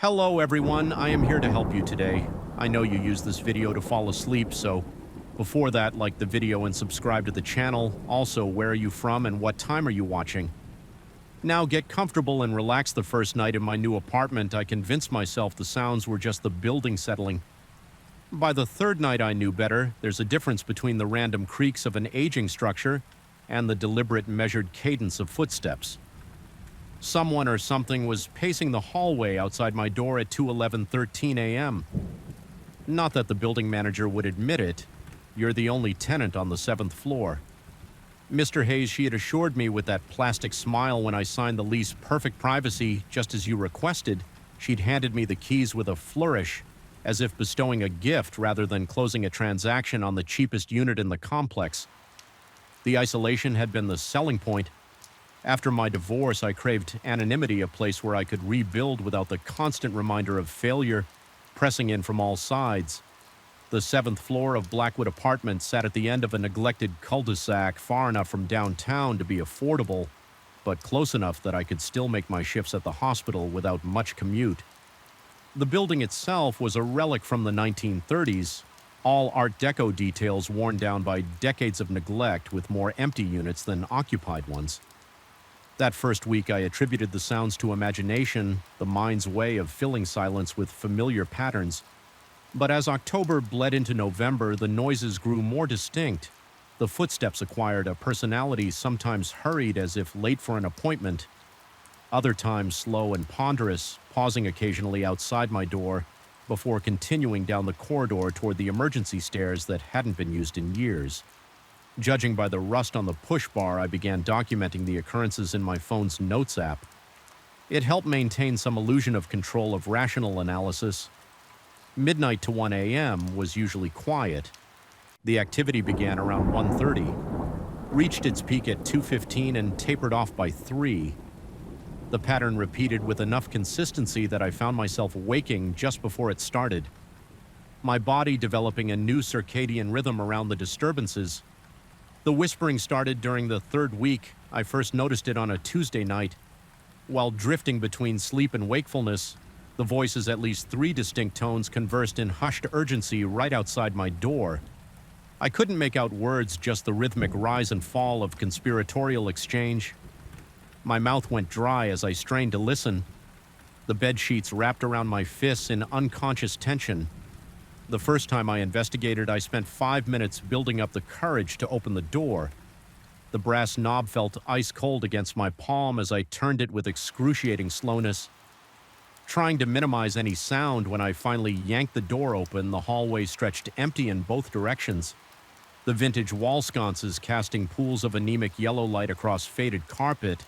Hello everyone, I am here to help you today. I know you use this video to fall asleep, so before that, like the video and subscribe to the channel. Also, where are you from and what time are you watching? Now get comfortable and relax. The first night in my new apartment, I convinced myself the sounds were just the building settling. By the third night I knew better. There's a difference between the random creaks of an aging structure and the deliberate measured cadence of footsteps. Someone or something was pacing the hallway outside my door at 2:13 a.m. Not that the building manager would admit it. You're the only tenant on the 7th floor. Mr. Hayes, she had assured me with that plastic smile when I signed the lease, perfect privacy, just as you requested. She'd handed me the keys with a flourish, as if bestowing a gift rather than closing a transaction on the cheapest unit in the complex. The isolation had been the selling point. After my divorce, I craved anonymity, a place where I could rebuild without the constant reminder of failure pressing in from all sides. The 7th floor of Blackwood Apartments sat at the end of a neglected cul-de-sac, far enough from downtown to be affordable, but close enough that I could still make my shifts at the hospital without much commute. The building itself was a relic from the 1930s, all Art Deco details worn down by decades of neglect, with more empty units than occupied ones. That first week, I attributed the sounds to imagination, the mind's way of filling silence with familiar patterns. But as October bled into November, the noises grew more distinct. The footsteps acquired a personality, sometimes hurried as if late for an appointment, other times slow and ponderous, pausing occasionally outside my door before continuing down the corridor toward the emergency stairs that hadn't been used in years. Judging by the rust on the push bar, I began documenting the occurrences in my phone's notes app. It helped maintain some illusion of control of rational analysis. Midnight to 1 a.m. was usually quiet. The activity began around 1:30, reached its peak at 2:15 and tapered off by 3. The pattern repeated with enough consistency that I found myself waking just before it started, my body developing a new circadian rhythm around the disturbances. The whispering started during the third week. I first noticed it on a Tuesday night. While drifting between sleep and wakefulness, the voices, at least 3 distinct tones, conversed in hushed urgency right outside my door. I couldn't make out words, just the rhythmic rise and fall of conspiratorial exchange. My mouth went dry as I strained to listen. The bed sheets wrapped around my fists in unconscious tension. The first time I investigated, I spent 5 minutes building up the courage to open the door. The brass knob felt ice cold against my palm as I turned it with excruciating slowness. Trying to minimize any sound, when I finally yanked the door open, the hallway stretched empty in both directions. The vintage wall sconces casting pools of anemic yellow light across faded carpet.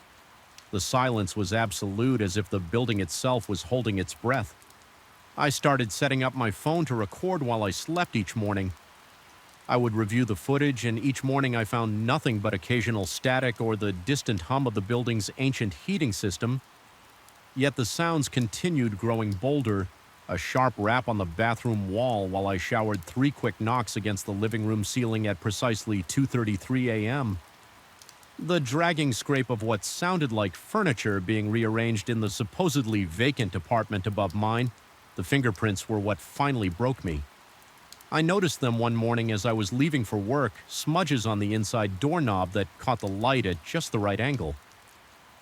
The silence was absolute, as if the building itself was holding its breath. I started setting up my phone to record while I slept each morning. I would review the footage, and each morning I found nothing but occasional static or the distant hum of the building's ancient heating system. Yet the sounds continued, growing bolder, a sharp rap on the bathroom wall while I showered 3 quick knocks against the living room ceiling at precisely 2:33 a.m. The dragging scrape of what sounded like furniture being rearranged in the supposedly vacant apartment above mine. The fingerprints were what finally broke me. I noticed them one morning as I was leaving for work, smudges on the inside doorknob that caught the light at just the right angle.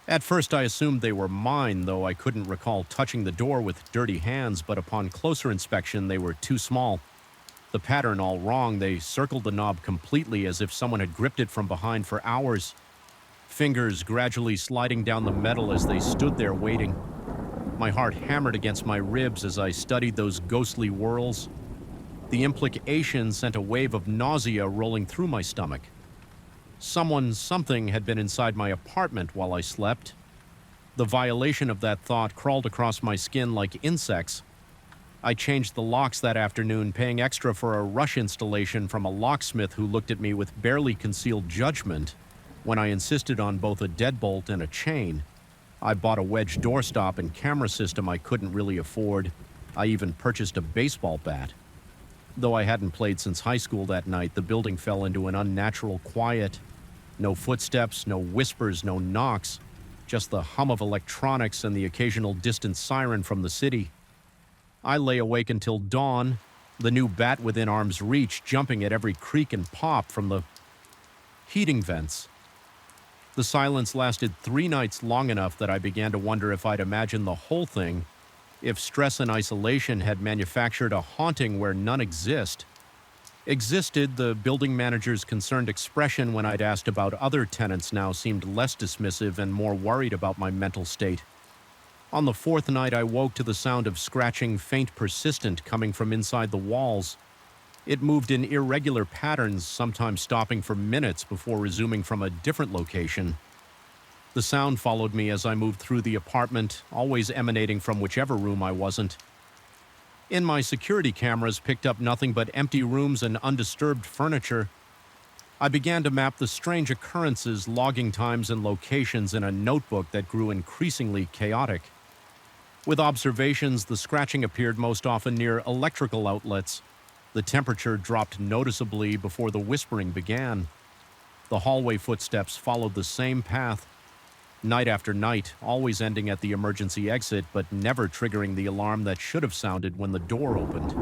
At first I assumed they were mine, though I couldn't recall touching the door with dirty hands, but upon closer inspection they were too small. The pattern all wrong. They circled the knob completely, as if someone had gripped it from behind for hours. Fingers gradually sliding down the metal as they stood there waiting. My heart hammered against my ribs as I studied those ghostly whirls. The implication sent a wave of nausea rolling through my stomach. Something had been inside my apartment while I slept. The violation of that thought crawled across my skin like insects. I changed the locks that afternoon, paying extra for a rush installation from a locksmith who looked at me with barely concealed judgment when I insisted on both a deadbolt and a chain. I bought a wedge doorstop and camera system I couldn't really afford. I even purchased a baseball bat. Though I hadn't played since high school that night, the building fell into an unnatural quiet. No footsteps, no whispers, no knocks, just the hum of electronics and the occasional distant siren from the city. I lay awake until dawn, the new bat within arm's reach jumping at every creak and pop from the heating vents. The silence lasted 3 nights, long enough that I began to wonder if I'd imagined the whole thing, if stress and isolation had manufactured a haunting where none existed. The building manager's concerned expression when I'd asked about other tenants now seemed less dismissive and more worried about my mental state. On the 4th night, I woke to the sound of scratching, faint, persistent, coming from inside the walls. It moved in irregular patterns, sometimes stopping for minutes before resuming from a different location. The sound followed me as I moved through the apartment, always emanating from whichever room I wasn't. In my security cameras picked up nothing but empty rooms and undisturbed furniture. I began to map the strange occurrences, logging times and locations in a notebook that grew increasingly chaotic. With observations, the scratching appeared most often near electrical outlets. The temperature dropped noticeably before the whispering began. The hallway footsteps followed the same path. Night after night, always ending at the emergency exit, but never triggering the alarm that should have sounded when the door opened.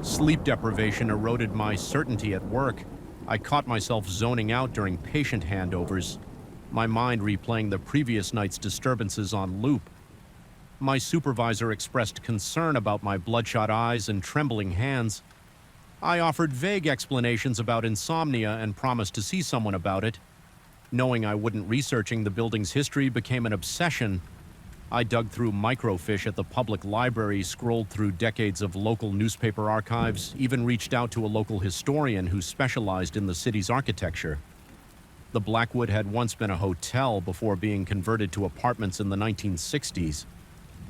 Sleep deprivation eroded my certainty at work. I caught myself zoning out during patient handovers, my mind replaying the previous night's disturbances on loop. My supervisor expressed concern about my bloodshot eyes and trembling hands. I offered vague explanations about insomnia and promised to see someone about it. Knowing I wouldn't, researching the building's history became an obsession. I dug through microfiche at the public library, scrolled through decades of local newspaper archives, even reached out to a local historian who specialized in the city's architecture. The Blackwood had once been a hotel before being converted to apartments in the 1960s.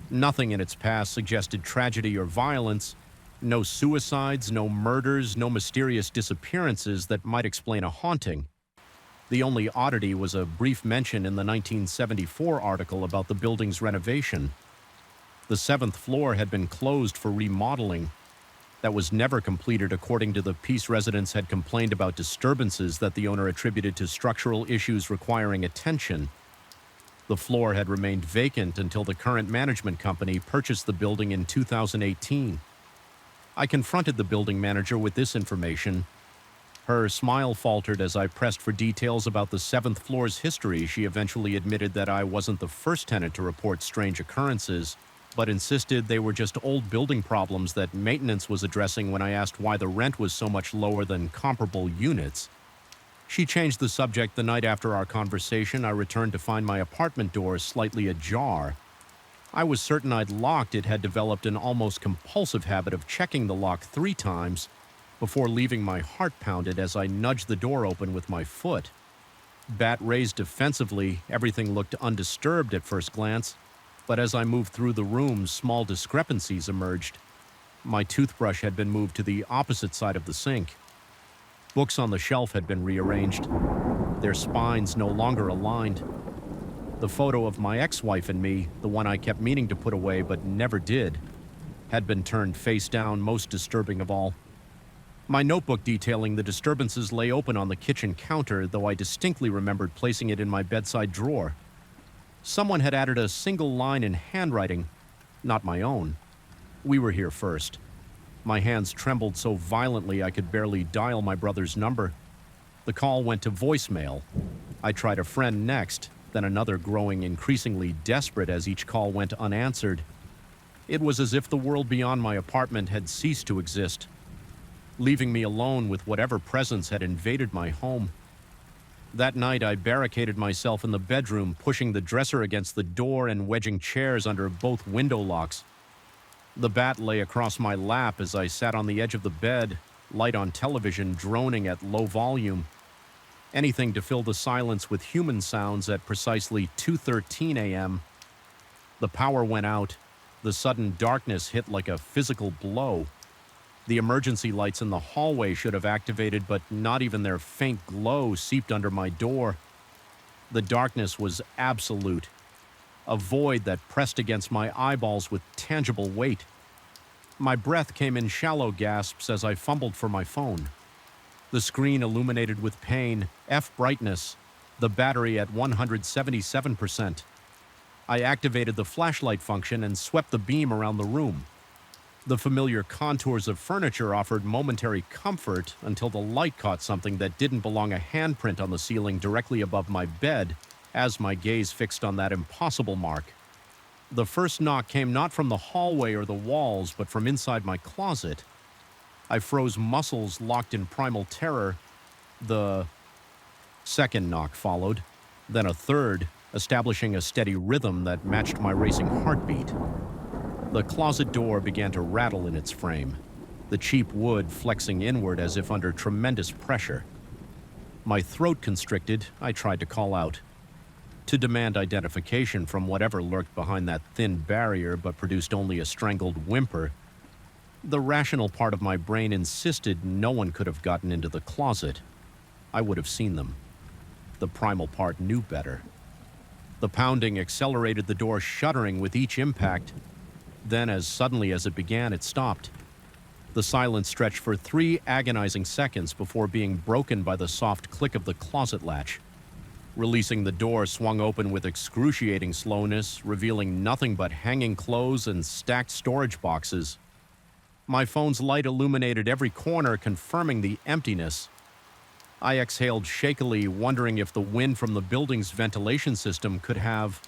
Nothing in its past suggested tragedy or violence. No suicides, no murders, no mysterious disappearances that might explain a haunting. The only oddity was a brief mention in the 1974 article about the building's renovation. The 7th floor had been closed for remodeling. That was never completed, according to the piece. Residents had complained about disturbances that the owner attributed to structural issues requiring attention. The floor had remained vacant until the current management company purchased the building in 2018. I confronted the building manager with this information. Her smile faltered as I pressed for details about the 7th floor's history. She eventually admitted that I wasn't the first tenant to report strange occurrences, but insisted they were just old building problems that maintenance was addressing when I asked why the rent was so much lower than comparable units. She changed the subject the night after our conversation. I returned to find my apartment door slightly ajar. I was certain I'd locked it, had developed an almost compulsive habit of checking the lock 3 times before leaving. My heart pounded as I nudged the door open with my foot. Bat raised defensively, everything looked undisturbed at first glance, but as I moved through the room, small discrepancies emerged. My toothbrush had been moved to the opposite side of the sink. Books on the shelf had been rearranged, their spines no longer aligned. The photo of my ex-wife and me, the one I kept meaning to put away but never did, had been turned face down. Most disturbing of all, my notebook detailing the disturbances lay open on the kitchen counter, though I distinctly remembered placing it in my bedside drawer. Someone had added a single line in handwriting, not my own. "We were here first." My hands trembled so violently I could barely dial my brother's number. The call went to voicemail. I tried a friend next, then another, growing increasingly desperate as each call went unanswered. It was as if the world beyond my apartment had ceased to exist, leaving me alone with whatever presence had invaded my home. That night, I barricaded myself in the bedroom, pushing the dresser against the door and wedging chairs under both window locks. The bat lay across my lap as I sat on the edge of the bed, light on television droning at low volume. Anything to fill the silence with human sounds at precisely 2:13 a.m. The power went out. The sudden darkness hit like a physical blow. The emergency lights in the hallway should have activated, but not even their faint glow seeped under my door. The darkness was absolute, a void that pressed against my eyeballs with tangible weight. My breath came in shallow gasps as I fumbled for my phone. The screen illuminated with pain, F brightness, the battery at 177%. I activated the flashlight function and swept the beam around the room. The familiar contours of furniture offered momentary comfort until the light caught something that didn't belong, a handprint on the ceiling directly above my bed as my gaze fixed on that impossible mark. The first knock came not from the hallway or the walls, but from inside my closet. I froze, muscles locked in primal terror. The second knock followed, then a third, establishing a steady rhythm that matched my racing heartbeat. The closet door began to rattle in its frame, the cheap wood flexing inward as if under tremendous pressure. My throat constricted, I tried to call out, to demand identification from whatever lurked behind that thin barrier but produced only a strangled whimper. The rational part of my brain insisted no one could have gotten into the closet. I would have seen them. The primal part knew better. The pounding accelerated, the door shuddering with each impact. Then, as suddenly as it began, it stopped. The silence stretched for 3 agonizing seconds before being broken by the soft click of the closet latch. Releasing the door swung open with excruciating slowness, revealing nothing but hanging clothes and stacked storage boxes. My phone's light illuminated every corner, confirming the emptiness. I exhaled shakily, wondering if the wind from the building's ventilation system could have.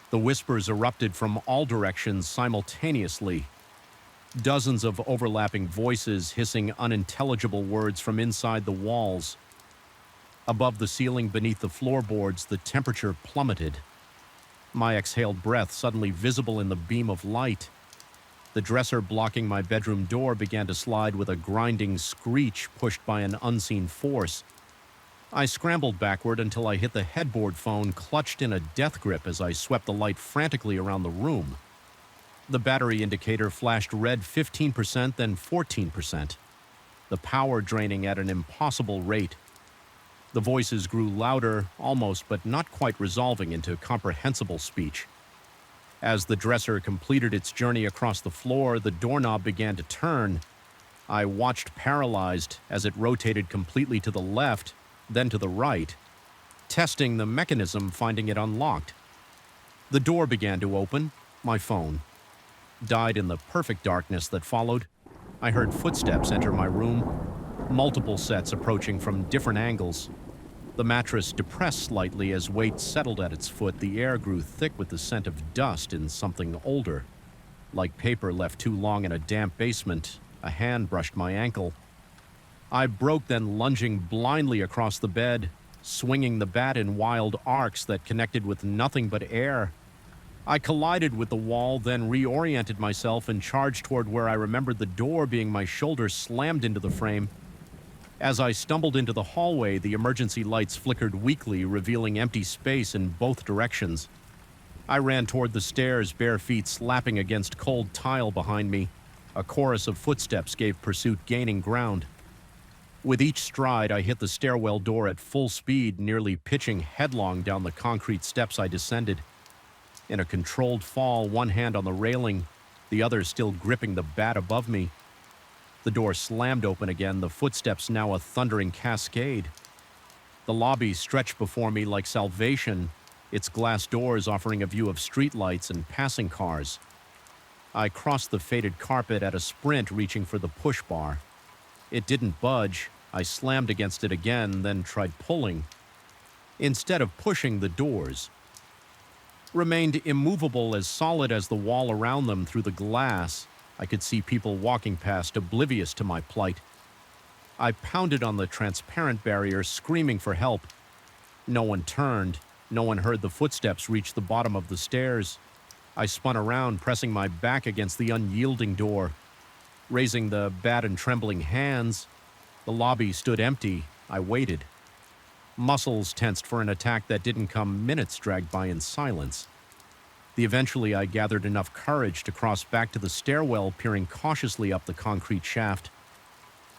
The whispers erupted from all directions simultaneously. Dozens of overlapping voices hissing unintelligible words from inside the walls. Above the ceiling, beneath the floorboards, the temperature plummeted. My exhaled breath suddenly visible in the beam of light. The dresser blocking my bedroom door began to slide with a grinding screech pushed by an unseen force. I scrambled backward until I hit the headboard phone, clutched in a death grip as I swept the light frantically around the room. The battery indicator flashed red 15%, then 14%. The power draining at an impossible rate. The voices grew louder, almost but not quite resolving into comprehensible speech. As the dresser completed its journey across the floor, the doorknob began to turn. I watched paralyzed as it rotated completely to the left, then to the right, testing the mechanism, finding it unlocked. The door began to open. My phone died in the perfect darkness that followed. I heard footsteps enter my room, multiple sets approaching from different angles. The mattress depressed slightly as weight settled at its foot. The air grew thick with the scent of dust and something older. Like paper left too long in a damp basement, a hand brushed my ankle. I broke, then lunging blindly across the bed, swinging the bat in wild arcs that connected with nothing but air. I collided with the wall, then reoriented myself and charged toward where I remembered the door being. My shoulder slammed into the frame. As I stumbled into the hallway, the emergency lights flickered weakly, revealing empty space in both directions. I ran toward the stairs, bare feet slapping against cold tile behind me. A chorus of footsteps gave pursuit gaining ground. With each stride, I hit the stairwell door at full speed, nearly pitching headlong down the concrete steps I descended. In a controlled fall, one hand on the railing, the other still gripping the bat above me. The door slammed open again, the footsteps now a thundering cascade. The lobby stretched before me like salvation, its glass doors offering a view of streetlights and passing cars. I crossed the faded carpet at a sprint, reaching for the push bar. It didn't budge. I slammed against it again, then tried pulling. Instead of pushing, the doors remained immovable, as solid as the wall around them. Through the glass, I could see people walking past, oblivious to my plight. I pounded on the transparent barrier, screaming for help. No one turned. No one heard the footsteps reach the bottom of the stairs. I spun around, pressing my back against the unyielding door. Raising the bat in trembling hands, the lobby stood empty. I waited. Muscles tensed for an attack that didn't come. Minutes dragged by in silence. Eventually, I gathered enough courage to cross back to the stairwell, peering cautiously up the concrete shaft.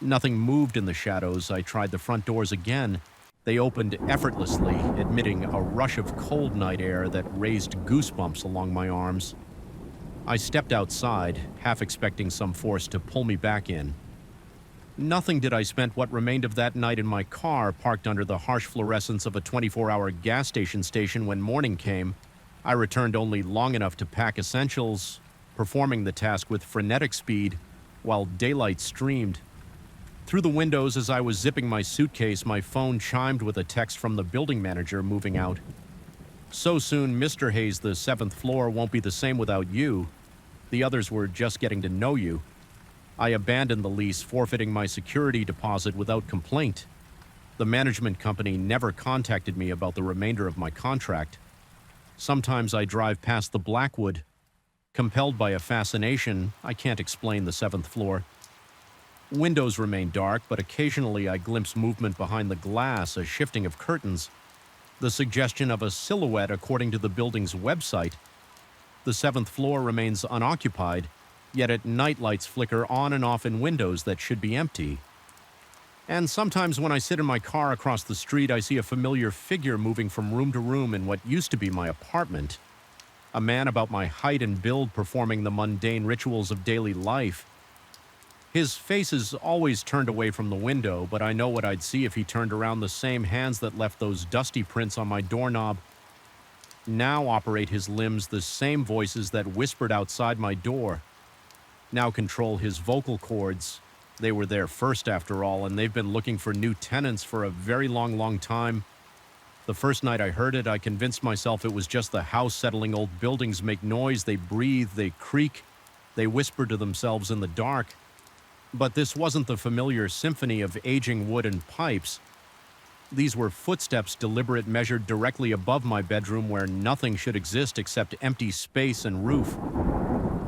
Nothing moved in the shadows. I tried the front doors again. They opened effortlessly, admitting a rush of cold night air that raised goosebumps along my arms. I stepped outside, half expecting some force to pull me back in. Nothing did. I spent what remained of that night in my car, parked under the harsh fluorescence of a 24-hour gas station when morning came. I returned only long enough to pack essentials, performing the task with frenetic speed while daylight streamed. Through the windows as I was zipping my suitcase, my phone chimed with a text from the building manager moving out. "So soon, Mr. Hayes, the 7th floor won't be the same without you. The others were just getting to know you. I abandoned the lease, forfeiting my security deposit without complaint. The management company never contacted me about the remainder of my contract. Sometimes I drive past the Blackwood. Compelled by a fascination, I can't explain the 7th floor. Windows remain dark, but occasionally I glimpse movement behind the glass, a shifting of curtains, the suggestion of a silhouette according to the building's website. The 7th floor remains unoccupied, yet at night lights flicker on and off in windows that should be empty. And sometimes when I sit in my car across the street, I see a familiar figure moving from room to room in what used to be my apartment. A man about my height and build performing the mundane rituals of daily life. His face is always turned away from the window, but I know what I'd see if he turned around. The same hands that left those dusty prints on my doorknob now operate his limbs, the same voices that whispered outside my door now control his vocal cords. They were there first, after all, and they've been looking for new tenants for a very long time. The first night I heard it, I convinced myself it was just the house settling. Old buildings make noise, they breathe, they creak, they whisper to themselves in the dark. But this wasn't the familiar symphony of aging wood and pipes. These were footsteps, deliberate, measured directly above my bedroom where nothing should exist except empty space and roof.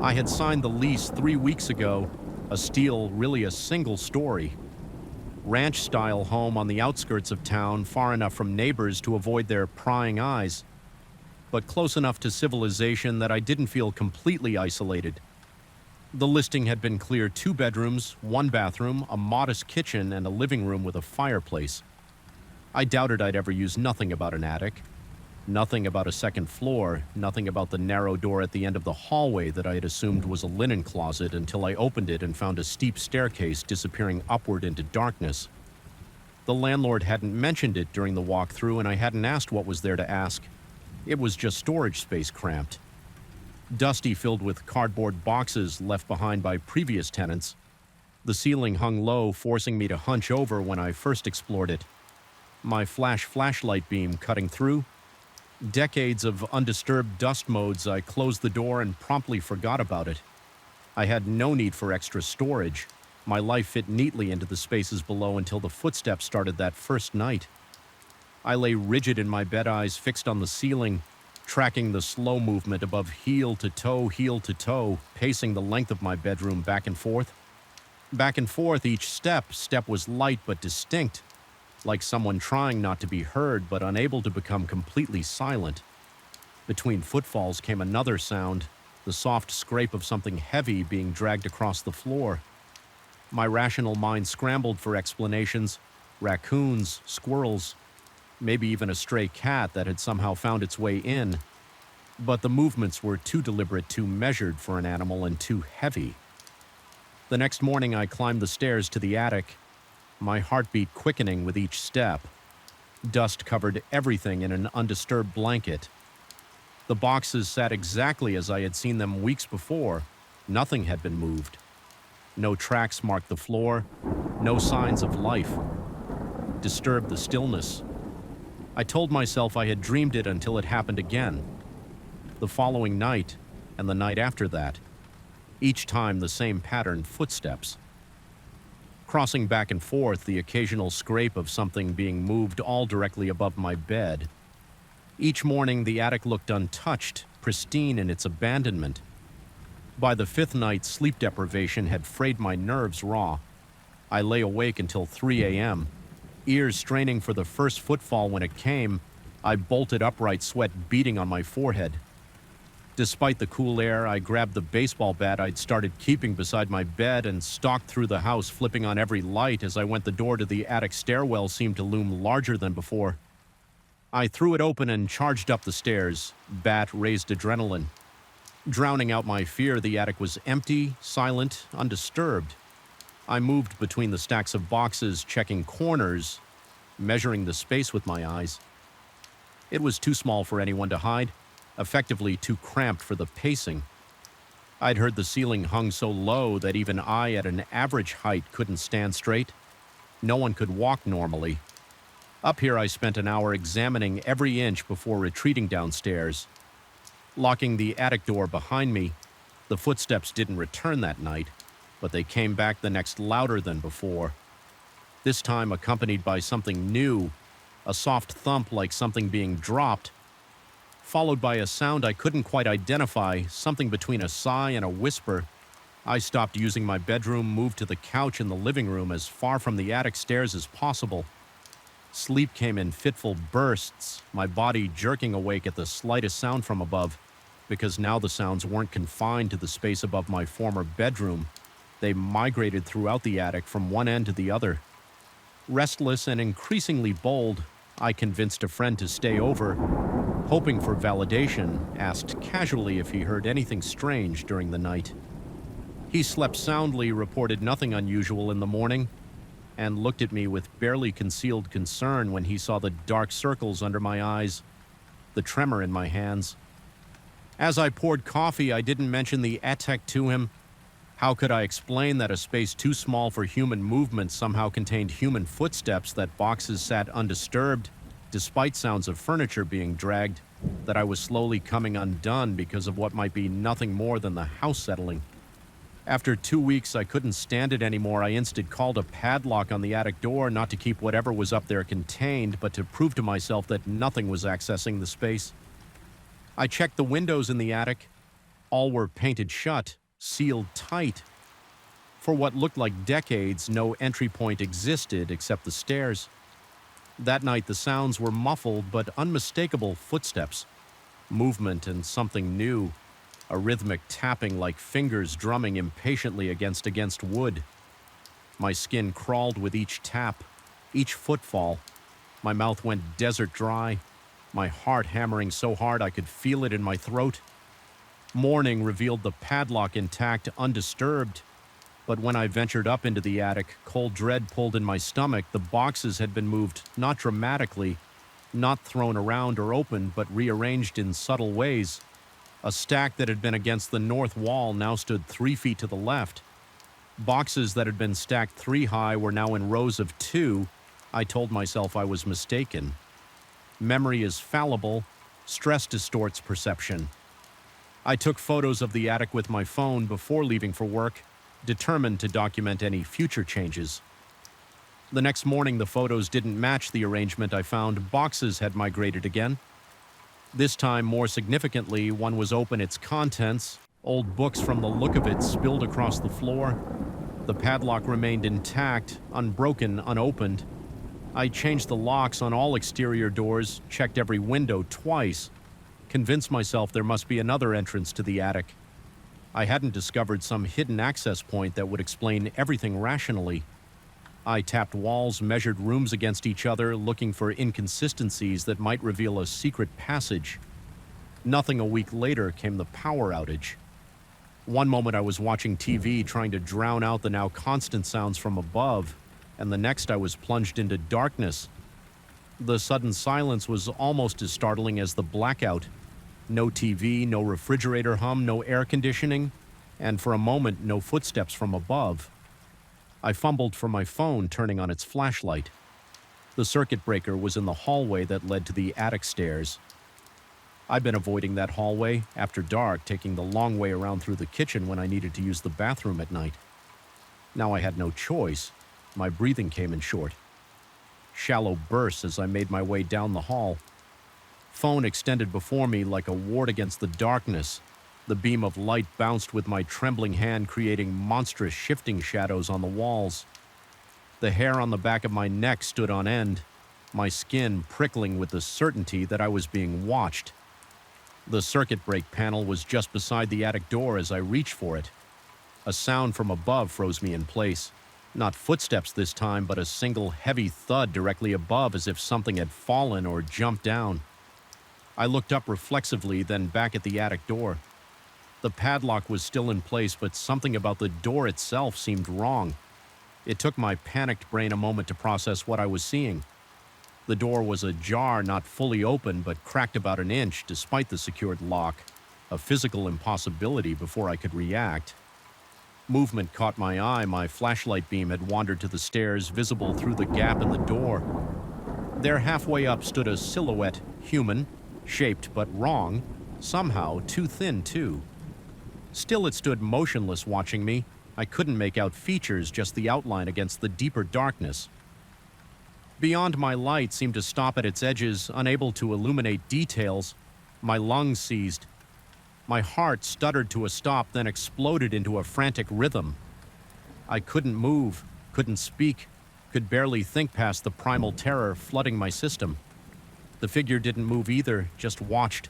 I had signed the lease 3 weeks ago, a steel, really a single story. Ranch-style home on the outskirts of town, far enough from neighbors to avoid their prying eyes, but close enough to civilization that I didn't feel completely isolated. The listing had been clear: 2 bedrooms, 1 bathroom, a modest kitchen, and a living room with a fireplace. I doubted I'd ever use nothing about an attic, nothing about a 2nd floor, nothing about the narrow door at the end of the hallway that I had assumed was a linen closet until I opened it and found a steep staircase disappearing upward into darkness. The landlord hadn't mentioned it during the walkthrough, and I hadn't asked what was there to ask. It was just storage space cramped. Dusty, filled with cardboard boxes left behind by previous tenants. The ceiling hung low, forcing me to hunch over when I first explored it. My flashlight beam cutting through. Decades of undisturbed dust modes. I closed the door and promptly forgot about it. I had no need for extra storage. My life fit neatly into the spaces below until the footsteps started that first night. I lay rigid in my bed, eyes fixed on the ceiling, tracking the slow movement above heel to toe, pacing the length of my bedroom back and forth. Back and forth, each step was light but distinct, like someone trying not to be heard but unable to become completely silent. Between footfalls came another sound, the soft scrape of something heavy being dragged across the floor. My rational mind scrambled for explanations: raccoons, squirrels, maybe even a stray cat that had somehow found its way in. But the movements were too deliberate, too measured for an animal, and too heavy. The next morning I climbed the stairs to the attic, my heartbeat quickening with each step. Dust covered everything in an undisturbed blanket. The boxes sat exactly as I had seen them weeks before. Nothing had been moved. No tracks marked the floor, no signs of life. Disturbed the stillness. I told myself I had dreamed it until it happened again. The following night, and the night after that. Each time the same pattern: footsteps. Crossing back and forth, the occasional scrape of something being moved, all directly above my bed. Each morning the attic looked untouched, pristine in its abandonment. By the 5th night, sleep deprivation had frayed my nerves raw. I lay awake until 3 a.m., ears straining for the first footfall. When it came, I bolted upright, sweat beading on my forehead. Despite the cool air, I grabbed the baseball bat I'd started keeping beside my bed and stalked through the house, flipping on every light. As I went, the door to the attic stairwell seemed to loom larger than before. I threw it open and charged up the stairs. Bat raised adrenaline. Drowning out my fear, the attic was empty, silent, undisturbed. I moved between the stacks of boxes, checking corners, measuring the space with my eyes. It was too small for anyone to hide, effectively too cramped for the pacing. I'd heard the ceiling hung so low that even I at an average height couldn't stand straight. No one could walk normally. Up here I spent an hour examining every inch before retreating downstairs. Locking the attic door behind me, the footsteps didn't return that night, but they came back the next louder than before. This time accompanied by something new, a soft thump like something being dropped, followed by a sound I couldn't quite identify, something between a sigh and a whisper. I stopped using my bedroom, moved to the couch in the living room as far from the attic stairs as possible. Sleep came in fitful bursts, my body jerking awake at the slightest sound from above, because now the sounds weren't confined to the space above my former bedroom. They migrated throughout the attic from one end to the other. Restless and increasingly bold, I convinced a friend to stay over. Hoping for validation, asked casually if he heard anything strange during the night. He slept soundly, reported nothing unusual in the morning, and looked at me with barely concealed concern when he saw the dark circles under my eyes, the tremor in my hands. As I poured coffee, I didn't mention the attic to him. How could I explain that a space too small for human movement somehow contained human footsteps, that boxes sat undisturbed, despite sounds of furniture being dragged, that I was slowly coming undone because of what might be nothing more than the house settling? After 2 weeks, I couldn't stand it anymore. I instead called a padlock on the attic door, not to keep whatever was up there contained, but to prove to myself that nothing was accessing the space. I checked the windows in the attic. All were painted shut, sealed tight. For what looked like decades, no entry point existed except the stairs. That night, the sounds were muffled but unmistakable footsteps, movement and something new, a rhythmic tapping like fingers drumming impatiently against wood. My skin crawled with each tap, each footfall. My mouth went desert dry, my heart hammering so hard I could feel it in my throat. Morning revealed the padlock intact, undisturbed. But when I ventured up into the attic, cold dread pulled in my stomach. The boxes had been moved, not dramatically, not thrown around or opened, but rearranged in subtle ways. A stack that had been against the north wall now stood 3 feet to the left. Boxes that had been stacked 3 high were now in rows of 2. I told myself I was mistaken. Memory is fallible. Stress distorts perception. I took photos of the attic with my phone before leaving for work, determined to document any future changes. The next morning, the photos didn't match the arrangement I found. Boxes had migrated again. This time, more significantly, one was open, its contents, old books from the look of it, spilled across the floor. The padlock remained intact, unbroken, unopened. I changed the locks on all exterior doors, checked every window twice, convinced myself there must be another entrance to the attic. I hadn't discovered some hidden access point that would explain everything rationally. I tapped walls, measured rooms against each other, looking for inconsistencies that might reveal a secret passage. Nothing. A week later came the power outage. One moment I was watching TV, trying to drown out the now constant sounds from above, and the next I was plunged into darkness. The sudden silence was almost as startling as the blackout. No TV, no refrigerator hum, no air conditioning, and for a moment, no footsteps from above. I fumbled for my phone, turning on its flashlight. The circuit breaker was in the hallway that led to the attic stairs. I'd been avoiding that hallway after dark, taking the long way around through the kitchen when I needed to use the bathroom at night. Now I had no choice. My breathing came in short. Shallow bursts as I made my way down the hall. Phone extended before me like a ward against the darkness. The beam of light bounced with my trembling hand, creating monstrous shifting shadows on the walls. The hair on the back of my neck stood on end, my skin prickling with the certainty that I was being watched. The circuit break panel was just beside the attic door as I reached for it. A sound from above froze me in place. Not footsteps this time, but a single heavy thud directly above, as if something had fallen or jumped down. I looked up reflexively, then back at the attic door. The padlock was still in place, but something about the door itself seemed wrong. It took my panicked brain a moment to process what I was seeing. The door was ajar, not fully open, but cracked about an inch, despite the secured lock. a physical impossibility before I could react. Movement caught my eye. My flashlight beam had wandered to the stairs visible through the gap in the door. There, halfway up, stood a silhouette, human, shaped but wrong, somehow too thin, too. Still, it stood motionless, watching me. I couldn't make out features, just the outline against the deeper darkness. Beyond, my light seemed to stop at its edges, unable to illuminate details. My lungs seized. My heart stuttered to a stop, then exploded into a frantic rhythm. I couldn't move, couldn't speak, could barely think past the primal terror flooding my system. The figure didn't move either, just watched,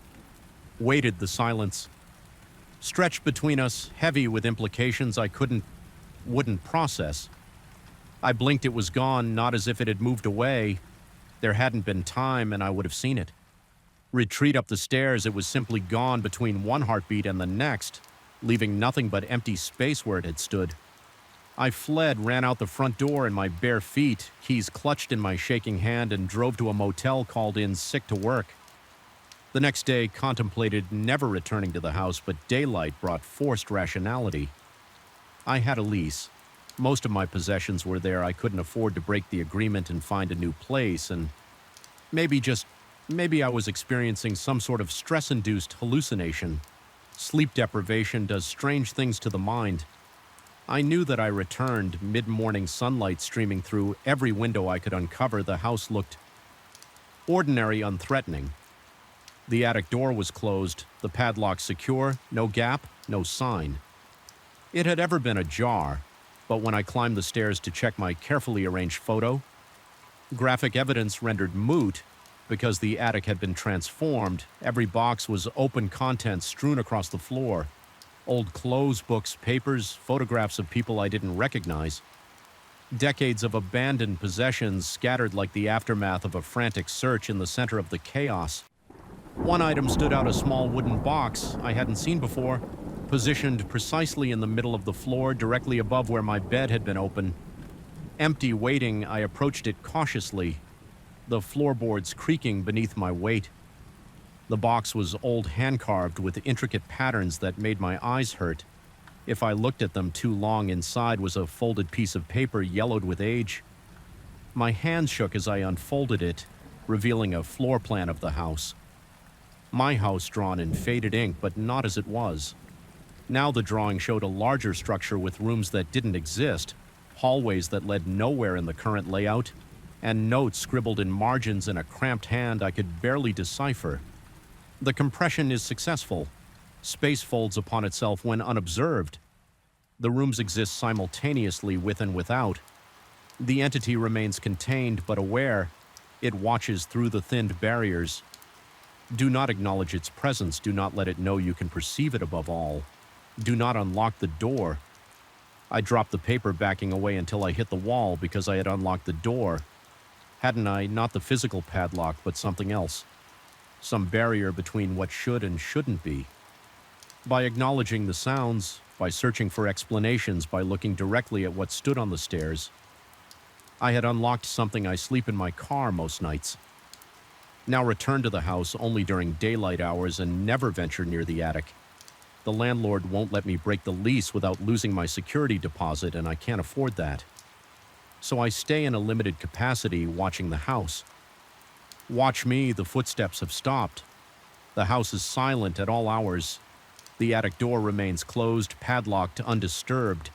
waited the silence. Stretched between us, heavy with implications I wouldn't process. I blinked, it was gone, not as if it had moved away. There hadn't been time, and I would have seen it. Retreat up the stairs, it was simply gone between one heartbeat and the next, leaving nothing but empty space where it had stood. I fled, ran out the front door in my bare feet, keys clutched in my shaking hand, and drove to a motel, called in sick to work. The next day, contemplated never returning to the house, but daylight brought forced rationality. I had a lease. Most of my possessions were there. I couldn't afford to break the agreement and find a new place, and maybe I was experiencing some sort of stress-induced hallucination. Sleep deprivation does strange things to the mind. I knew that I returned, mid-morning sunlight streaming through every window I could uncover. The house looked ordinary, unthreatening. The attic door was closed, the padlock secure, no gap, no sign. It had ever been ajar, but when I climbed the stairs to check my carefully arranged photo, graphic evidence rendered moot because the attic had been transformed. Every box was open contents strewn across the floor. Old clothes, books, papers, photographs of people I didn't recognize. Decades of abandoned possessions scattered like the aftermath of a frantic search in the center of the chaos. One item stood out, a small wooden box I hadn't seen before, positioned precisely in the middle of the floor, directly above where my bed had been open. Empty, waiting, I approached it cautiously, the floorboards creaking beneath my weight. The box was old, hand-carved with intricate patterns that made my eyes hurt. If I looked at them too long, inside was a folded piece of paper yellowed with age. My hands shook as I unfolded it, revealing a floor plan of the house. My house drawn in faded ink, but not as it was. Now the drawing showed a larger structure with rooms that didn't exist, hallways that led nowhere in the current layout, and notes scribbled in margins in a cramped hand I could barely decipher. The compression is successful. Space folds upon itself when unobserved. The rooms exist simultaneously with and without. The entity remains contained but aware. It watches through the thinned barriers. Do not acknowledge its presence. Do not let it know you can perceive it above all. Do not unlock the door. I dropped the paper, backing away until I hit the wall because I had unlocked the door. Hadn't I? Not the physical padlock, but something else. Some barrier between what should and shouldn't be. By acknowledging the sounds, by searching for explanations, by looking directly at what stood on the stairs, I had unlocked something. I sleep in my car most nights. Now return to the house only during daylight hours and never venture near the attic. The landlord won't let me break the lease without losing my security deposit, and I can't afford that. So I stay in a limited capacity, watching the house. Watch me, the footsteps have stopped. The house is silent at all hours. The attic door remains closed, padlocked, undisturbed.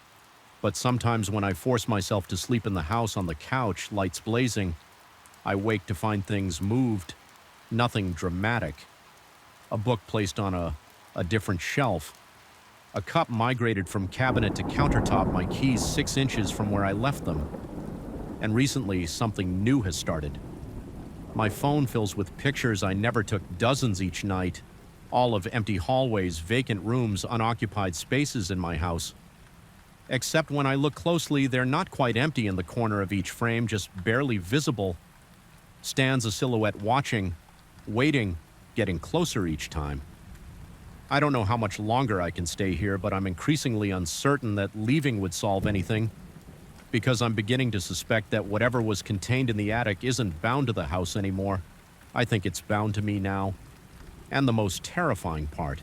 But sometimes when I force myself to sleep in the house on the couch, lights blazing, I wake to find things moved. Nothing dramatic. A book placed on a different shelf. A cup migrated from cabinet to countertop, my keys 6 inches from where I left them. And recently, something new has started. My phone fills with pictures I never took, dozens each night, all of empty hallways, vacant rooms, unoccupied spaces in my house. Except when I look closely, they're not quite empty. In the corner of each frame, just barely visible, stands a silhouette watching, waiting, getting closer each time. I don't know how much longer I can stay here, but I'm increasingly uncertain that leaving would solve anything, because I'm beginning to suspect that whatever was contained in the attic isn't bound to the house anymore. I think it's bound to me now. And the most terrifying part,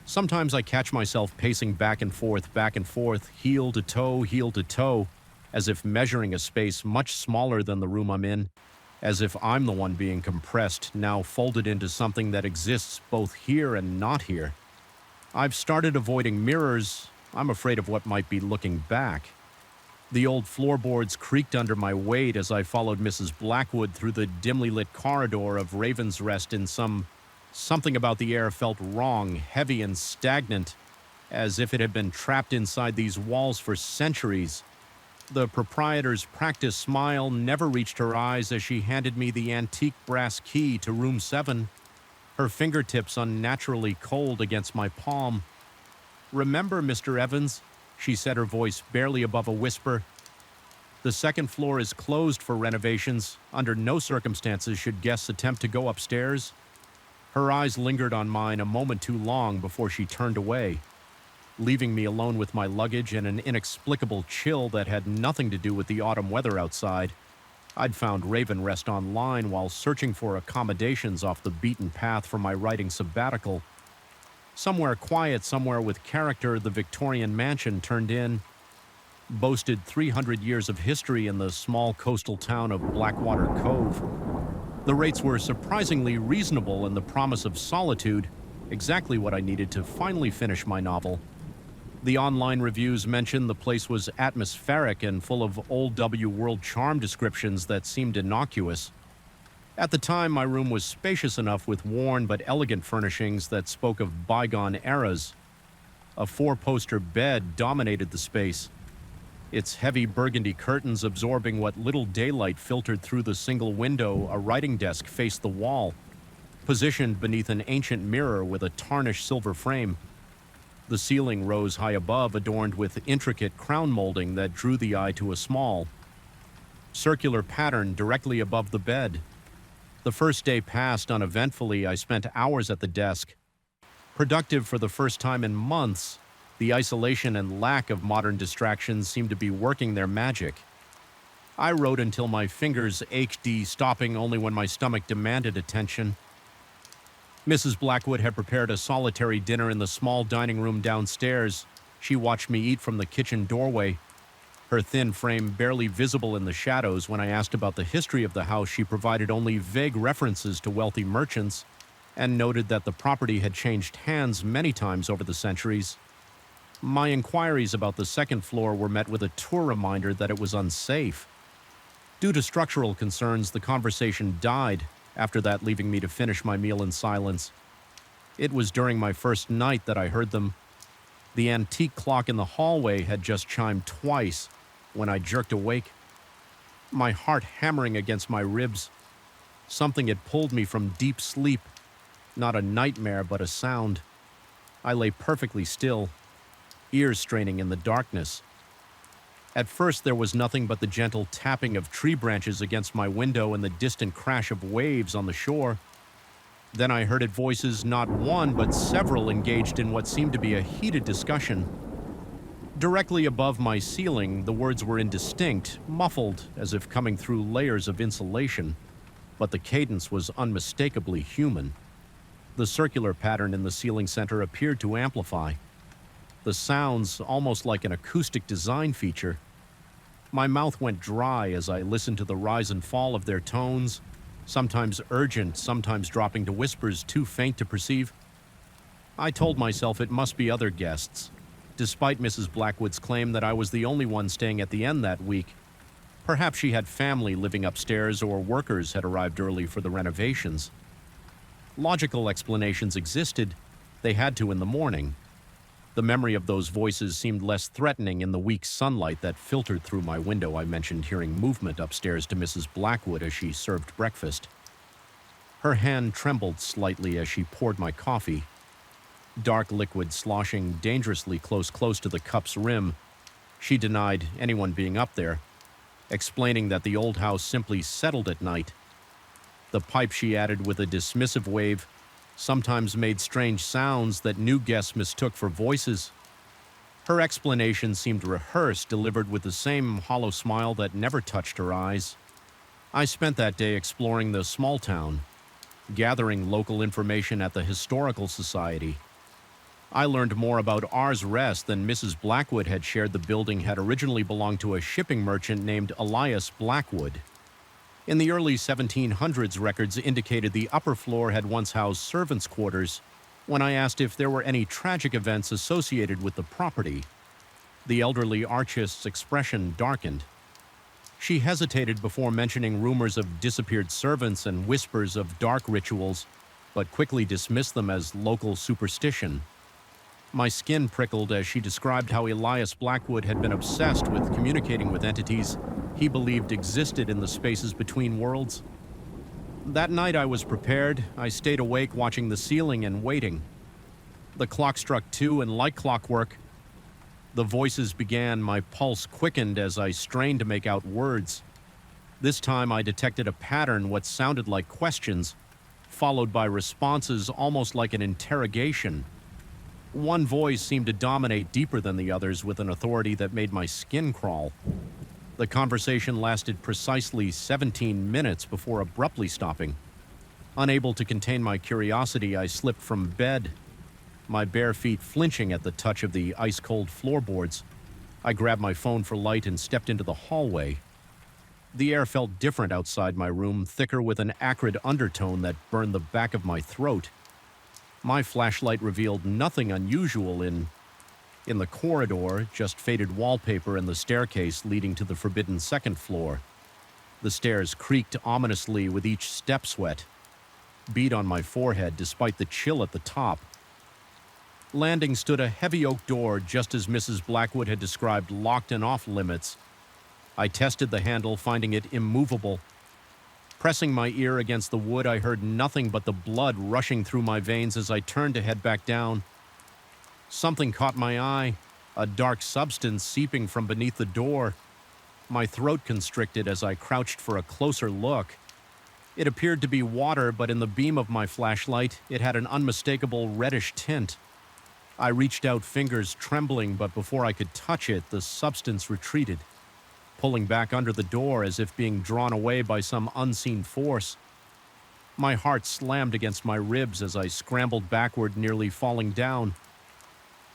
Sometimes I catch myself pacing back and forth, heel to toe, as if measuring a space much smaller than the room I'm in, as if I'm the one being compressed, now folded into something that exists both here and not here. I've started avoiding mirrors. I'm afraid of what might be looking back. The old floorboards creaked under my weight as I followed Mrs. Blackwood through the dimly lit corridor of Raven's Rest in something about the air felt wrong, heavy and stagnant, as if it had been trapped inside these walls for centuries. The proprietor's practiced smile never reached her eyes as she handed me the antique brass key to room 7, her fingertips unnaturally cold against my palm. "Remember, Mr. Evans," she said, her voice barely above a whisper, "the second floor is closed for renovations. Under no circumstances should guests attempt to go upstairs." Her eyes lingered on mine a moment too long before she turned away, leaving me alone with my luggage and an inexplicable chill that had nothing to do with the autumn weather outside. I'd found Raven Rest online while searching for accommodations off the beaten path for my writing sabbatical. Somewhere quiet, somewhere with character, the Victorian mansion turned in. Boasted 300 years of history in the small coastal town of Blackwater Cove. The rates were surprisingly reasonable and the promise of solitude, exactly what I needed to finally finish my novel. The online reviews mentioned the place was atmospheric and full of old W world charm descriptions that seemed innocuous. At the time, my room was spacious enough with worn but elegant furnishings that spoke of bygone eras. A 4-poster bed dominated the space, its heavy burgundy curtains absorbing what little daylight filtered through the single window. A writing desk faced the wall, positioned beneath an ancient mirror with a tarnished silver frame. The ceiling rose high above, adorned with intricate crown molding that drew the eye to a small, circular pattern directly above the bed. The first day passed uneventfully. I spent hours at the desk. Productive for the first time in months, the isolation and lack of modern distractions seemed to be working their magic. I wrote until my fingers ached, stopping only when my stomach demanded attention. Mrs. Blackwood had prepared a solitary dinner in the small dining room downstairs. She watched me eat from the kitchen doorway, her thin frame barely visible in the shadows. When I asked about the history of the house, she provided only vague references to wealthy merchants and noted that the property had changed hands many times over the centuries. My inquiries about the second floor were met with a tour reminder that it was unsafe. Due to structural concerns, the conversation died, after that leaving me to finish my meal in silence. It was during my first night that I heard them. The antique clock in the hallway had just chimed twice when I jerked awake, my heart hammering against my ribs. Something had pulled me from deep sleep, not a nightmare but a sound. I lay perfectly still, ears straining in the darkness. At first there was nothing but the gentle tapping of tree branches against my window and the distant crash of waves on the shore. Then I heard voices, not one but several, engaged in what seemed to be a heated discussion. Directly above my ceiling, the words were indistinct, muffled, as if coming through layers of insulation, but the cadence was unmistakably human. The circular pattern in the ceiling center appeared to amplify. The sounds almost like an acoustic design feature. My mouth went dry as I listened to the rise and fall of their tones, sometimes urgent, sometimes dropping to whispers too faint to perceive. I told myself it must be other guests, despite Mrs. Blackwood's claim that I was the only one staying at the inn that week. Perhaps she had family living upstairs or workers had arrived early for the renovations. Logical explanations existed. They had to in the morning. The memory of those voices seemed less threatening in the weak sunlight that filtered through my window. I mentioned hearing movement upstairs to Mrs. Blackwood as she served breakfast. Her hand trembled slightly as she poured my coffee, dark liquid sloshing dangerously close to the cup's rim. She denied anyone being up there, explaining that the old house simply settled at night. The pipe, she added with a dismissive wave, sometimes made strange sounds that new guests mistook for voices. Her explanation seemed rehearsed, delivered with the same hollow smile that never touched her eyes. I spent that day exploring the small town, gathering local information at the Historical Society. I learned more about R's Rest than Mrs. Blackwood had shared. The building had originally belonged to a shipping merchant named Elias Blackwood. In the early 1700s, records indicated the upper floor had once housed servants' quarters. When I asked if there were any tragic events associated with the property, the elderly archist's expression darkened. She hesitated before mentioning rumors of disappeared servants and whispers of dark rituals, but quickly dismissed them as local superstition. My skin prickled as she described how Elias Blackwood had been obsessed with communicating with entities he believed existed in the spaces between worlds. That night I was prepared. I stayed awake watching the ceiling and waiting. The clock struck 2, and like clockwork, the voices began. My pulse quickened as I strained to make out words. This time I detected a pattern, what sounded like questions, followed by responses almost like an interrogation. One voice seemed to dominate deeper than the others with an authority that made my skin crawl. The conversation lasted precisely 17 minutes before abruptly stopping. Unable to contain my curiosity, I slipped from bed, my bare feet flinching at the touch of the ice-cold floorboards. I grabbed my phone for light and stepped into the hallway. The air felt different outside my room, thicker with an acrid undertone that burned the back of my throat. My flashlight revealed nothing unusual in the corridor, just faded wallpaper and the staircase leading to the forbidden second floor. The stairs creaked ominously with each step sweat, beat on my forehead despite the chill at the top. Landing stood a heavy oak door, just as Mrs. Blackwood had described, locked and off limits. I tested the handle, finding it immovable. Pressing my ear against the wood, I heard nothing but the blood rushing through my veins as I turned to head back down. Something caught my eye, a dark substance seeping from beneath the door. My throat constricted as I crouched for a closer look. It appeared to be water, but in the beam of my flashlight, it had an unmistakable reddish tint. I reached out, fingers trembling, but before I could touch it, the substance retreated, pulling back under the door as if being drawn away by some unseen force. My heart slammed against my ribs as I scrambled backward, nearly falling down.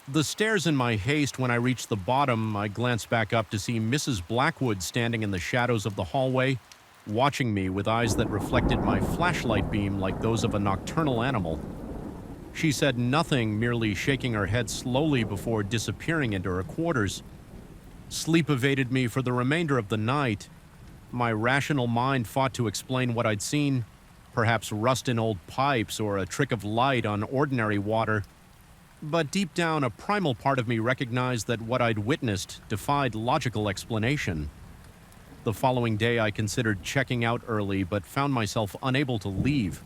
The stairs in my haste. When I reached the bottom, I glanced back up to see Mrs. Blackwood standing in the shadows of the hallway, watching me with eyes that reflected my flashlight beam like those of a nocturnal animal. She said nothing, merely shaking her head slowly before disappearing into her quarters. Sleep evaded me for the remainder of the night. My rational mind fought to explain what I'd seen, perhaps rust in old pipes or a trick of light on ordinary water. But deep down, a primal part of me recognized that what I'd witnessed defied logical explanation. The following day, I considered checking out early, but found myself unable to leave.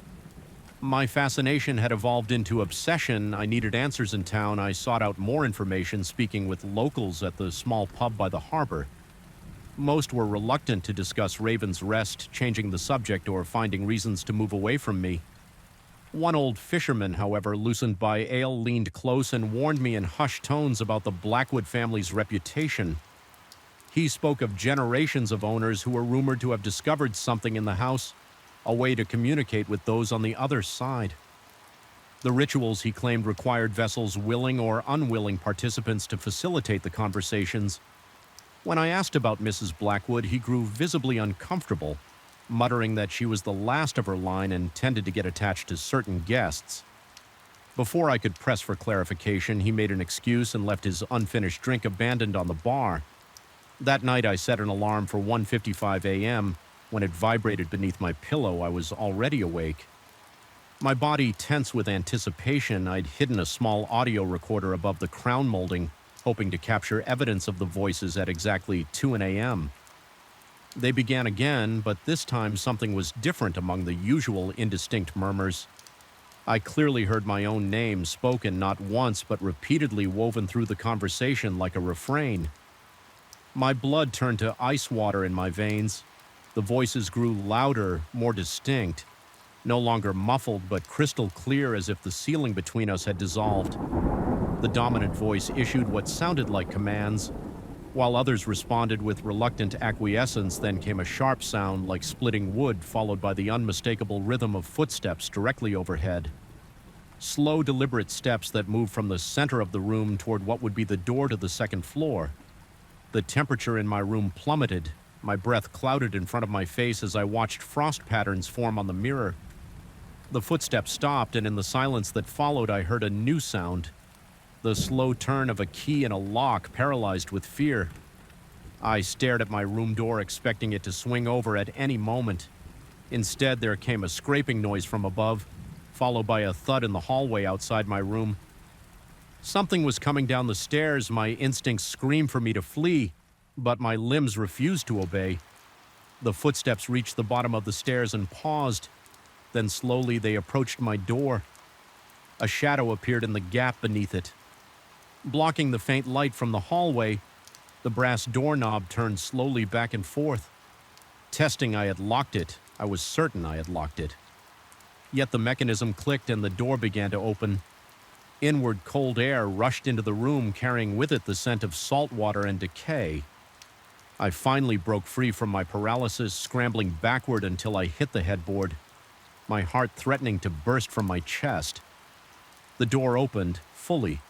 My fascination had evolved into obsession. I needed answers in town. I sought out more information, speaking with locals at the small pub by the harbor. Most were reluctant to discuss Raven's Rest, changing the subject or finding reasons to move away from me. One old fisherman, however, loosened by ale, leaned close and warned me in hushed tones about the Blackwood family's reputation. He spoke of generations of owners who were rumored to have discovered something in the house, a way to communicate with those on the other side. The rituals, he claimed, required vessels' willing or unwilling participants to facilitate the conversations. When I asked about Mrs. Blackwood, he grew visibly uncomfortable, muttering that she was the last of her line and tended to get attached to certain guests. Before I could press for clarification, he made an excuse and left his unfinished drink abandoned on the bar. That night, I set an alarm for 1:55 a.m. When it vibrated beneath my pillow, I was already awake. My body tense with anticipation, I'd hidden a small audio recorder above the crown molding, hoping to capture evidence of the voices at exactly 2 a.m. They began again, but this time something was different among the usual indistinct murmurs. I clearly heard my own name spoken not once but repeatedly, woven through the conversation like a refrain. My blood turned to ice water in my veins. The voices grew louder, more distinct, no longer muffled but crystal clear, as if the ceiling between us had dissolved. The dominant voice issued what sounded like commands, while others responded with reluctant acquiescence. Then came a sharp sound like splitting wood, followed by the unmistakable rhythm of footsteps directly overhead. Slow, deliberate steps that moved from the center of the room toward what would be the door to the second floor. The temperature in my room plummeted. My breath clouded in front of my face as I watched frost patterns form on the mirror. The footsteps stopped, and in the silence that followed, I heard a new sound. The slow turn of a key in a lock, paralyzed with fear. I stared at my room door, expecting it to swing over at any moment. Instead, there came a scraping noise from above, followed by a thud in the hallway outside my room. Something was coming down the stairs. My instincts screamed for me to flee, but my limbs refused to obey. The footsteps reached the bottom of the stairs and paused. Then slowly they approached my door. A shadow appeared in the gap beneath it. Blocking the faint light from the hallway, the brass doorknob turned slowly back and forth. Testing I had locked it. I was certain I had locked it. Yet the mechanism clicked and the door began to open. Inward cold air rushed into the room, carrying with it the scent of salt water and decay. I finally broke free from my paralysis, scrambling backward until I hit the headboard, my heart threatening to burst from my chest. The door opened fully,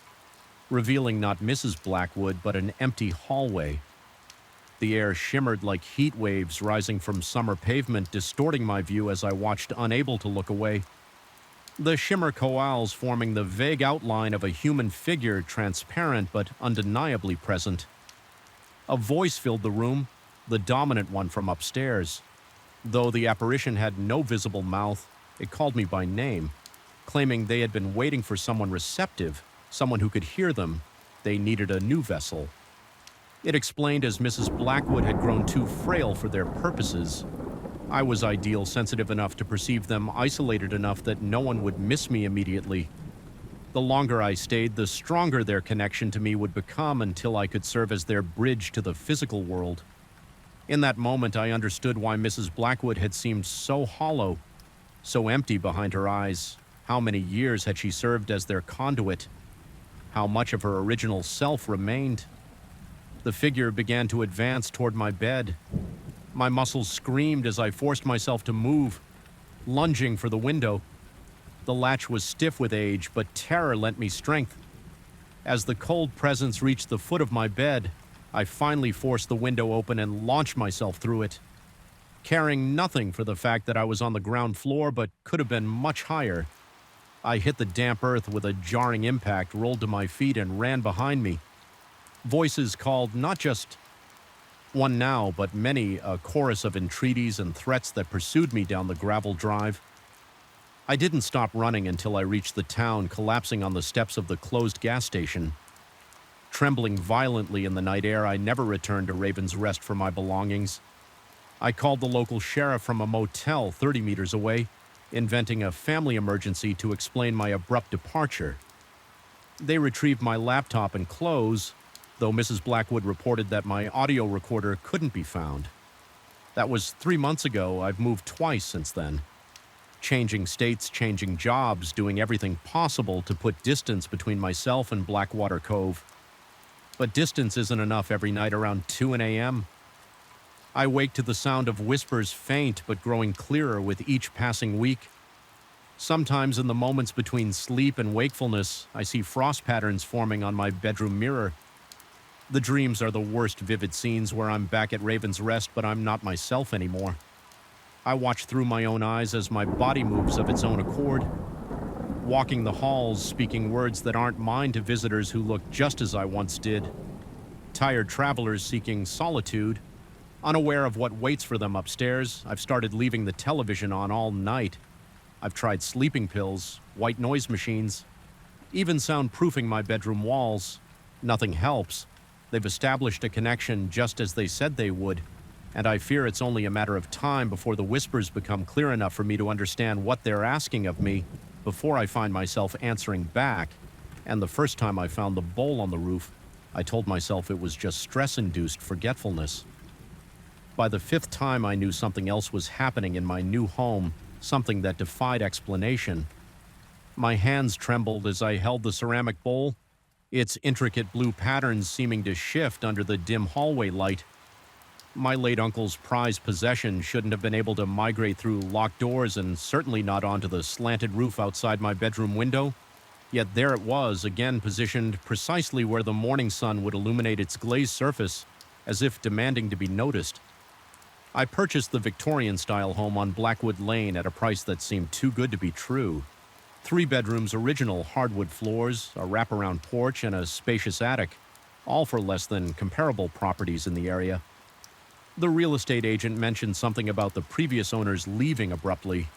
revealing not Mrs. Blackwood, but an empty hallway. The air shimmered like heat waves rising from summer pavement, distorting my view as I watched, unable to look away. The shimmer coalesced, forming the vague outline of a human figure, transparent but undeniably present. A voice filled the room, the dominant one from upstairs. Though the apparition had no visible mouth, it called me by name, claiming they had been waiting for someone receptive, someone who could hear them. They needed a new vessel. It explained as Mrs. Blackwood had grown too frail for their purposes. I was ideal, sensitive enough to perceive them, isolated enough that no one would miss me immediately. The longer I stayed, the stronger their connection to me would become, until I could serve as their bridge to the physical world. In that moment, I understood why Mrs. Blackwood had seemed so hollow, so empty behind her eyes. How many years had she served as their conduit? How much of her original self remained? The figure began to advance toward my bed. My muscles screamed as I forced myself to move, lunging for the window. The latch was stiff with age, but terror lent me strength. As the cold presence reached the foot of my bed, I finally forced the window open and launched myself through it, caring nothing for the fact that I was on the ground floor but could have been much higher. I hit the damp earth with a jarring impact, rolled to my feet, and ran behind me. Voices called, not just one now, but many, a chorus of entreaties and threats that pursued me down the gravel drive. I didn't stop running until I reached the town, collapsing on the steps of the closed gas station. Trembling violently in the night air, I never returned to Raven's Rest for my belongings. I called the local sheriff from a motel 30 meters away, inventing a family emergency to explain my abrupt departure. They retrieved my laptop and clothes, though Mrs. Blackwood reported that my audio recorder couldn't be found. That was 3 months ago. I've moved twice since then. Changing states, changing jobs, doing everything possible to put distance between myself and Blackwater Cove. But distance isn't enough every night around 2 a.m. I wake to the sound of whispers, faint but growing clearer with each passing week. Sometimes in the moments between sleep and wakefulness, I see frost patterns forming on my bedroom mirror. The dreams are the worst vivid scenes where I'm back at Raven's Rest, but I'm not myself anymore. I watch through my own eyes as my body moves of its own accord, walking the halls, speaking words that aren't mine to visitors who look just as I once did. Tired travelers seeking solitude, unaware of what waits for them upstairs. I've started leaving the television on all night. I've tried sleeping pills, white noise machines, even soundproofing my bedroom walls. Nothing helps. They've established a connection just as they said they would, and I fear it's only a matter of time before the whispers become clear enough for me to understand what they're asking of me before I find myself answering back. And the first time I found the bowl on the roof, I told myself it was just stress-induced forgetfulness. By the 5th time, I knew something else was happening in my new home, something that defied explanation. My hands trembled as I held the ceramic bowl, its intricate blue patterns seeming to shift under the dim hallway light. My late uncle's prized possession shouldn't have been able to migrate through locked doors and certainly not onto the slanted roof outside my bedroom window. Yet there it was, again positioned precisely where the morning sun would illuminate its glazed surface, as if demanding to be noticed. I purchased the Victorian-style home on Blackwood Lane at a price that seemed too good to be true. 3 bedrooms, original hardwood floors, a wraparound porch, and a spacious attic, all for less than comparable properties in the area. The real estate agent mentioned something about the previous owners leaving abruptly,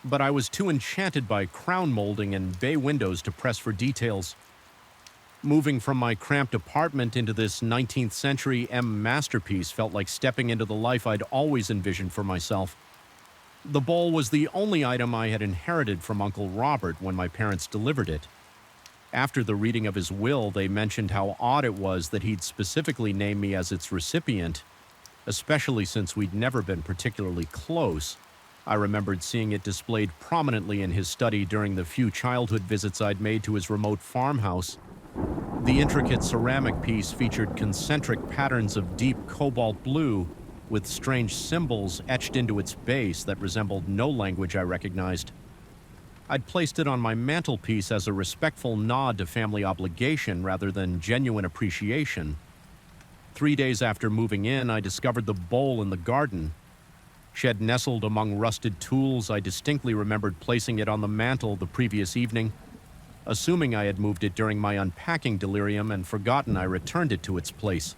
but I was too enchanted by crown molding and bay windows to press for details. Moving from my cramped apartment into this 19th century masterpiece felt like stepping into the life I'd always envisioned for myself. The bowl was the only item I had inherited from Uncle Robert when my parents delivered it. After the reading of his will, they mentioned how odd it was that he'd specifically named me as its recipient, especially since we'd never been particularly close. I remembered seeing it displayed prominently in his study during the few childhood visits I'd made to his remote farmhouse. The intricate ceramic piece featured concentric patterns of deep cobalt blue, with strange symbols etched into its base that resembled no language I recognized. I'd placed it on my mantelpiece as a respectful nod to family obligation rather than genuine appreciation. 3 days after moving in, I discovered the bowl in the garden. Shed nestled among rusted tools, I distinctly remembered placing it on the mantel the previous evening. Assuming I had moved it during my unpacking delirium and forgotten, I returned it to its place.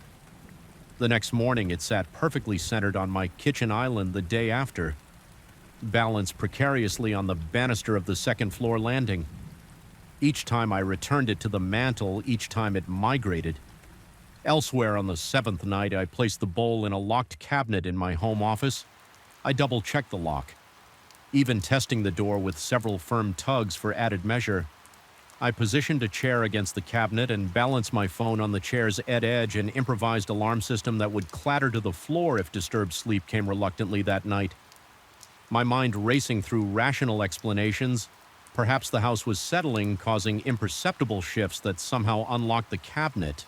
The next morning, it sat perfectly centered on my kitchen island the day after, balanced precariously on the banister of the second-floor landing. Each time I returned it to the mantel, each time it migrated. Elsewhere on the 7th night, I placed the bowl in a locked cabinet in my home office. I double-checked the lock, even testing the door with several firm tugs for added measure. I positioned a chair against the cabinet and balanced my phone on the chair's edge, an improvised alarm system that would clatter to the floor if disturbed sleep came reluctantly that night. My mind racing through rational explanations. Perhaps the house was settling, causing imperceptible shifts that somehow unlocked the cabinet.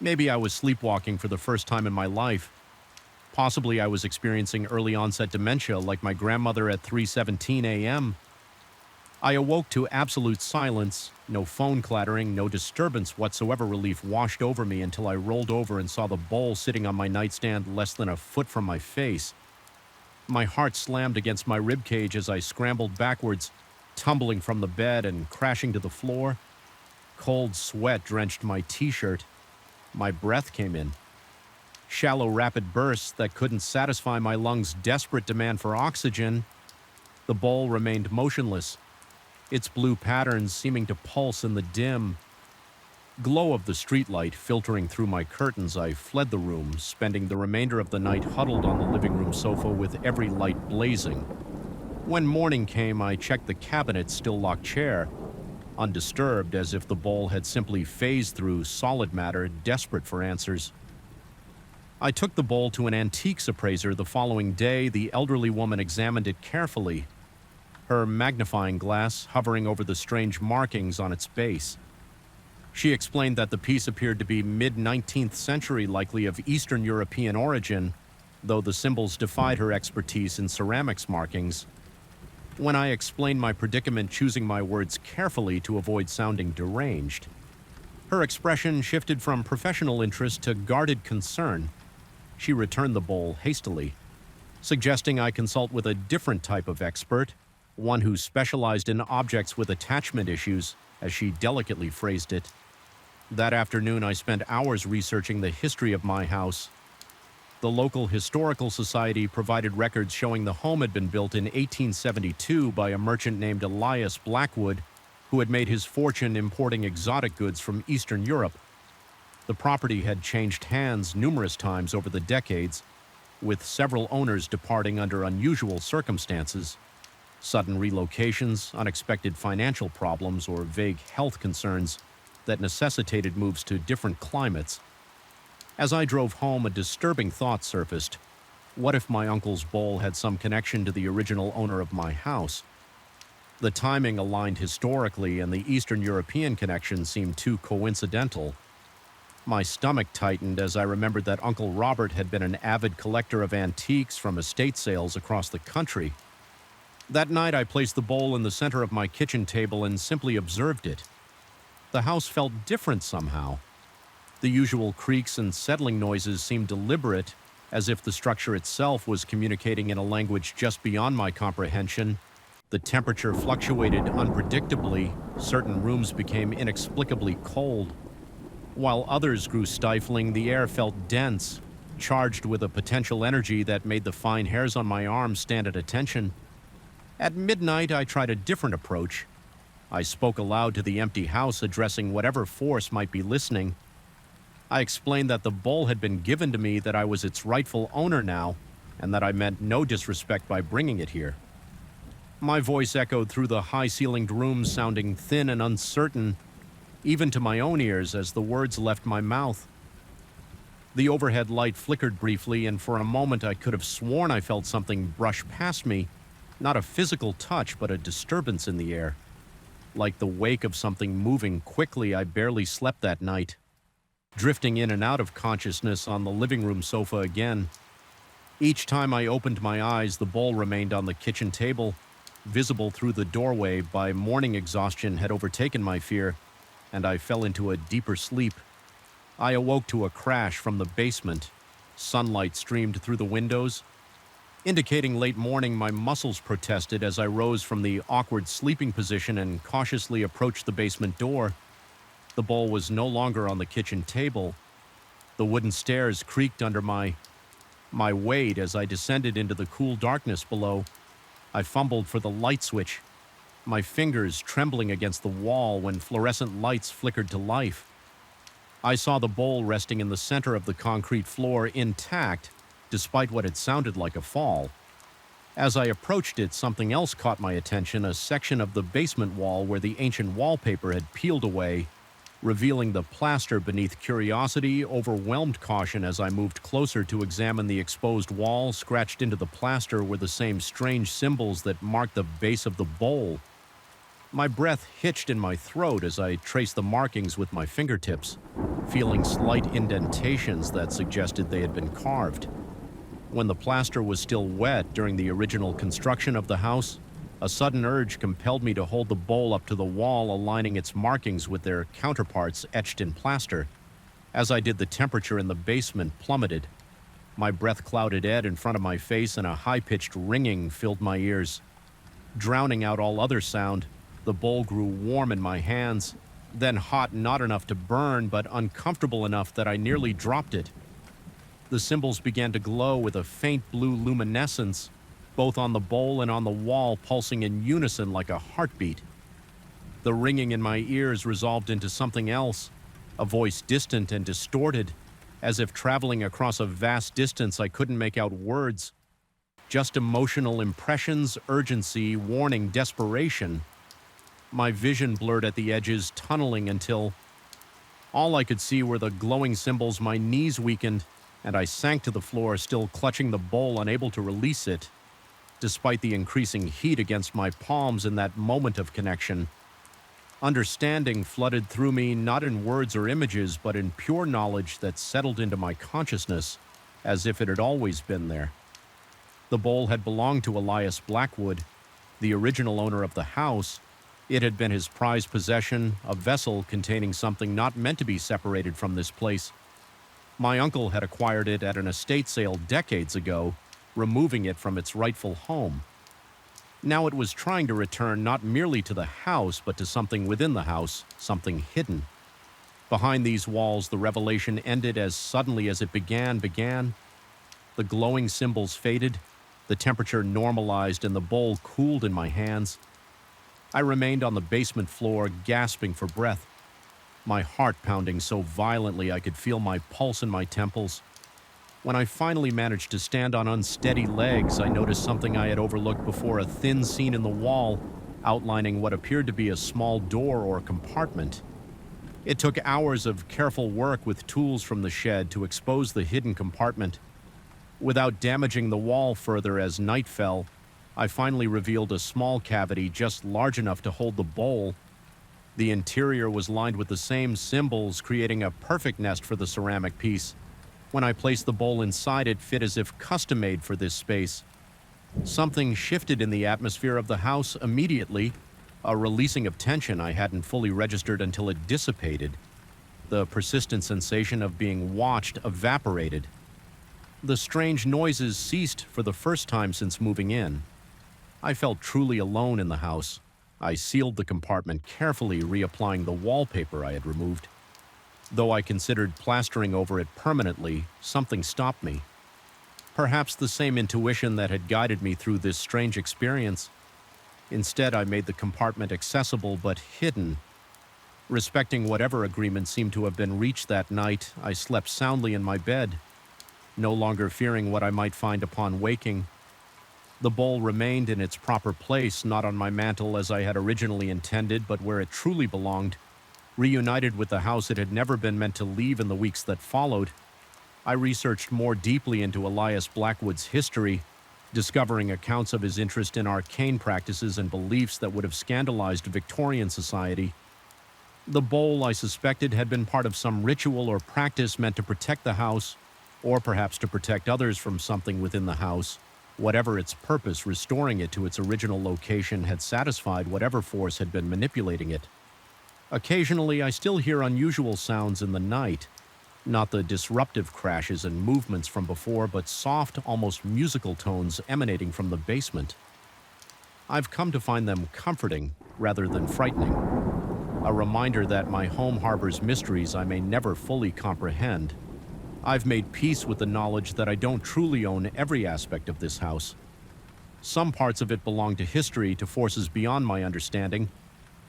Maybe I was sleepwalking for the first time in my life. Possibly I was experiencing early onset dementia like my grandmother at 3:17 a.m. I awoke to absolute silence, no phone clattering, no disturbance whatsoever. Relief washed over me until I rolled over and saw the bowl sitting on my nightstand less than a foot from my face. My heart slammed against my ribcage as I scrambled backwards, tumbling from the bed and crashing to the floor. Cold sweat drenched my t-shirt. My breath came in. Shallow, rapid bursts that couldn't satisfy my lungs' desperate demand for oxygen. The bowl remained motionless, its blue patterns seeming to pulse in the dim glow of the streetlight filtering through my curtains. I fled the room, spending the remainder of the night huddled on the living room sofa with every light blazing. When morning came, I checked the cabinet's still-locked chair, undisturbed, as if the bowl had simply phased through solid matter, desperate for answers. I took the bowl to an antiques appraiser the following day. The elderly woman examined it carefully, her magnifying glass hovering over the strange markings on its base. She explained that the piece appeared to be mid-19th century, likely of Eastern European origin, though the symbols defied her expertise in ceramics markings. When I explained my predicament, choosing my words carefully to avoid sounding deranged, her expression shifted from professional interest to guarded concern. She returned the bowl hastily, suggesting I consult with a different type of expert, one who specialized in objects with attachment issues, as she delicately phrased it. That afternoon, I spent hours researching the history of my house. The local historical society provided records showing the home had been built in 1872 by a merchant named Elias Blackwood, who had made his fortune importing exotic goods from Eastern Europe. The property had changed hands numerous times over the decades, with several owners departing under unusual circumstances. Sudden relocations, unexpected financial problems, or vague health concerns that necessitated moves to different climates. As I drove home, a disturbing thought surfaced. What if my uncle's bowl had some connection to the original owner of my house? The timing aligned historically, and the Eastern European connection seemed too coincidental. My stomach tightened as I remembered that Uncle Robert had been an avid collector of antiques from estate sales across the country. That night, I placed the bowl in the center of my kitchen table and simply observed it. The house felt different somehow. The usual creaks and settling noises seemed deliberate, as if the structure itself was communicating in a language just beyond my comprehension. The temperature fluctuated unpredictably, certain rooms became inexplicably cold. While others grew stifling, the air felt dense, charged with a potential energy that made the fine hairs on my arms stand at attention. At midnight, I tried a different approach. I spoke aloud to the empty house, addressing whatever force might be listening. I explained that the bowl had been given to me, that I was its rightful owner now, and that I meant no disrespect by bringing it here. My voice echoed through the high-ceilinged room, sounding thin and uncertain, even to my own ears as the words left my mouth. The overhead light flickered briefly, and for a moment I could have sworn I felt something brush past me, not a physical touch, but a disturbance in the air. Like the wake of something moving quickly, I barely slept that night, drifting in and out of consciousness on the living room sofa again. Each time I opened my eyes, the bowl remained on the kitchen table, visible through the doorway. By morning, exhaustion had overtaken my fear, and I fell into a deeper sleep. I awoke to a crash from the basement. Sunlight streamed through the windows. Indicating late morning, my muscles protested as I rose from the awkward sleeping position and cautiously approached the basement door. The bowl was no longer on the kitchen table. The wooden stairs creaked under my weight as I descended into the cool darkness below. I fumbled for the light switch, my fingers trembling against the wall when fluorescent lights flickered to life. I saw the bowl resting in the center of the concrete floor, intact, despite what had sounded like a fall. As I approached it, something else caught my attention, a section of the basement wall where the ancient wallpaper had peeled away, revealing the plaster beneath. Curiosity overwhelmed caution as I moved closer to examine the exposed wall. Scratched into the plaster were the same strange symbols that marked the base of the bowl. My breath hitched in my throat as I traced the markings with my fingertips, feeling slight indentations that suggested they had been carved. When the plaster was still wet during the original construction of the house, a sudden urge compelled me to hold the bowl up to the wall, aligning its markings with their counterparts etched in plaster. As I did, the temperature in the basement plummeted. My breath clouded air in front of my face, and a high-pitched ringing filled my ears. Drowning out all other sound, the bowl grew warm in my hands, then hot, not enough to burn, but uncomfortable enough that I nearly dropped it. The symbols began to glow with a faint blue luminescence, both on the bowl and on the wall, pulsing in unison like a heartbeat. The ringing in my ears resolved into something else, a voice distant and distorted, as if traveling across a vast distance I couldn't make out words. Just emotional impressions, urgency, warning, desperation. My vision blurred at the edges, tunneling until all I could see were the glowing symbols. My knees weakened, and I sank to the floor, still clutching the bowl, unable to release it. Despite the increasing heat against my palms in that moment of connection, understanding flooded through me, not in words or images, but in pure knowledge that settled into my consciousness as if it had always been there. The bowl had belonged to Elias Blackwood, the original owner of the house. It had been his prized possession, a vessel containing something not meant to be separated from this place. My uncle had acquired it at an estate sale decades ago, removing it from its rightful home. Now it was trying to return not merely to the house, but to something within the house, something hidden. Behind these walls, the revelation ended as suddenly as it began. The glowing symbols faded, the temperature normalized, and the bowl cooled in my hands. I remained on the basement floor, gasping for breath, my heart pounding so violently I could feel my pulse in my temples. When I finally managed to stand on unsteady legs, I noticed something I had overlooked before, a thin seam in the wall, outlining what appeared to be a small door or compartment. It took hours of careful work with tools from the shed to expose the hidden compartment. Without damaging the wall further as night fell, I finally revealed a small cavity just large enough to hold the bowl. The interior was lined with the same symbols, creating a perfect nest for the ceramic piece. When I placed the bowl inside, it fit as if custom-made for this space. Something shifted in the atmosphere of the house immediately, a releasing of tension I hadn't fully registered until it dissipated. The persistent sensation of being watched evaporated. The strange noises ceased for the first time since moving in. I felt truly alone in the house. I sealed the compartment carefully, reapplying the wallpaper I had removed. Though I considered plastering over it permanently, something stopped me. Perhaps the same intuition that had guided me through this strange experience. Instead, I made the compartment accessible but hidden. Respecting whatever agreement seemed to have been reached that night, I slept soundly in my bed, no longer fearing what I might find upon waking. The bowl remained in its proper place, not on my mantel as I had originally intended, but where it truly belonged. Reunited with the house it had never been meant to leave in the weeks that followed, I researched more deeply into Elias Blackwood's history, discovering accounts of his interest in arcane practices and beliefs that would have scandalized Victorian society. The bowl, I suspected, had been part of some ritual or practice meant to protect the house, or perhaps to protect others from something within the house. Whatever its purpose, restoring it to its original location had satisfied whatever force had been manipulating it. Occasionally, I still hear unusual sounds in the night. Not the disruptive crashes and movements from before, but soft, almost musical tones emanating from the basement. I've come to find them comforting rather than frightening. A reminder that my home harbors mysteries I may never fully comprehend. I've made peace with the knowledge that I don't truly own every aspect of this house. Some parts of it belong to history, to forces beyond my understanding.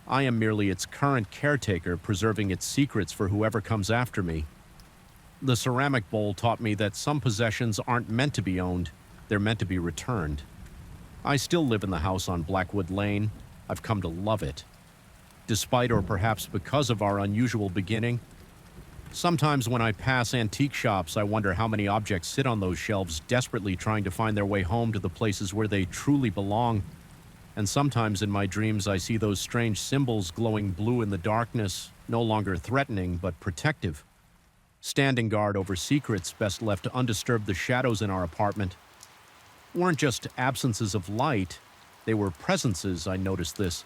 I am merely its current caretaker, preserving its secrets for whoever comes after me. The ceramic bowl taught me that some possessions aren't meant to be owned, they're meant to be returned. I still live in the house on Blackwood Lane. I've come to love it. Despite or perhaps because of our unusual beginning, sometimes when I pass antique shops, I wonder how many objects sit on those shelves desperately trying to find their way home to the places where they truly belong. And sometimes in my dreams I see those strange symbols glowing blue in the darkness, no longer threatening but protective. Standing guard over secrets best left to undisturb. The shadows in our apartment weren't just absences of light, they were presences. I noticed this.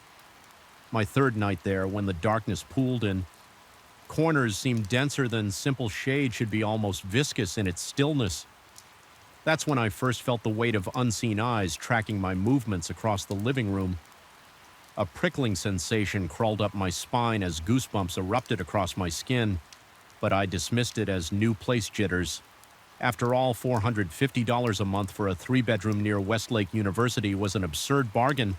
My third night there, when the darkness pooled in, corners seemed denser than simple shade should be, almost viscous in its stillness. That's when I first felt the weight of unseen eyes tracking my movements across the living room. A prickling sensation crawled up my spine as goosebumps erupted across my skin, but I dismissed it as new place jitters. After all, $450 a month for a 3-bedroom near Westlake University was an absurd bargain,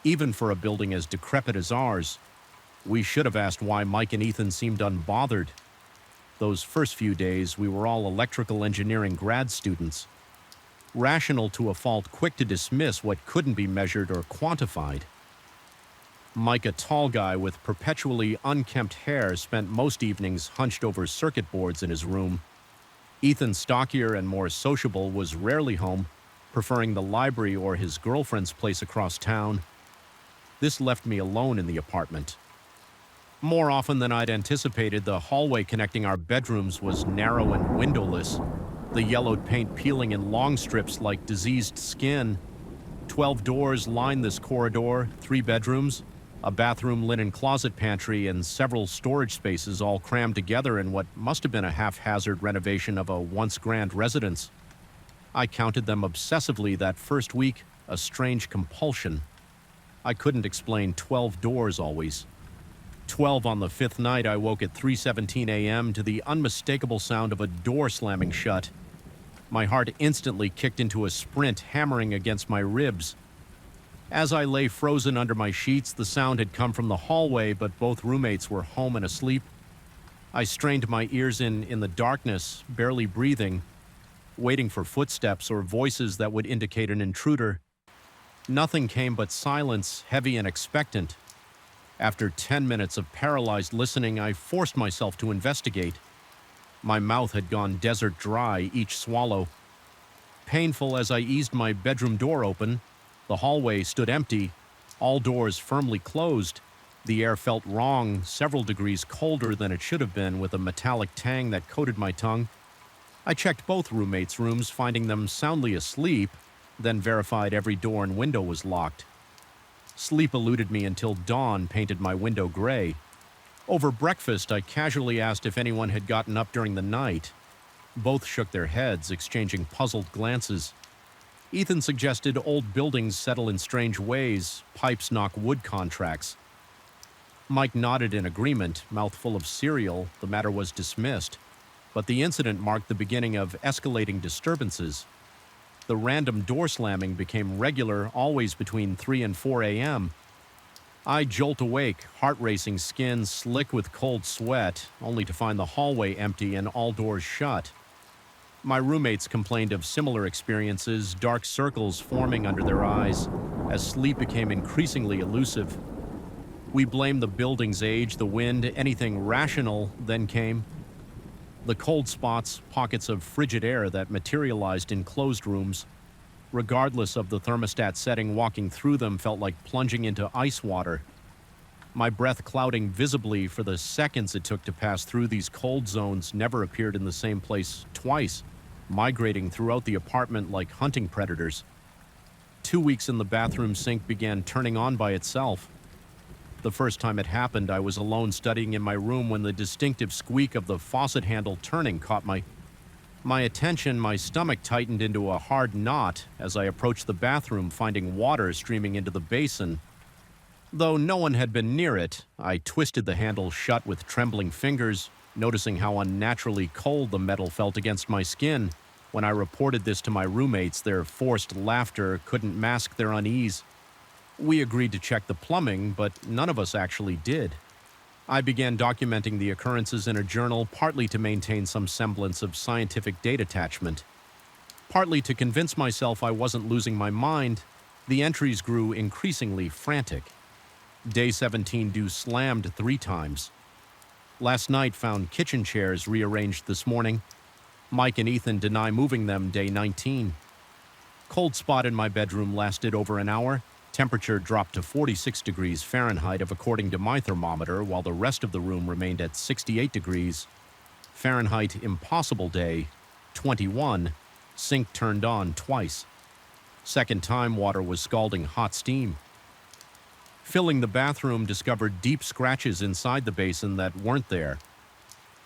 even for a building as decrepit as ours. We should have asked why Mike and Ethan seemed unbothered. Those first few days, we were all electrical engineering grad students. Rational to a fault, quick to dismiss what couldn't be measured or quantified. Mike, a tall guy with perpetually unkempt hair, spent most evenings hunched over circuit boards in his room. Ethan, stockier and more sociable, was rarely home, preferring the library or his girlfriend's place across town. This left me alone in the apartment. More often than I'd anticipated, the hallway connecting our bedrooms was narrow and windowless, the yellowed paint peeling in long strips like diseased skin. 12 doors lined this corridor, 3 bedrooms, a bathroom, linen closet, pantry, and several storage spaces all crammed together in what must have been a haphazard renovation of a once grand residence. I counted them obsessively that first week, a strange compulsion. I couldn't explain 12 doors always. 12 on the 5th night, I woke at 3:17 a.m. to the unmistakable sound of a door slamming shut. My heart instantly kicked into a sprint, hammering against my ribs. As I lay frozen under my sheets, the sound had come from the hallway, but both roommates were home and asleep. I strained my ears in the darkness, barely breathing, waiting for footsteps or voices that would indicate an intruder. Nothing came but silence, heavy and expectant. After 10 minutes of paralyzed listening, I forced myself to investigate. My mouth had gone desert dry, each swallow. Painful as I eased my bedroom door open, the hallway stood empty, all doors firmly closed. The air felt wrong, several degrees colder than it should have been, with a metallic tang that coated my tongue. I checked both roommates' rooms, finding them soundly asleep, then verified every door and window was locked. Sleep eluded me until dawn painted my window gray. Over breakfast, I casually asked if anyone had gotten up during the night. Both shook their heads, exchanging puzzled glances. Ethan suggested old buildings settle in strange ways, pipes knock wood contracts. Mike nodded in agreement, mouth full of cereal. The matter was dismissed. But the incident marked the beginning of escalating disturbances. The random door slamming became regular, always between 3 and 4 a.m. I jolt awake, heart-racing, skin slick with cold sweat, only to find the hallway empty and all doors shut. My roommates complained of similar experiences, dark circles forming under their eyes, as sleep became increasingly elusive. We blamed the building's age, the wind, anything rational then came. The cold spots, pockets of frigid air that materialized in closed rooms. Regardless of the thermostat setting, walking through them felt like plunging into ice water. My breath clouding visibly for the seconds it took to pass through these cold zones never appeared in the same place twice, migrating throughout the apartment like hunting predators. 2 weeks in, the bathroom sink began turning on by itself. The first time it happened, I was alone studying in my room when the distinctive squeak of the faucet handle turning caught my attention. My stomach tightened into a hard knot as I approached the bathroom, finding water streaming into the basin. Though no one had been near it, I twisted the handle shut with trembling fingers, noticing how unnaturally cold the metal felt against my skin. When I reported this to my roommates, their forced laughter couldn't mask their unease. We agreed to check the plumbing, but none of us actually did. I began documenting the occurrences in a journal, partly to maintain some semblance of scientific date attachment. Partly to convince myself I wasn't losing my mind, the entries grew increasingly frantic. Day 17 due slammed 3 times. Last night found kitchen chairs rearranged this morning. Mike and Ethan deny moving them day 19. Cold spot in my bedroom lasted over an hour. Temperature dropped to 46 degrees Fahrenheit according to my thermometer, while the rest of the room remained at 68 degrees Fahrenheit. Impossible day, 21. Sink turned on twice. Second time, water was scalding hot steam. Filling the bathroom, discovered deep scratches inside the basin that weren't there.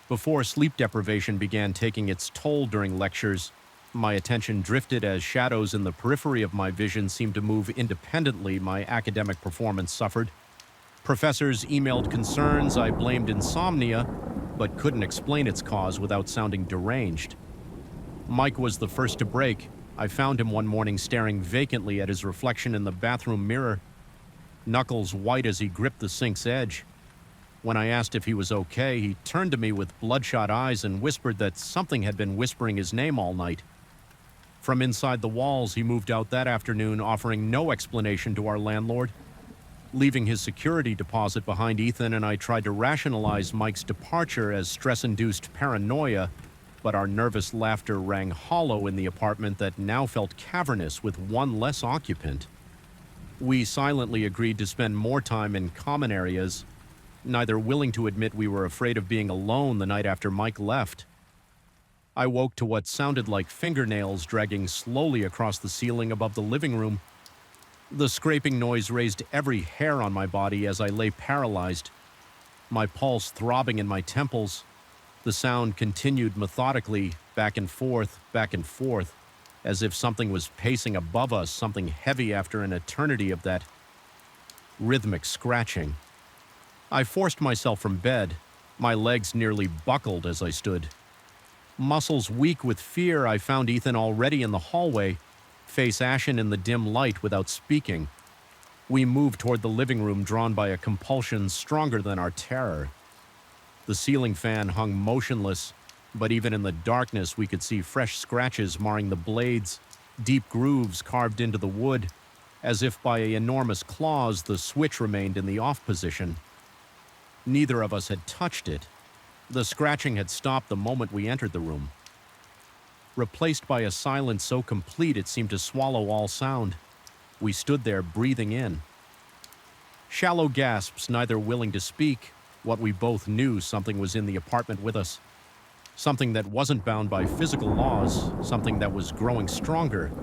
Before sleep deprivation began taking its toll during lectures, my attention drifted as shadows in the periphery of my vision seemed to move independently. My academic performance suffered. Professors emailed concerns. I blamed insomnia, but couldn't explain its cause without sounding deranged. Mike was the first to break. I found him one morning staring vacantly at his reflection in the bathroom mirror, knuckles white as he gripped the sink's edge. When I asked if he was okay, he turned to me with bloodshot eyes and whispered that something had been whispering his name all night. From inside the walls, he moved out that afternoon, offering no explanation to our landlord. Leaving his security deposit behind, Ethan and I tried to rationalize Mike's departure as stress-induced paranoia, but our nervous laughter rang hollow in the apartment that now felt cavernous with one less occupant. We silently agreed to spend more time in common areas, neither willing to admit we were afraid of being alone the night after Mike left. I woke to what sounded like fingernails dragging slowly across the ceiling above the living room. The scraping noise raised every hair on my body as I lay paralyzed, my pulse throbbing in my temples. The sound continued methodically, back and forth, as if something was pacing above us, something heavy after an eternity of that rhythmic scratching. I forced myself from bed. My legs nearly buckled as I stood. Muscles weak with fear, I found Ethan already in the hallway, face ashen in the dim light without speaking. We moved toward the living room, drawn by a compulsion stronger than our terror. The ceiling fan hung motionless, but even in the darkness we could see fresh scratches marring the blades, deep grooves carved into the wood. As if by enormous claws, the switch remained in the off position. Neither of us had touched it. The scratching had stopped the moment we entered the room, replaced by a silence so complete it seemed to swallow all sound. We stood there, breathing in. Shallow gasps, neither willing to speak. What we both knew, something was in the apartment with us. Something that wasn't bound by physical laws, something that was growing stronger.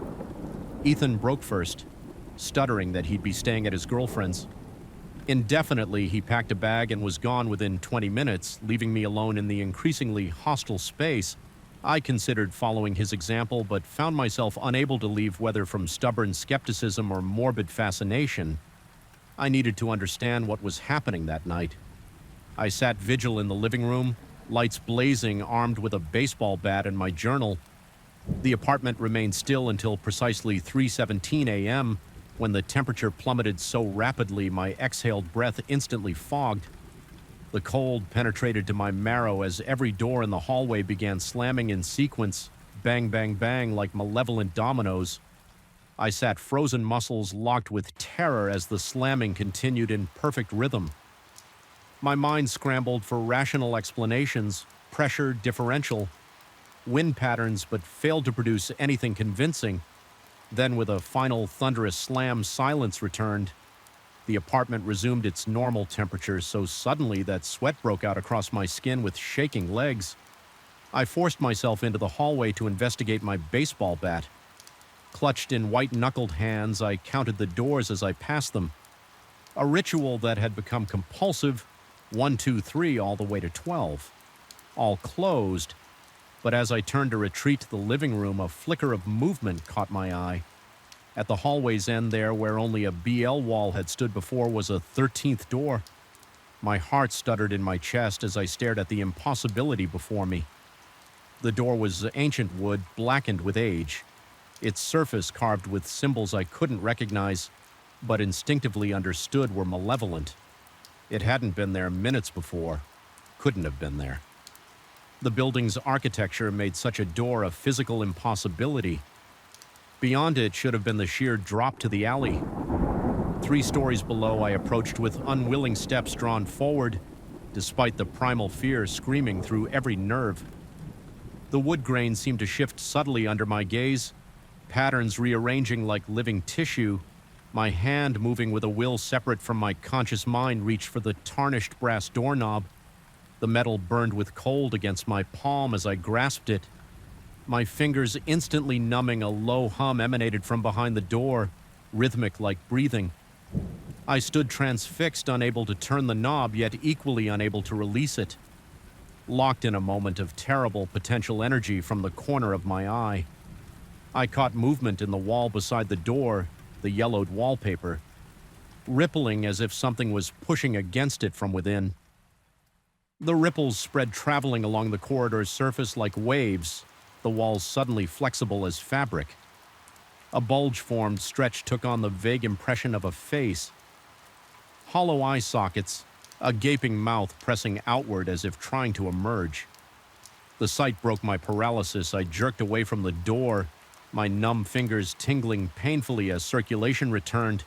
Ethan broke first, stuttering that he'd be staying at his girlfriend's. Indefinitely, he packed a bag and was gone within 20 minutes, leaving me alone in the increasingly hostile space. I considered following his example, but found myself unable to leave, whether from stubborn skepticism or morbid fascination. I needed to understand what was happening that night. I sat vigil in the living room, lights blazing, armed with a baseball bat and my journal. The apartment remained still until precisely 3:17 a.m., when the temperature plummeted so rapidly my exhaled breath instantly fogged. The cold penetrated to my marrow as every door in the hallway began slamming in sequence, bang, bang, bang, like malevolent dominoes. I sat frozen, muscles locked with terror as the slamming continued in perfect rhythm. My mind scrambled for rational explanations, pressure differential, wind patterns, but failed to produce anything convincing. Then, with a final thunderous slam, silence returned. The apartment resumed its normal temperature so suddenly that sweat broke out across my skin with shaking legs. I forced myself into the hallway to investigate my baseball bat. Clutched in white-knuckled hands, I counted the doors as I passed them. A ritual that had become compulsive, 1, 2, 3, all the way to 12. All closed, but as I turned to retreat to the living room, a flicker of movement caught my eye. At the hallway's end there, where only a BL wall had stood before, was a 13th door. My heart stuttered in my chest as I stared at the impossibility before me. The door was ancient wood, blackened with age, its surface carved with symbols I couldn't recognize, but instinctively understood were malevolent. It hadn't been there minutes before, couldn't have been there. The building's architecture made such a door a physical impossibility. Beyond it should have been the sheer drop to the alley. 3 stories below, I approached with unwilling steps drawn forward, despite the primal fear screaming through every nerve. The wood grain seemed to shift subtly under my gaze, patterns rearranging like living tissue. My hand, moving with a will separate from my conscious mind, reached for the tarnished brass doorknob. The metal burned with cold against my palm as I grasped it. My fingers instantly numbing, a low hum emanated from behind the door, rhythmic like breathing. I stood transfixed, unable to turn the knob, yet equally unable to release it. Locked in a moment of terrible potential energy from the corner of my eye. I caught movement in the wall beside the door, the yellowed wallpaper, rippling as if something was pushing against it from within. The ripples spread, traveling along the corridor's surface like waves, the walls suddenly flexible as fabric. A bulge-formed stretch took on the vague impression of a face. Hollow eye sockets, a gaping mouth pressing outward as if trying to emerge. The sight broke my paralysis. I jerked away from the door, my numb fingers tingling painfully as circulation returned.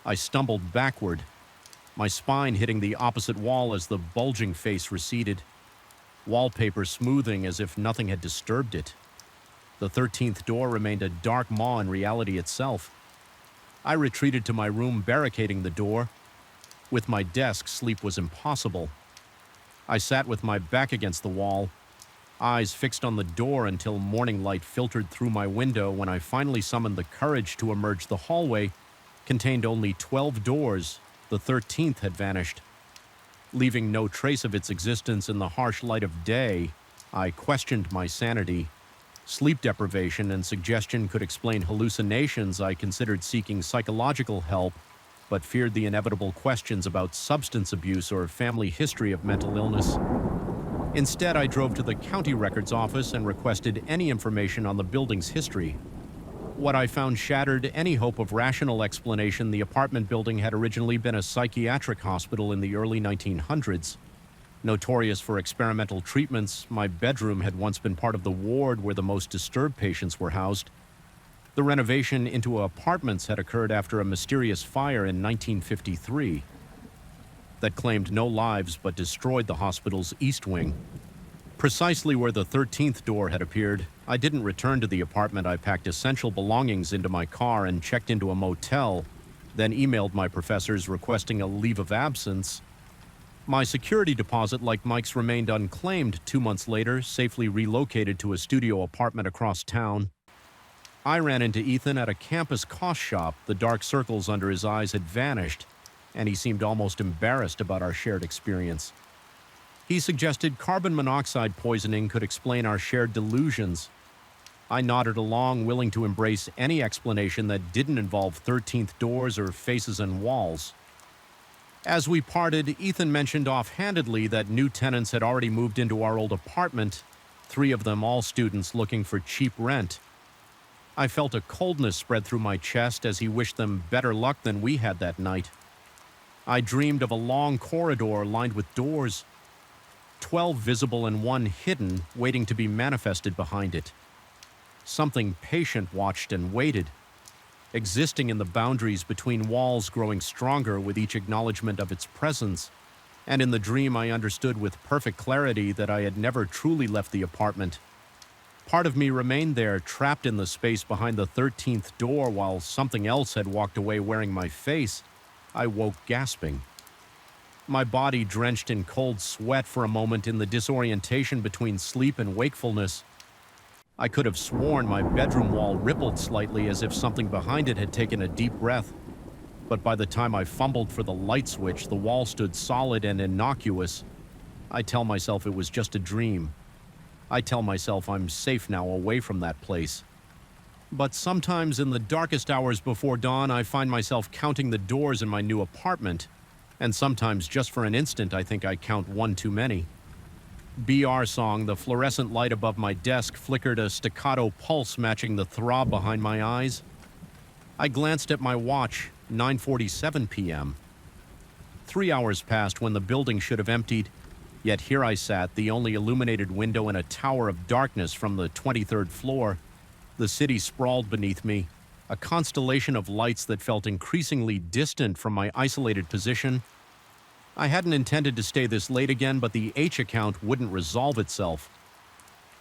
I stumbled backward, my spine hitting the opposite wall as the bulging face receded, wallpaper smoothing as if nothing had disturbed it. The 13th door remained a dark maw in reality itself. I retreated to my room, barricading the door. With my desk, sleep was impossible. I sat with my back against the wall, eyes fixed on the door until morning light filtered through my window. When I finally summoned the courage to emerge, the hallway contained only 12 doors. The 13th had vanished. Leaving no trace of its existence in the harsh light of day, I questioned my sanity. Sleep deprivation and suggestion could explain hallucinations. I considered seeking psychological help, but feared the inevitable questions about substance abuse or family history of mental illness. Instead, I drove to the county records office and requested any information on the building's history. What I found shattered any hope of rational explanation. The apartment building had originally been a psychiatric hospital in the early 1900s. Notorious for experimental treatments, my bedroom had once been part of the ward where the most disturbed patients were housed. The renovation into apartments had occurred after a mysterious fire in 1953 that claimed no lives but destroyed the hospital's east wing. Precisely where the 13th door had appeared, I didn't return to the apartment. I packed essential belongings into my car and checked into a motel, then emailed my professors requesting a leave of absence. My security deposit, like Mike's, remained unclaimed 2 months later, safely relocated to a studio apartment across town. I ran into Ethan at a campus cost shop. The dark circles under his eyes had vanished, and he seemed almost embarrassed about our shared experience. He suggested carbon monoxide poisoning could explain our shared delusions. I nodded along, willing to embrace any explanation that didn't involve 13th doors or faces and walls. As we parted, Ethan mentioned offhandedly that new tenants had already moved into our old apartment, 3 of them all students looking for cheap rent. I felt a coldness spread through my chest as he wished them better luck than we had that night. I dreamed of a long corridor lined with doors, 12 visible and 1 hidden, waiting to be manifested behind it. Something patient watched and waited, existing in the boundaries between walls, growing stronger with each acknowledgement of its presence. And in the dream, I understood with perfect clarity that I had never truly left the apartment. Part of me remained there, trapped in the space behind the 13th door, while something else had walked away wearing my face. I woke gasping. My body drenched in cold sweat for a moment in the disorientation between sleep and wakefulness. I could have sworn my bedroom wall rippled slightly as if something behind it had taken a deep breath. But by the time I fumbled for the light switch, the wall stood solid and innocuous. I tell myself it was just a dream. I tell myself I'm safe now, away from that place. But sometimes in the darkest hours before dawn, I find myself counting the doors in my new apartment. And sometimes, just for an instant, I think I count one too many. BR song, the fluorescent light above my desk flickered a staccato pulse matching the throb behind my eyes. I glanced at my watch, 9:47 p.m. 3 hours passed when the building should have emptied, yet here I sat, the only illuminated window in a tower of darkness from the 23rd floor. The city sprawled beneath me, a constellation of lights that felt increasingly distant from my isolated position. I hadn't intended to stay this late again, but the H account wouldn't resolve itself.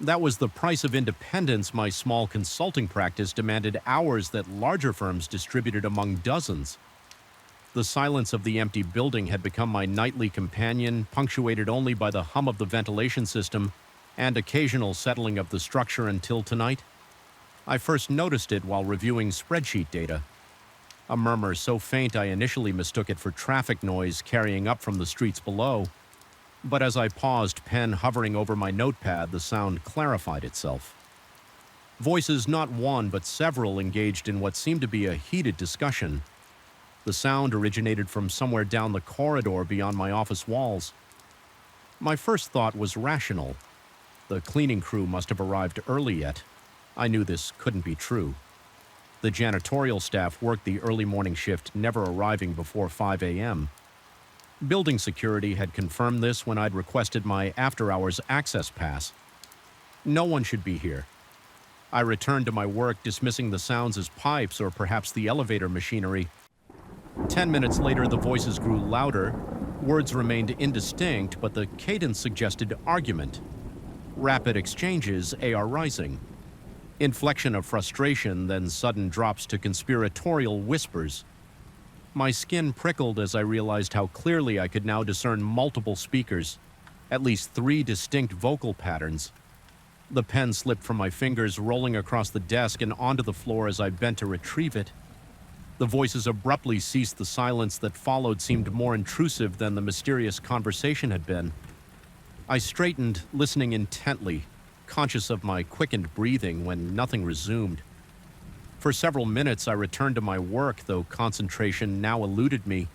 That was the price of independence. My small consulting practice demanded hours that larger firms distributed among dozens. The silence of the empty building had become my nightly companion, punctuated only by the hum of the ventilation system and occasional settling of the structure until tonight. I first noticed it while reviewing spreadsheet data. A murmur so faint I initially mistook it for traffic noise carrying up from the streets below. But as I paused, pen hovering over my notepad, the sound clarified itself. Voices, not one but several, engaged in what seemed to be a heated discussion. The sound originated from somewhere down the corridor beyond my office walls. My first thought was rational. The cleaning crew must have arrived early yet. I knew this couldn't be true. The janitorial staff worked the early morning shift, never arriving before 5 a.m. Building security had confirmed this when I'd requested my after-hours access pass. No one should be here. I returned to my work, dismissing the sounds as pipes or perhaps the elevator machinery. 10 minutes later, the voices grew louder. Words remained indistinct, but the cadence suggested argument. Rapid exchanges, AR rising. Inflection of frustration, then sudden drops to conspiratorial whispers. My skin prickled as I realized how clearly I could now discern multiple speakers, at least 3 distinct vocal patterns. The pen slipped from my fingers, rolling across the desk and onto the floor as I bent to retrieve it. The voices abruptly ceased. The silence that followed seemed more intrusive than the mysterious conversation had been. I straightened, listening intently, conscious of my quickened breathing when nothing resumed. For several minutes I returned to my work, though concentration now eluded me.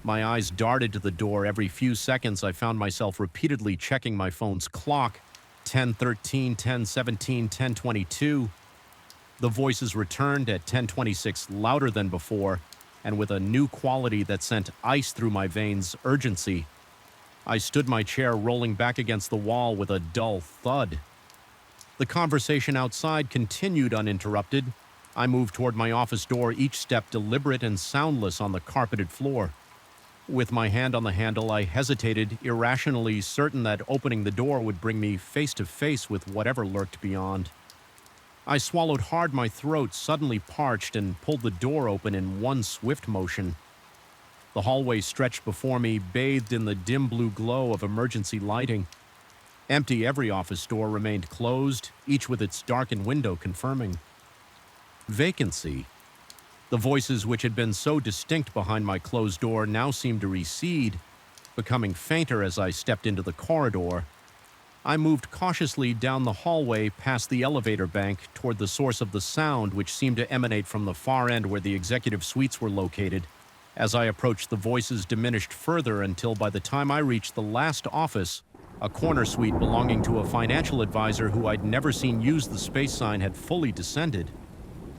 My eyes darted to the door. Every few seconds I found myself repeatedly checking my phone's clock. 10:13, 10:17, 10:22. The voices returned at 10:26, louder than before, and with a new quality that sent ice through my veins, urgency. I stood my chair, rolling back against the wall with a dull thud. The conversation outside continued uninterrupted. I moved toward my office door, each step deliberate and soundless on the carpeted floor. With my hand on the handle, I hesitated, irrationally certain that opening the door would bring me face to face with whatever lurked beyond. I swallowed hard, my throat suddenly parched, and pulled the door open in one swift motion. The hallway stretched before me, bathed in the dim blue glow of emergency lighting. Empty, every office door remained closed, each with its darkened window confirming vacancy. The voices which had been so distinct behind my closed door now seemed to recede, becoming fainter as I stepped into the corridor. I moved cautiously down the hallway past the elevator bank toward the source of the sound, which seemed to emanate from the far end where the executive suites were located. As I approached, the voices diminished further until by the time I reached the last office, a corner suite belonging to a financial advisor who I'd never seen use the space sign had fully descended.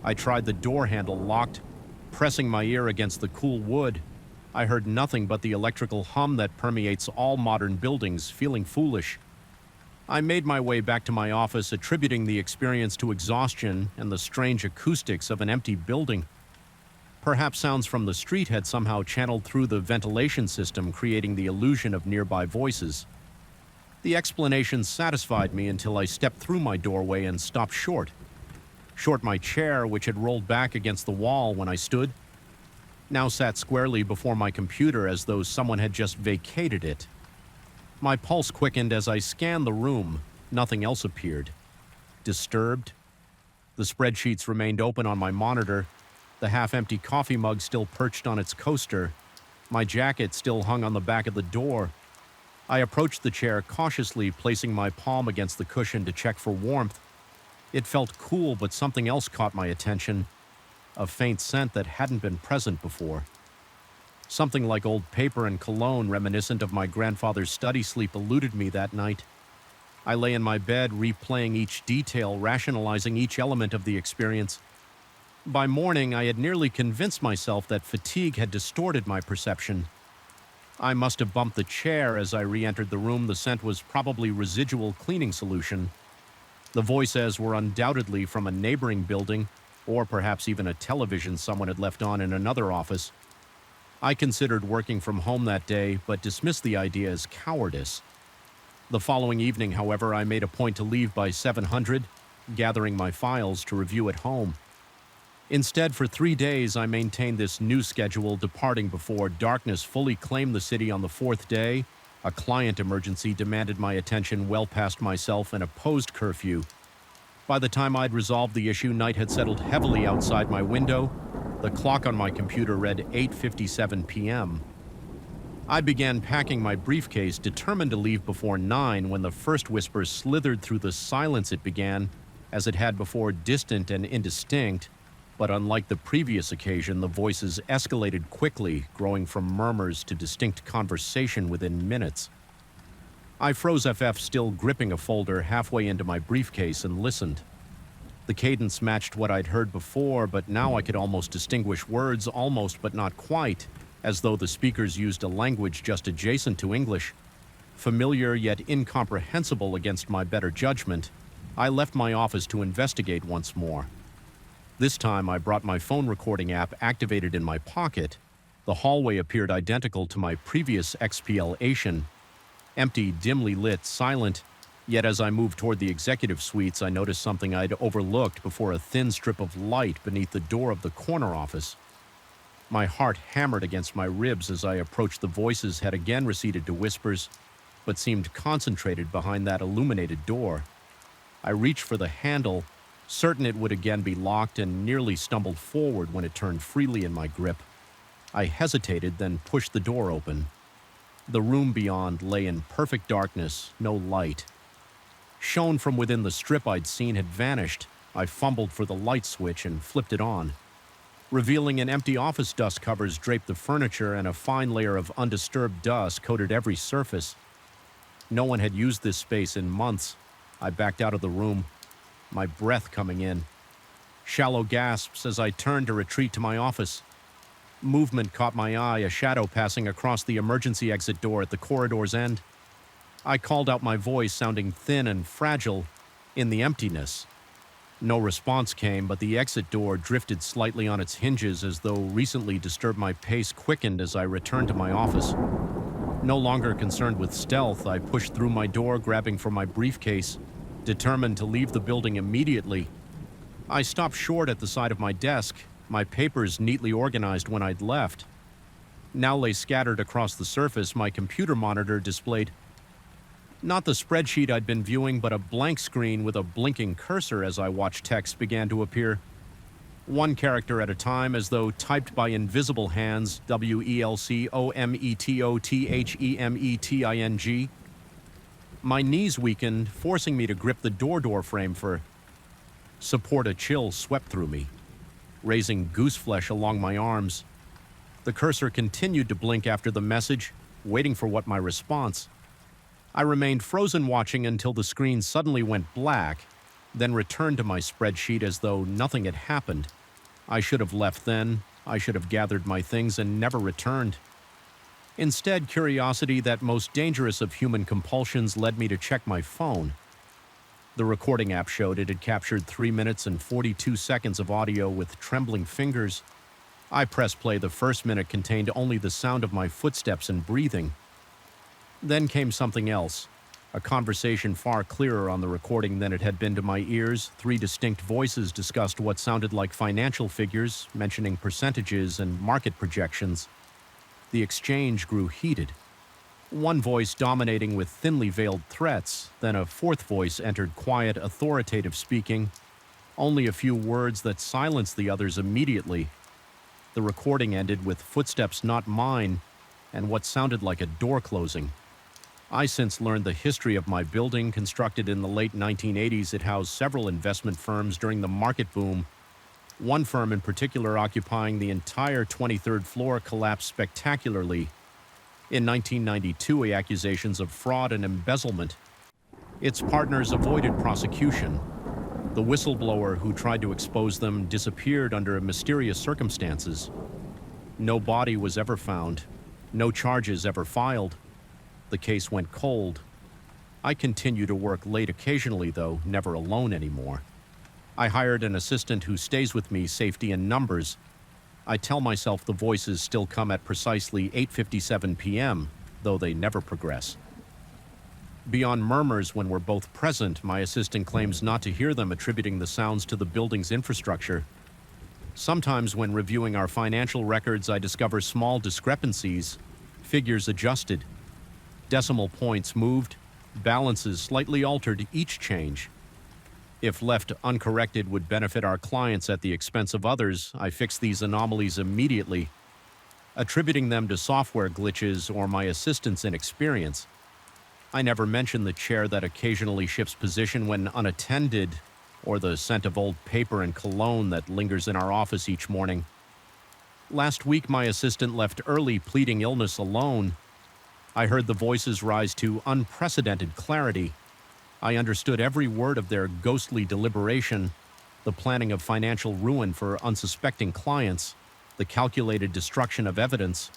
I tried the door handle locked, pressing my ear against the cool wood. I heard nothing but the electrical hum that permeates all modern buildings, feeling foolish. I made my way back to my office, attributing the experience to exhaustion and the strange acoustics of an empty building. Perhaps sounds from the street had somehow channeled through the ventilation system, creating the illusion of nearby voices. The explanation satisfied me until I stepped through my doorway and stopped short. Short my chair, which had rolled back against the wall when I stood, now sat squarely before my computer as though someone had just vacated it. My pulse quickened as I scanned the room. Nothing else appeared. Disturbed? The spreadsheets remained open on my monitor, the half-empty coffee mug still perched on its coaster. My jacket still hung on the back of the door. I approached the chair cautiously, placing my palm against the cushion to check for warmth. It felt cool, but something else caught my attention, a faint scent that hadn't been present before. Something like old paper and cologne reminiscent of my grandfather's study sleep eluded me that night. I lay in my bed, replaying each detail, rationalizing each element of the experience. By morning, I had nearly convinced myself that fatigue had distorted my perception. I must have bumped the chair as I re-entered the room. The scent was probably residual cleaning solution. The voices were undoubtedly from a neighboring building, or perhaps even a television someone had left on in another office. I considered working from home that day, but dismissed the idea as cowardice. The following evening, however, I made a point to leave by 700, gathering my files to review at home. Instead, for 3 days, I maintained this new schedule, departing before darkness fully claimed the city. On the fourth day, a client emergency demanded my attention well past myself and opposed curfew. By the time I'd resolved the issue, night had settled heavily outside my window. The clock on my computer read 8:57 p.m. I began packing my briefcase, determined to leave before 9, when the first whisper slithered through the silence. It began, as it had before, distant and indistinct, but unlike the previous occasion, the voices escalated quickly, growing from murmurs to distinct conversation within minutes. I froze FF, still gripping a folder, halfway into my briefcase and listened. The cadence matched what I'd heard before, but now I could almost distinguish words, almost but not quite, as though the speakers used a language just adjacent to English. Familiar yet incomprehensible against my better judgment, I left my office to investigate once more. This time I brought my phone recording app activated in my pocket. The hallway appeared identical to my previous expiation. Empty, dimly lit, silent. Yet as I moved toward the executive suites, I noticed something I'd overlooked before: a thin strip of light beneath the door of the corner office. My heart hammered against my ribs as I approached. The voices had again receded to whispers, but seemed concentrated behind that illuminated door. I reached for the handle, certain it would again be locked, and nearly stumbled forward when it turned freely in my grip. I hesitated, then pushed the door open. The room beyond lay in perfect darkness, no light. Shown from within, the strip I'd seen had vanished. I fumbled for the light switch and flipped it on. Revealing an empty office, dust covers draped the furniture, and a fine layer of undisturbed dust coated every surface. No one had used this space in months. I backed out of the room, my breath coming in. Shallow gasps as I turned to retreat to my office. Movement caught my eye, a shadow passing across the emergency exit door at the corridor's end. I called out, my voice sounding thin and fragile in the emptiness. No response came, but the exit door drifted slightly on its hinges, as though recently disturbed. My pace quickened as I returned to my office. No longer concerned with stealth, I pushed through my door, grabbing for my briefcase, determined to leave the building immediately. I stopped short at the side of my desk, my papers neatly organized when I'd left. Now lay scattered across the surface, my computer monitor displayed not the spreadsheet I'd been viewing, but a blank screen with a blinking cursor as I watched text began to appear. One character at a time, as though typed by invisible hands, WELCOMETOTHEMETING. My knees weakened, forcing me to grip the door frame for support. A chill swept through me, raising goose flesh along my arms. The cursor continued to blink after the message, waiting for my response. I remained frozen watching until the screen suddenly went black, then returned to my spreadsheet as though nothing had happened. I should have left then. I should have gathered my things and never returned. Instead, curiosity, that most dangerous of human compulsions, led me to check my phone. The recording app showed it had captured 3 minutes and 42 seconds of audio with trembling fingers. I pressed play. The first minute contained only the sound of my footsteps and breathing. Then came something else, a conversation far clearer on the recording than it had been to my ears. 3 distinct voices discussed what sounded like financial figures, mentioning percentages and market projections. The exchange grew heated. One voice dominating with thinly veiled threats, then a fourth voice entered, quiet, authoritative speaking, only a few words that silenced the others immediately. The recording ended with footsteps not mine and what sounded like a door closing. I since learned the history of my building. Constructed in the late 1980s, it housed several investment firms during the market boom. One firm in particular, occupying the entire 23rd floor, collapsed spectacularly. In 1992, accusations of fraud and embezzlement. Its partners avoided prosecution. The whistleblower who tried to expose them disappeared under mysterious circumstances. No body was ever found. No charges ever filed. The case went cold. I continue to work late occasionally, though, never alone anymore. I hired an assistant who stays with me, safety in numbers. I tell myself the voices still come at precisely 8:57 p.m., though they never progress. Beyond murmurs when we're both present, my assistant claims not to hear them, attributing the sounds to the building's infrastructure. Sometimes when reviewing our financial records, I discover small discrepancies, figures adjusted, decimal points moved, balances slightly altered. Each change, if left uncorrected, would benefit our clients at the expense of others. I fix these anomalies immediately, attributing them to software glitches or my assistant's inexperience. I never mention the chair that occasionally shifts position when unattended, or the scent of old paper and cologne that lingers in our office each morning. Last week, my assistant left early, pleading illness alone. I heard the voices rise to unprecedented clarity. I understood every word of their ghostly deliberation, the planning of financial ruin for unsuspecting clients, the calculated destruction of evidence,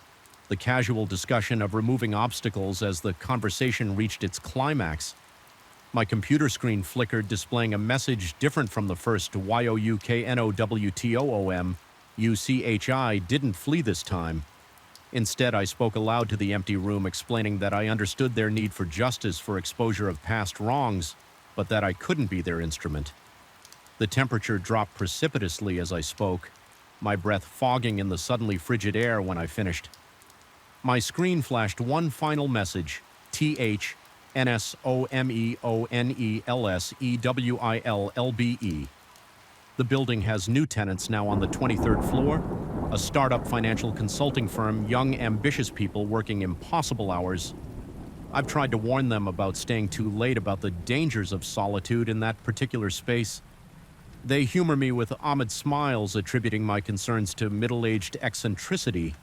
the casual discussion of removing obstacles. As the conversation reached its climax, my computer screen flickered, displaying a message different from the first. YOUKNOWTOOM UCHI didn't flee this time. Instead, I spoke aloud to the empty room, explaining that I understood their need for justice for exposure of past wrongs, but that I couldn't be their instrument. The temperature dropped precipitously as I spoke, my breath fogging in the suddenly frigid air. When I finished, my screen flashed one final message: THNSOMEONELSEWILLBE. The building has new tenants now on the 23rd floor, a startup financial consulting firm, young, ambitious people working impossible hours. I've tried to warn them about staying too late, about the dangers of solitude in that particular space. They humor me with odd smiles, attributing my concerns to middle-aged eccentricity.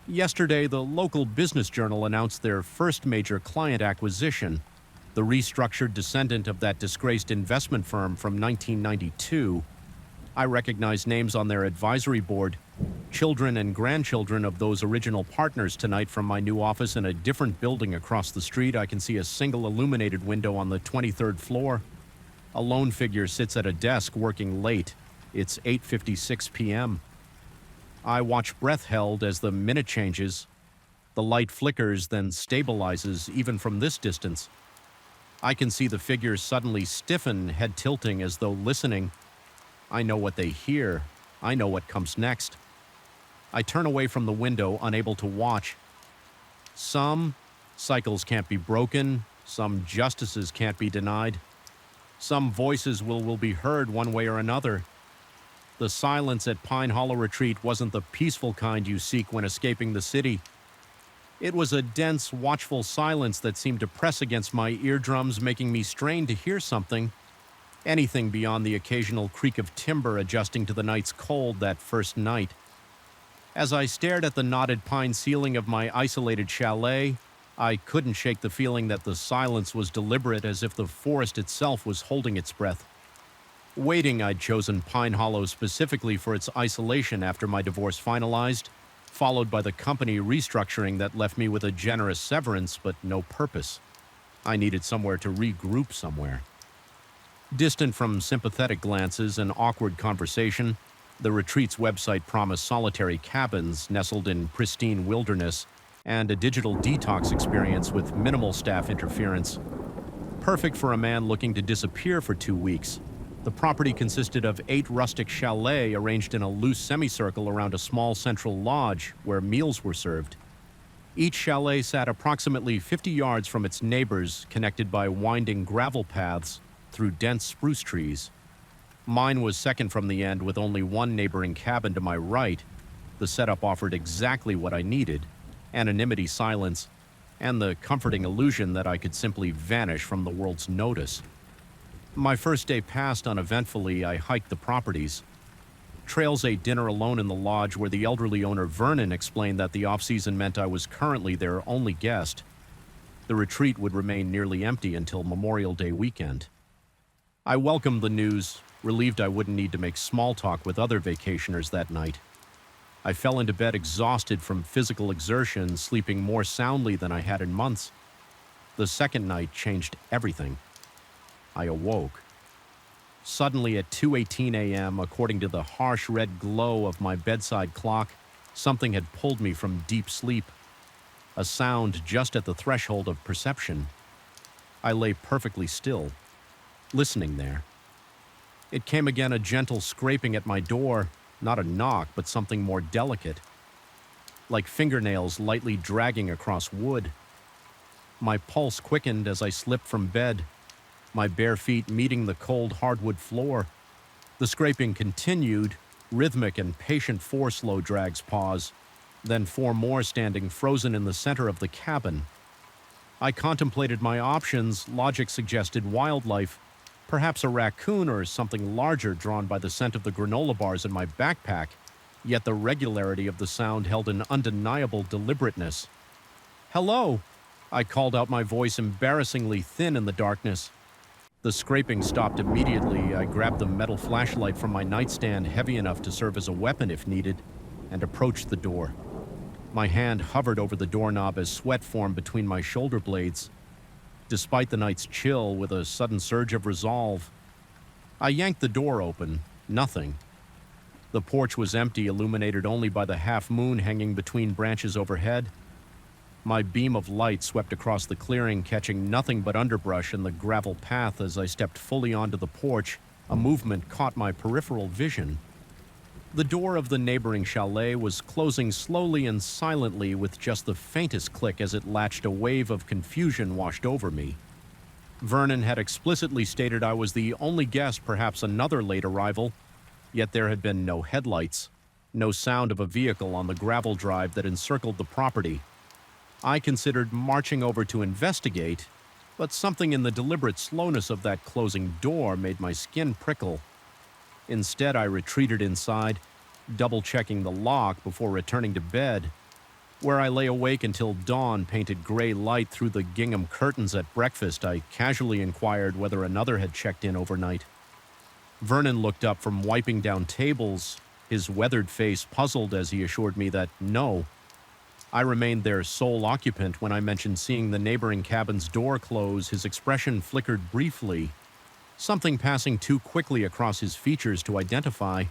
Yesterday, the local business journal announced their first major client acquisition, the restructured descendant of that disgraced investment firm from 1992. I recognize names on their advisory board, children and grandchildren of those original partners. Tonight, from my new office in a different building across the street, I can see a single illuminated window on the 23rd floor. A lone figure sits at a desk working late. It's 8:56 p.m. I watch, breath held, as the minute changes. The light flickers, then stabilizes even from this distance. I can see the figure suddenly stiffen, head tilting as though listening. I know what they hear. I know what comes next. I turn away from the window, unable to watch. Some cycles can't be broken. Some justices can't be denied. Some voices will be heard one way or another. The silence at Pine Hollow Retreat wasn't the peaceful kind you seek when escaping the city. It was a dense, watchful silence that seemed to press against my eardrums, making me strain to hear something. Anything beyond the occasional creak of timber adjusting to the night's cold that first night. As I stared at the knotted pine ceiling of my isolated chalet, I couldn't shake the feeling that the silence was deliberate, as if the forest itself was holding its breath. Waiting, I'd chosen Pine Hollow specifically for its isolation after my divorce finalized, followed by the company restructuring that left me with a generous severance but no purpose. I needed somewhere to regroup somewhere. Distant from sympathetic glances and awkward conversation, the retreat's website promised solitary cabins nestled in pristine wilderness and a digital detox experience with minimal staff interference. Perfect for a man looking to disappear for 2 weeks. The property consisted of 8 rustic chalets arranged in a loose semicircle around a small central lodge where meals were served. Each chalet sat approximately 50 yards from its neighbors, connected by winding gravel paths through dense spruce trees. Mine was second from the end, with only one neighboring cabin to my right. The setup offered exactly what I needed: anonymity, silence, and the comforting illusion that I could simply vanish from the world's notice. My first day passed uneventfully. I hiked the properties. Trails ate dinner alone in the lodge, where the elderly owner Vernon explained that the off-season meant I was currently their only guest. The retreat would remain nearly empty until Memorial Day weekend. I welcomed the news, relieved I wouldn't need to make small talk with other vacationers that night. I fell into bed exhausted from physical exertion, sleeping more soundly than I had in months. The second night changed everything. I awoke. Suddenly at 2:18 a.m., according to the harsh red glow of my bedside clock, something had pulled me from deep sleep. A sound just at the threshold of perception. I lay perfectly still, listening there. It came again, a gentle scraping at my door, not a knock, but something more delicate, like fingernails lightly dragging across wood. My pulse quickened as I slipped from bed, my bare feet meeting the cold hardwood floor. The scraping continued, rhythmic and patient. 4 slow drags pause, then 4 more standing frozen in the center of the cabin. I contemplated my options. Logic suggested wildlife, perhaps a raccoon or something larger drawn by the scent of the granola bars in my backpack, yet the regularity of the sound held an undeniable deliberateness. "Hello!" I called out, my voice embarrassingly thin in the darkness. The scraping stopped immediately. I grabbed the metal flashlight from my nightstand, heavy enough to serve as a weapon if needed, and approached the door. My hand hovered over the doorknob as sweat formed between my shoulder blades. Despite the night's chill, with a sudden surge of resolve, I yanked the door open. Nothing. The porch was empty, illuminated only by the half moon hanging between branches overhead. My beam of light swept across the clearing, catching nothing but underbrush and the gravel path. As I stepped fully onto the porch, a movement caught my peripheral vision. The door of the neighboring chalet was closing slowly and silently, with just the faintest click as it latched. A wave of confusion washed over me. Vernon had explicitly stated I was the only guest, perhaps another late arrival, yet there had been no headlights, no sound of a vehicle on the gravel drive that encircled the property. I considered marching over to investigate, but something in the deliberate slowness of that closing door made my skin prickle. Instead, I retreated inside, double-checking the lock before returning to bed, where I lay awake until dawn painted gray light through the gingham curtains. At breakfast, I casually inquired whether another had checked in overnight. Vernon looked up from wiping down tables, his weathered face puzzled as he assured me that no. I remained their sole occupant. When I mentioned seeing the neighboring cabin's door close, his expression flickered briefly, something passing too quickly across his features to identify.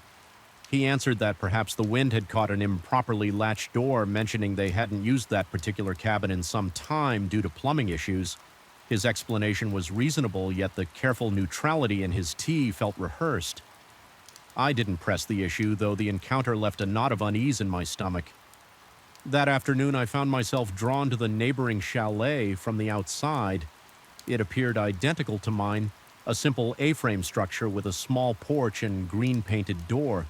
He answered that perhaps the wind had caught an improperly latched door, mentioning they hadn't used that particular cabin in some time due to plumbing issues. His explanation was reasonable, yet the careful neutrality in his tea felt rehearsed. I didn't press the issue, though the encounter left a knot of unease in my stomach. That afternoon, I found myself drawn to the neighboring chalet from the outside. It appeared identical to mine, a simple A-frame structure with a small porch and green-painted door.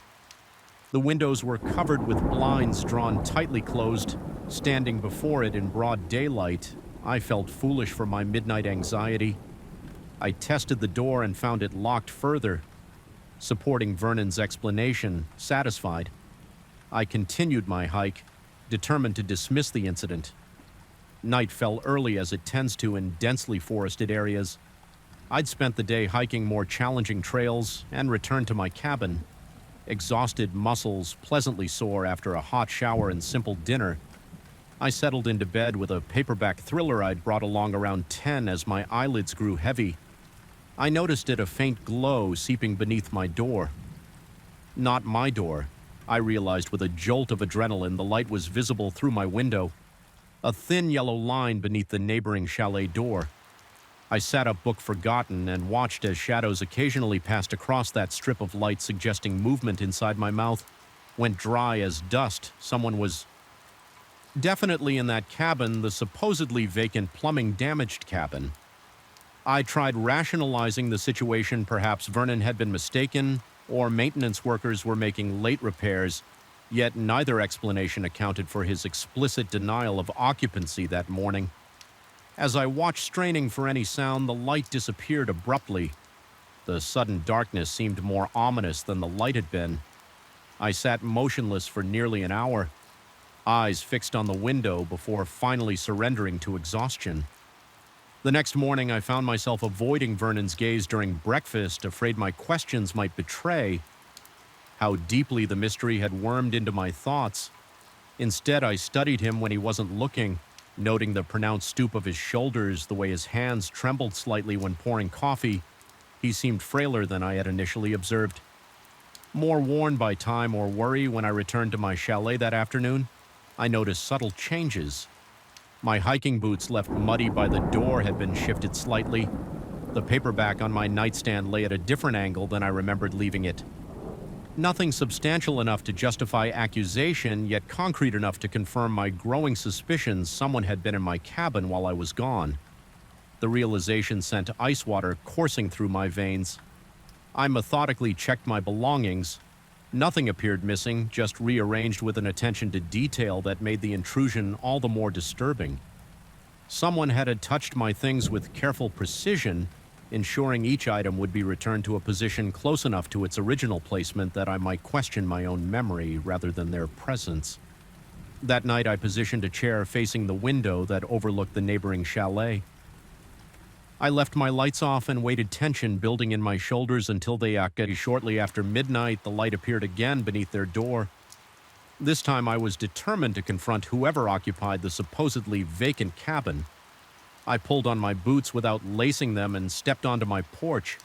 The windows were covered with blinds drawn tightly closed. Standing before it in broad daylight, I felt foolish for my midnight anxiety. I tested the door and found it locked further. Supporting Vernon's explanation, satisfied, I continued my hike, determined to dismiss the incident. Night fell early, as it tends to in densely forested areas. I'd spent the day hiking more challenging trails and returned to my cabin. Exhausted, muscles pleasantly sore after a hot shower and simple dinner, I settled into bed with a paperback thriller I'd brought along around 10 as my eyelids grew heavy. I noticed a faint glow seeping beneath my door. Not my door, I realized with a jolt of adrenaline. The light was visible through my window, a thin yellow line beneath the neighboring chalet door. I sat up book forgotten and watched as shadows occasionally passed across that strip of light, suggesting movement. Inside my mouth went dry as dust. Someone was definitely in that cabin, the supposedly vacant plumbing-damaged cabin. I tried rationalizing the situation. Perhaps Vernon had been mistaken, or maintenance workers were making late repairs, yet neither explanation accounted for his explicit denial of occupancy that morning. As I watched, straining for any sound, the light disappeared abruptly. The sudden darkness seemed more ominous than the light had been. I sat motionless for nearly an hour, eyes fixed on the window, before finally surrendering to exhaustion. The next morning, I found myself avoiding Vernon's gaze during breakfast, afraid my questions might betray how deeply the mystery had wormed into my thoughts. Instead, I studied him when he wasn't looking, noting the pronounced stoop of his shoulders, the way his hands trembled slightly when pouring coffee. He seemed frailer than I had initially observed. More worn by time or worry, when I returned to my chalet that afternoon, I noticed subtle changes. My hiking boots, left muddy by the door, had been shifted slightly. The paperback on my nightstand lay at a different angle than I remembered leaving it. Nothing substantial enough to justify accusation, yet concrete enough to confirm my growing suspicions someone had been in my cabin while I was gone. The realization sent ice water coursing through my veins. I methodically checked my belongings. Nothing appeared missing, just rearranged with an attention to detail that made the intrusion all the more disturbing. Someone had touched my things with careful precision, ensuring each item would be returned to a position close enough to its original placement that I might question my own memory rather than their presence. That night, I positioned a chair facing the window that overlooked the neighboring chalet. I left my lights off and waited, tension building in my shoulders, until shortly after midnight, the light appeared again beneath their door. This time I was determined to confront whoever occupied the supposedly vacant cabin. I pulled on my boots without lacing them and stepped onto my porch.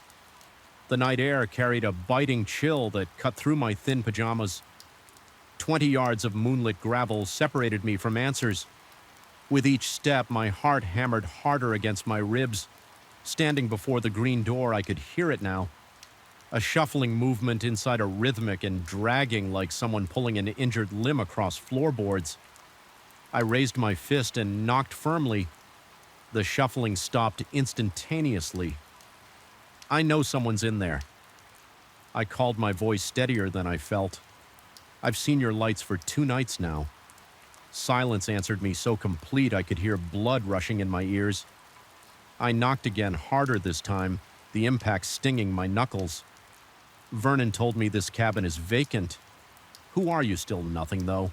The night air carried a biting chill that cut through my thin pajamas. 20 yards of moonlit gravel separated me from answers. With each step, my heart hammered harder against my ribs. Standing before the green door, I could hear it now. A shuffling movement inside, a rhythmic and dragging, like someone pulling an injured limb across floorboards. I raised my fist and knocked firmly. The shuffling stopped instantaneously. I know someone's in there. I called, my voice steadier than I felt. I've seen your lights for 2 nights now. Silence answered me, so complete I could hear blood rushing in my ears. I knocked again, harder this time, the impact stinging my knuckles. Vernon told me this cabin is vacant. Who are you? Still nothing, though.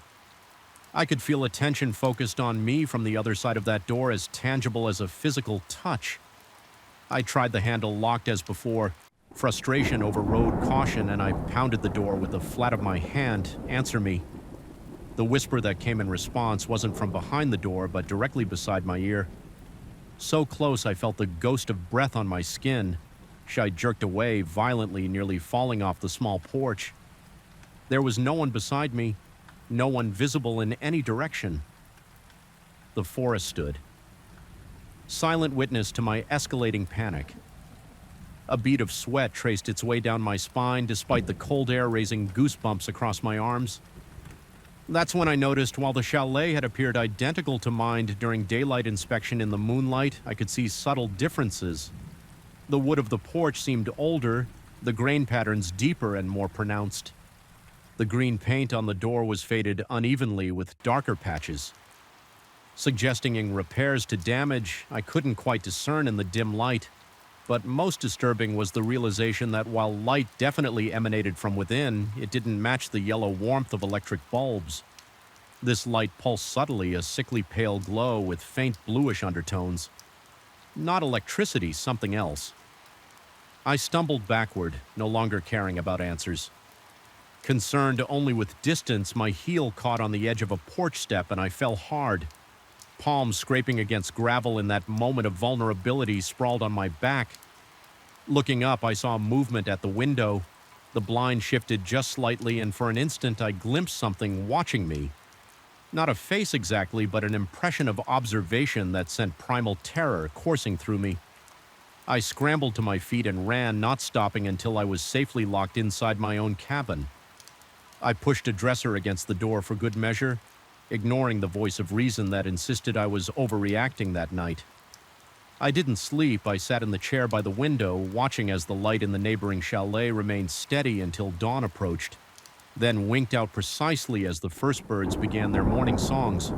I could feel attention focused on me from the other side of that door, as tangible as a physical touch. I tried the handle, locked as before. Frustration overrode caution, and I pounded the door with the flat of my hand. Answer me. The whisper that came in response wasn't from behind the door, but directly beside my ear. So close I felt the ghost of breath on my skin. I jerked away violently, nearly falling off the small porch. There was no one beside me, no one visible in any direction. The forest stood, silent witness to my escalating panic. A bead of sweat traced its way down my spine despite the cold air raising goosebumps across my arms. That's when I noticed while the chalet had appeared identical to mine during daylight inspection in the moonlight, I could see subtle differences. The wood of the porch seemed older, the grain patterns deeper and more pronounced. The green paint on the door was faded unevenly with darker patches, suggesting repairs to damage I couldn't quite discern in the dim light. But most disturbing was the realization that while light definitely emanated from within, it didn't match the yellow warmth of electric bulbs. This light pulsed subtly, a sickly pale glow with faint bluish undertones. Not electricity, something else. I stumbled backward, no longer caring about answers. Concerned only with distance, my heel caught on the edge of a porch step and I fell hard. Palms scraping against gravel in that moment of vulnerability sprawled on my back. Looking up, I saw movement at the window. The blind shifted just slightly, and for an instant I glimpsed something watching me. Not a face exactly, but an impression of observation that sent primal terror coursing through me. I scrambled to my feet and ran, not stopping until I was safely locked inside my own cabin. I pushed a dresser against the door for good measure, ignoring the voice of reason that insisted I was overreacting that night. I didn't sleep. I sat in the chair by the window, watching as the light in the neighboring chalet remained steady until dawn approached, then winked out precisely as the first birds began their morning songs.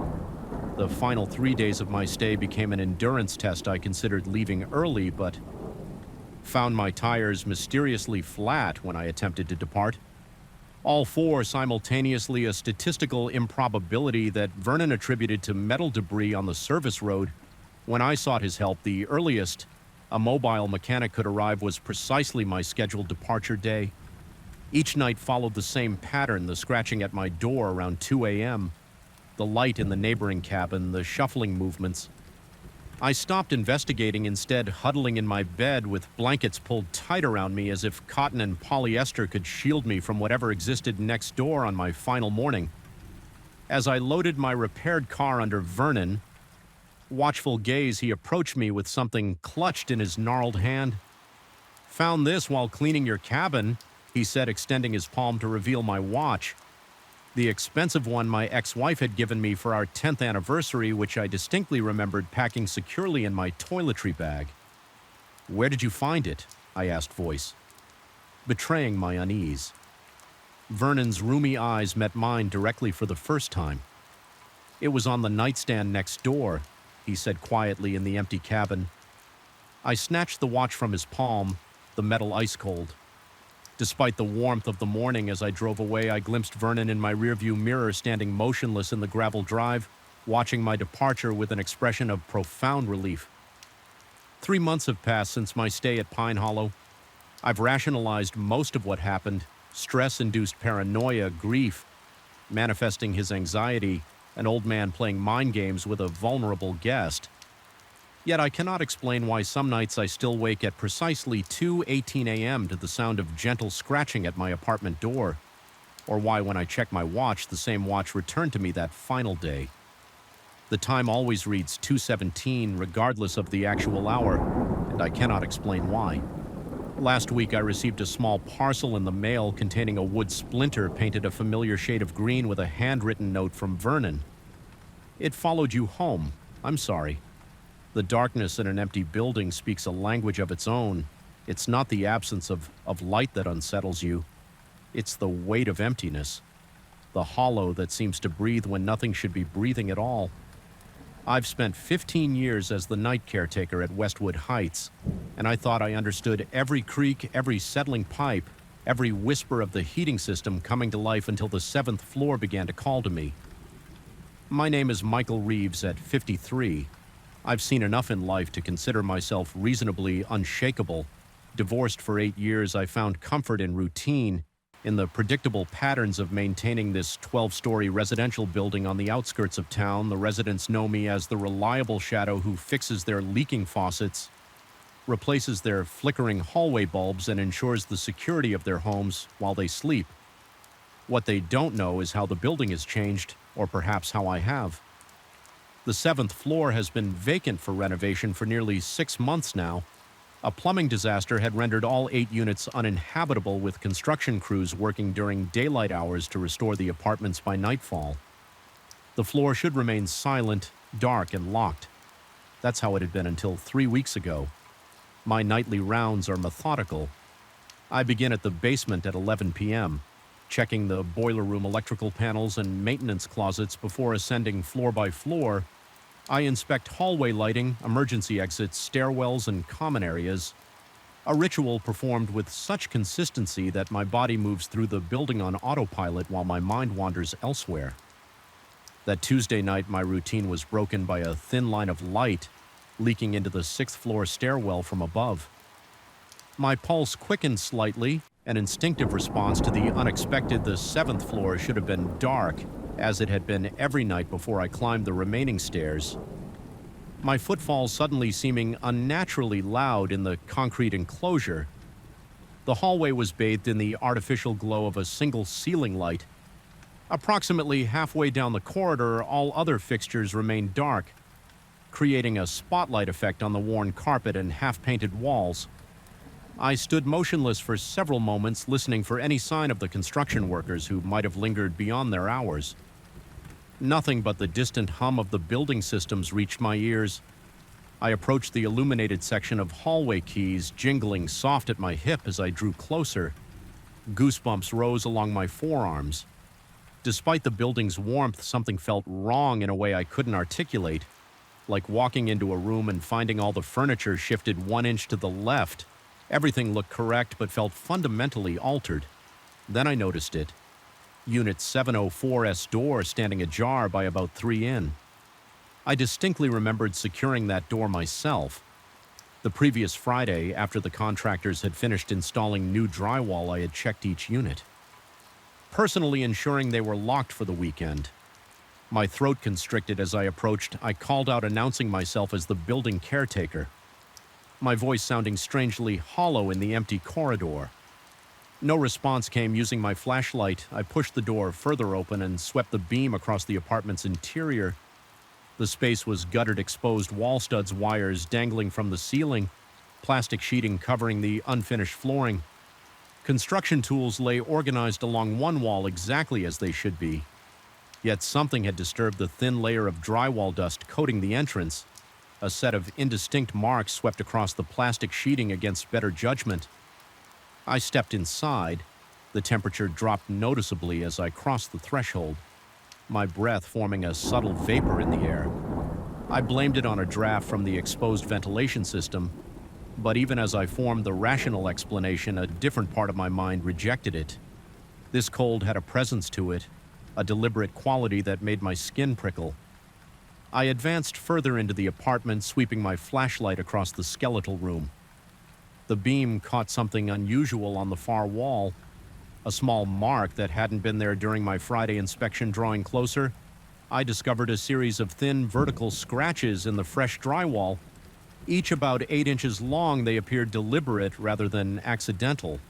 The final 3 days of my stay became an endurance test. I considered leaving early, but found my tires mysteriously flat when I attempted to depart. All four simultaneously, a statistical improbability that Vernon attributed to metal debris on the service road. When I sought his help, the earliest a mobile mechanic could arrive was precisely my scheduled departure day. Each night followed the same pattern, the scratching at my door around 2 a.m., the light in the neighboring cabin, the shuffling movements. I stopped investigating, instead huddling in my bed with blankets pulled tight around me as if cotton and polyester could shield me from whatever existed next door on my final morning. As I loaded my repaired car under Vernon, watchful gaze, he approached me with something clutched in his gnarled hand. "Found this while cleaning your cabin," he said, extending his palm to reveal my watch. The expensive one my ex-wife had given me for our 10th anniversary, which I distinctly remembered packing securely in my toiletry bag. "Where did you find it?" I asked voice, betraying my unease. Vernon's roomy eyes met mine directly for the first time. "It was on the nightstand next door," he said quietly in the empty cabin. I snatched the watch from his palm, the metal ice cold. Despite the warmth of the morning, as I drove away, I glimpsed Vernon in my rearview mirror standing motionless in the gravel drive, watching my departure with an expression of profound relief. 3 months have passed since my stay at Pine Hollow. I've rationalized most of what happened: stress-induced paranoia, grief, manifesting his anxiety, an old man playing mind games with a vulnerable guest. Yet I cannot explain why some nights I still wake at precisely 2:18 a.m. to the sound of gentle scratching at my apartment door, or why when I check my watch, the same watch returned to me that final day. The time always reads 2:17 regardless of the actual hour, and I cannot explain why. Last week I received a small parcel in the mail containing a wood splinter painted a familiar shade of green with a handwritten note from Vernon. "It followed you home. I'm sorry." The darkness in an empty building speaks a language of its own. It's not the absence of light that unsettles you. It's the weight of emptiness, the hollow that seems to breathe when nothing should be breathing at all. I've spent 15 years as the night caretaker at Westwood Heights, and I thought I understood every creak, every settling pipe, every whisper of the heating system coming to life until the 7th floor began to call to me. My name is Michael Reeves at 53. I've seen enough in life to consider myself reasonably unshakable. Divorced for 8 years, I found comfort in routine, in the predictable patterns of maintaining this 12-story residential building on the outskirts of town. The residents know me as the reliable shadow who fixes their leaking faucets, replaces their flickering hallway bulbs, and ensures the security of their homes while they sleep. What they don't know is how the building has changed, or perhaps how I have. The 7th floor has been vacant for renovation for nearly 6 months now. A plumbing disaster had rendered all 8 units uninhabitable, with construction crews working during daylight hours to restore the apartments by nightfall. The floor should remain silent, dark, and locked. That's how it had been until 3 weeks ago. My nightly rounds are methodical. I begin at the basement at 11 p.m., checking the boiler room electrical panels and maintenance closets before ascending floor by floor. I inspect hallway lighting, emergency exits, stairwells, and common areas. A ritual performed with such consistency that my body moves through the building on autopilot while my mind wanders elsewhere. That Tuesday night, my routine was broken by a thin line of light leaking into the 6th-floor stairwell from above. My pulse quickened slightly, an instinctive response to the unexpected. The 7th floor should have been dark, as it had been every night before I climbed the remaining stairs. My footfalls suddenly seeming unnaturally loud in the concrete enclosure. The hallway was bathed in the artificial glow of a single ceiling light. Approximately halfway down the corridor, all other fixtures remained dark, creating a spotlight effect on the worn carpet and half-painted walls. I stood motionless for several moments, listening for any sign of the construction workers who might have lingered beyond their hours. Nothing but the distant hum of the building systems reached my ears. I approached the illuminated section of hallway keys, jingling soft at my hip as I drew closer. Goosebumps rose along my forearms. Despite the building's warmth, something felt wrong in a way I couldn't articulate, like walking into a room and finding all the furniture shifted 1 inch to the left. Everything looked correct but felt fundamentally altered. Then I noticed it. Unit 704's door standing ajar by about 3 in. I distinctly remembered securing that door myself. The previous Friday, after the contractors had finished installing new drywall, I had checked each unit, personally ensuring they were locked for the weekend. My throat constricted as I approached. I called out, announcing myself as the building caretaker, my voice sounding strangely hollow in the empty corridor. No response came. Using my flashlight, I pushed the door further open and swept the beam across the apartment's interior. The space was guttered, exposed wall studs, wires dangling from the ceiling, plastic sheeting covering the unfinished flooring. Construction tools lay organized along one wall exactly as they should be. Yet something had disturbed the thin layer of drywall dust coating the entrance. A set of indistinct marks swept across the plastic sheeting against better judgment. I stepped inside. The temperature dropped noticeably as I crossed the threshold, my breath forming a subtle vapor in the air. I blamed it on a draft from the exposed ventilation system, but even as I formed the rational explanation, a different part of my mind rejected it. This cold had a presence to it, a deliberate quality that made my skin prickle. I advanced further into the apartment, sweeping my flashlight across the skeletal room. The beam caught something unusual on the far wall, a small mark that hadn't been there during my Friday inspection. Drawing closer, I discovered a series of thin vertical scratches in the fresh drywall. Each about 8 inches long, they appeared deliberate rather than accidental.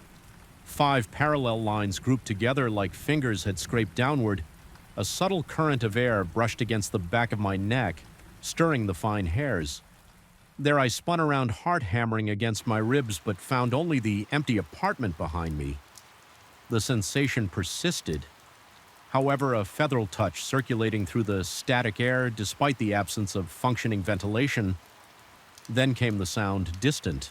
5 parallel lines grouped together like fingers had scraped downward. A subtle current of air brushed against the back of my neck, stirring the fine hairs. There I spun around, heart hammering against my ribs, but found only the empty apartment behind me. The sensation persisted. However, a featheral touch circulating through the static air despite the absence of functioning ventilation. Then came the sound, distant.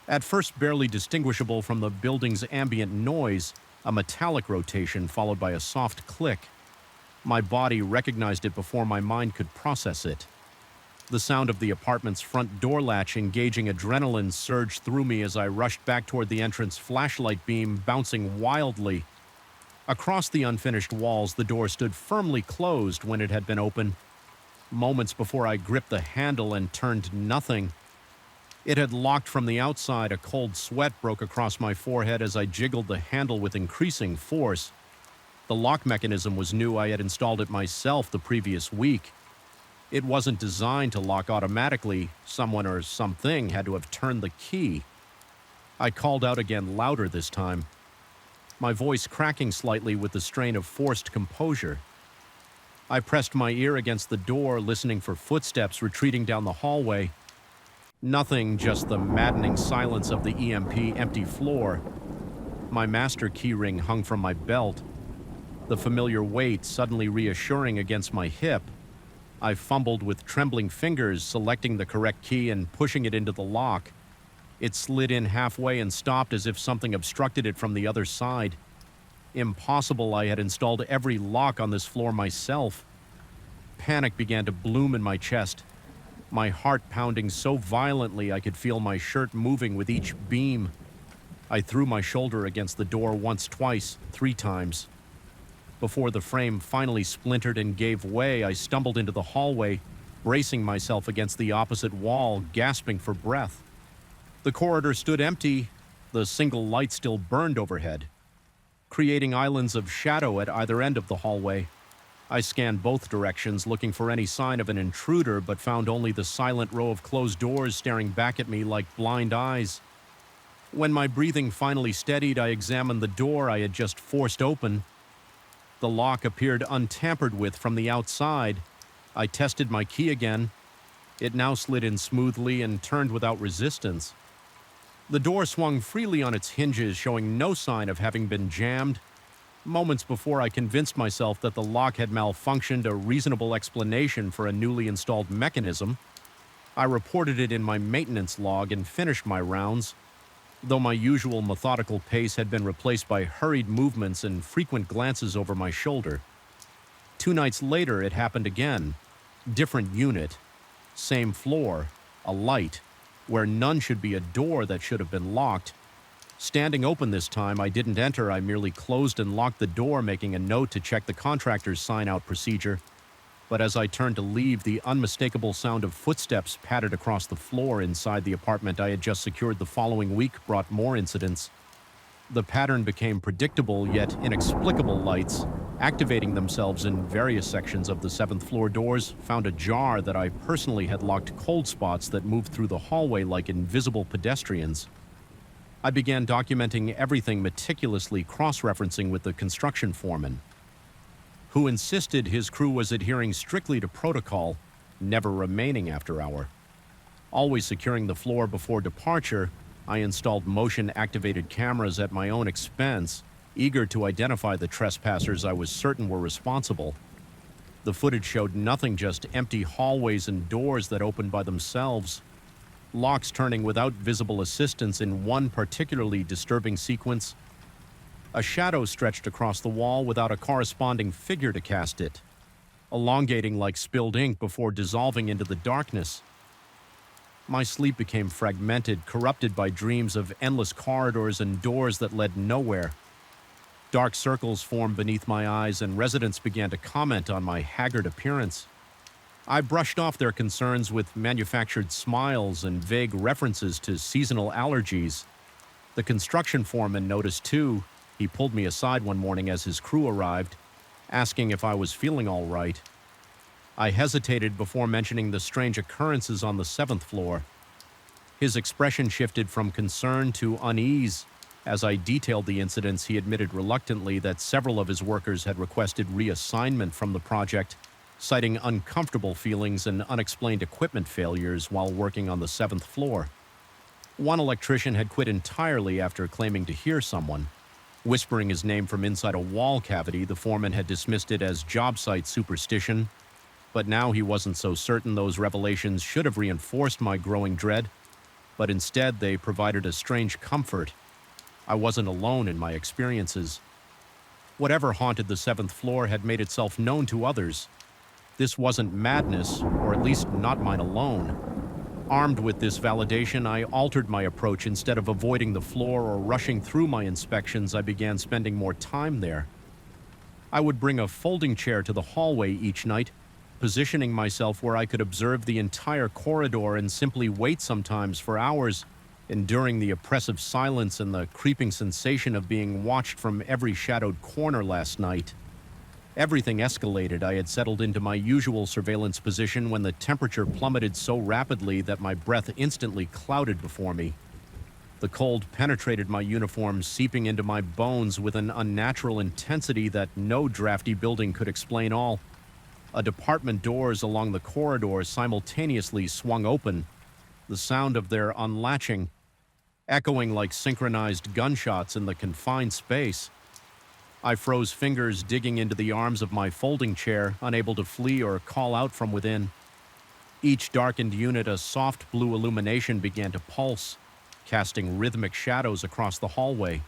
At first barely distinguishable from the building's ambient noise, a metallic rotation followed by a soft click. My body recognized it before my mind could process it. The sound of the apartment's front door latch engaging adrenaline surged through me as I rushed back toward the entrance, flashlight beam bouncing wildly. Across the unfinished walls, the door stood firmly closed when it had been open. Moments before I gripped the handle and turned, nothing. It had locked from the outside. A cold sweat broke across my forehead as I jiggled the handle with increasing force. The lock mechanism was new. I had installed it myself the previous week. It wasn't designed to lock automatically. Someone or something had to have turned the key. I called out again, louder this time, my voice cracking slightly with the strain of forced composure. I pressed my ear against the door, listening for footsteps retreating down the hallway. Nothing, just the maddening silence of the EMP empty floor. My master keyring hung from my belt, the familiar weight suddenly reassuring against my hip. I fumbled with trembling fingers, selecting the correct key and pushing it into the lock. It slid in halfway and stopped as if something obstructed it from the other side. Impossible, I had installed every lock on this floor myself. Panic began to bloom in my chest, my heart pounding so violently I could feel my shirt moving with each beam. I threw my shoulder against the door once, twice, 3 times. Before the frame finally splintered and gave way, I stumbled into the hallway, bracing myself against the opposite wall, gasping for breath. The corridor stood empty, the single light still burned overhead, creating islands of shadow at either end of the hallway. I scanned both directions, looking for any sign of an intruder, but found only the silent row of closed doors staring back at me like blind eyes. When my breathing finally steadied, I examined the door I had just forced open. The lock appeared untampered with from the outside. I tested my key again. It now slid in smoothly and turned without resistance. The door swung freely on its hinges, showing no sign of having been jammed. Moments before I convinced myself that the lock had malfunctioned, a reasonable explanation for a newly installed mechanism. I reported it in my maintenance log and finished my rounds, though my usual methodical pace had been replaced by hurried movements and frequent glances over my shoulder. 2 nights later, it happened again. Different unit, same floor, a light, where none should be a door that should have been locked. Standing open this time, I didn't enter, I merely closed and locked the door, making a note to check the contractor's sign-out procedure. But as I turned to leave, the unmistakable sound of footsteps pattered across the floor inside the apartment I had just secured the following week brought more incidents. The pattern became predictable yet inexplicable. Lights, activating themselves in various sections of the 7th floor doors, found ajar that I personally had locked cold spots that moved through the hallway like invisible pedestrians. I began documenting everything meticulously, cross-referencing with the construction foreman, who insisted his crew was adhering strictly to protocol, never remaining after hour. Always securing the floor before departure, I installed motion-activated cameras at my own expense, eager to identify the trespassers I was certain were responsible. The footage showed nothing, just empty hallways and doors that opened by themselves, locks turning without visible assistance. In one particularly disturbing sequence, a shadow stretched across the wall without a corresponding figure to cast it, elongating like spilled ink before dissolving into the darkness. My sleep became fragmented, corrupted by dreams of endless corridors and doors that led nowhere. Dark circles formed beneath my eyes, and residents began to comment on my haggard appearance. I brushed off their concerns with manufactured smiles and vague references to seasonal allergies. The construction foreman noticed too. He pulled me aside one morning as his crew arrived, asking if I was feeling all right. I hesitated before mentioning the strange occurrences on the 7th floor. His expression shifted from concern to unease. As I detailed the incidents, he admitted reluctantly that several of his workers had requested reassignment from the project, citing uncomfortable feelings and unexplained equipment failures while working on the 7th floor. One electrician had quit entirely after claiming to hear someone. Whispering his name from inside a wall cavity, the foreman had dismissed it as job site superstition. But now he wasn't so certain. Those revelations should have reinforced my growing dread, but instead they provided a strange comfort. I wasn't alone in my experiences. Whatever haunted the 7th floor had made itself known to others. This wasn't madness, or at least not mine alone. Armed with this validation, I altered my approach. Instead of avoiding the floor or rushing through my inspections, I began spending more time there. I would bring a folding chair to the hallway each night, positioning myself where I could observe the entire corridor and simply wait, sometimes for hours, enduring the oppressive silence and the creeping sensation of being watched from every shadowed corner. Last night, everything escalated. I had settled into my usual surveillance position when the temperature plummeted so rapidly that my breath instantly clouded before me. The cold penetrated my uniform, seeping into my bones with an unnatural intensity that no drafty building could explain. All department doors along the corridor simultaneously swung open, the sound of their unlatching, echoing like synchronized gunshots in the confined space. I froze fingers digging into the arms of my folding chair, unable to flee or call out from within. Each darkened unit, a soft blue illumination began to pulse, casting rhythmic shadows across the hallway.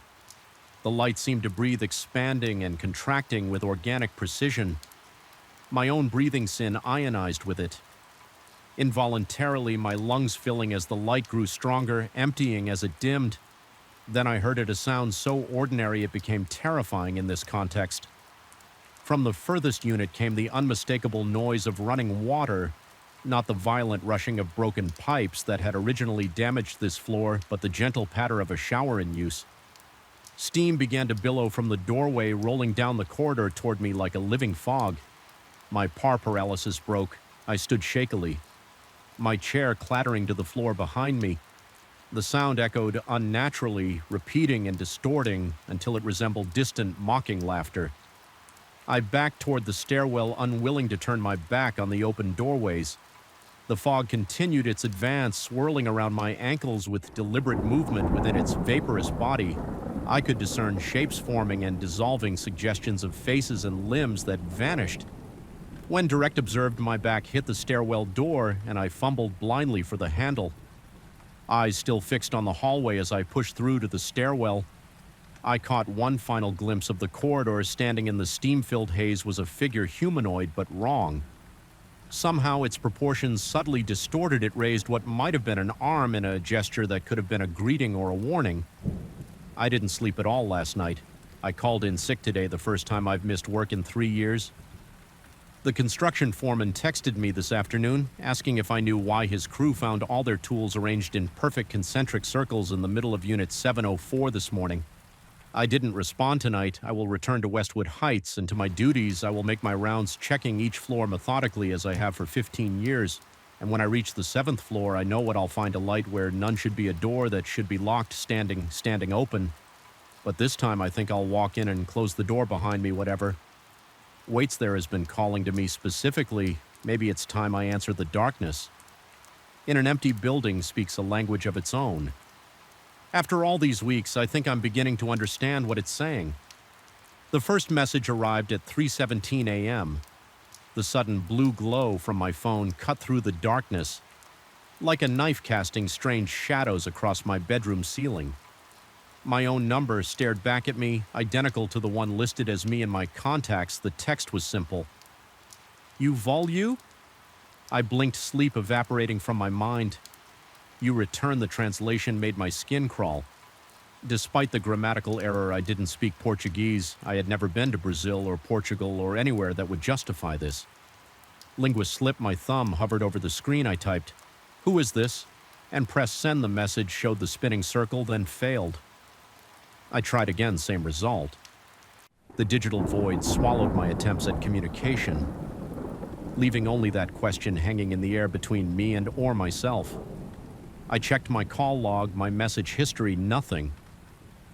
The light seemed to breathe, expanding and contracting with organic precision. My own breathing sin ionized with it. Involuntarily, my lungs filling as the light grew stronger, emptying as it dimmed. Then I heard it, a sound so ordinary it became terrifying in this context. From the furthest unit came the unmistakable noise of running water, not the violent rushing of broken pipes that had originally damaged this floor, but the gentle patter of a shower in use. Steam began to billow from the doorway, rolling down the corridor toward me like a living fog. My par paralysis broke. I stood shakily, my chair clattering to the floor behind me. The sound echoed unnaturally, repeating and distorting until it resembled distant, mocking laughter. I backed toward the stairwell, unwilling to turn my back on the open doorways. The fog continued its advance, swirling around my ankles with deliberate movement within its vaporous body. I could discern shapes forming and dissolving, suggestions of faces and limbs that vanished. When direct observed, my back hit the stairwell door, and I fumbled blindly for the handle. Eyes still fixed on the hallway as I pushed through to the stairwell. I caught one final glimpse of the corridor. Standing in the steam-filled haze was a figure, humanoid but wrong. Somehow its proportions subtly distorted. It raised what might have been an arm in a gesture that could have been a greeting or a warning. I didn't sleep at all last night. I called in sick today, the first time I've missed work in 3 years. The construction foreman texted me this afternoon, asking if I knew why his crew found all their tools arranged in perfect concentric circles in the middle of Unit 704 this morning. I didn't respond tonight. I will return to Westwood Heights, and to my duties, I will make my rounds, checking each floor methodically as I have for 15 years. And when I reach the 7th floor, I know what I'll find: a light where none should be, a door that should be locked, standing open. But this time I think I'll walk in and close the door behind me, whatever waits there has been calling to me specifically. Maybe it's time I answer the darkness. In an empty building speaks a language of its own. After all these weeks, I think I'm beginning to understand what it's saying. The first message arrived at 3:17 a.m. The sudden blue glow from my phone cut through the darkness, like a knife casting strange shadows across my bedroom ceiling. My own number stared back at me, identical to the one listed as me in my contacts. The text was simple. "You volu?" I blinked, sleep evaporating from my mind. "You return." The translation made my skin crawl. Despite the grammatical error, I didn't speak Portuguese. I had never been to Brazil or Portugal or anywhere that would justify this. Linguist slipped. My thumb hovered over the screen. I typed, "Who is this?" and pressed send. The message showed the spinning circle, then failed. I tried again, same result. The digital void swallowed my attempts at communication, leaving only that question hanging in the air between me and or myself. I checked my call log, my message history, nothing.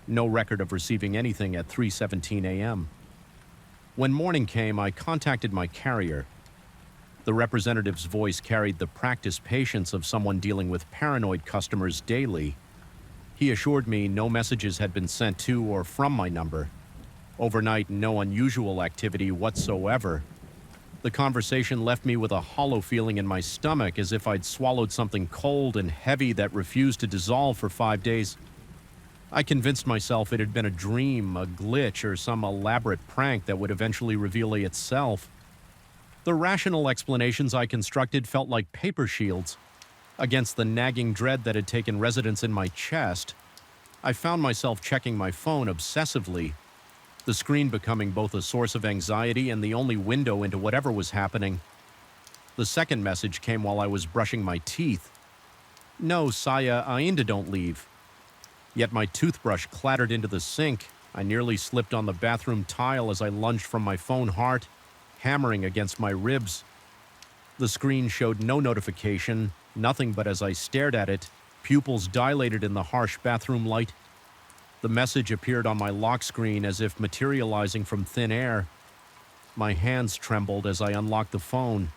No record of receiving anything at 3:17 a.m. When morning came, I contacted my carrier. The representative's voice carried the practiced patience of someone dealing with paranoid customers daily. He assured me no messages had been sent to or from my number. Overnight, no unusual activity whatsoever. The conversation left me with a hollow feeling in my stomach, as if I'd swallowed something cold and heavy that refused to dissolve for 5 days. I convinced myself it had been a dream, a glitch, or some elaborate prank that would eventually reveal itself. The rational explanations I constructed felt like paper shields against the nagging dread that had taken residence in my chest. I found myself checking my phone obsessively, the screen becoming both a source of anxiety and the only window into whatever was happening. The second message came while I was brushing my teeth. "No, Saya, ainda don't leave." Yet my toothbrush clattered into the sink. I nearly slipped on the bathroom tile as I lunged from my phone, heart hammering against my ribs. The screen showed no notification, nothing, but as I stared at it, pupils dilated in the harsh bathroom light. The message appeared on my lock screen as if materializing from thin air. My hands trembled as I unlocked the phone.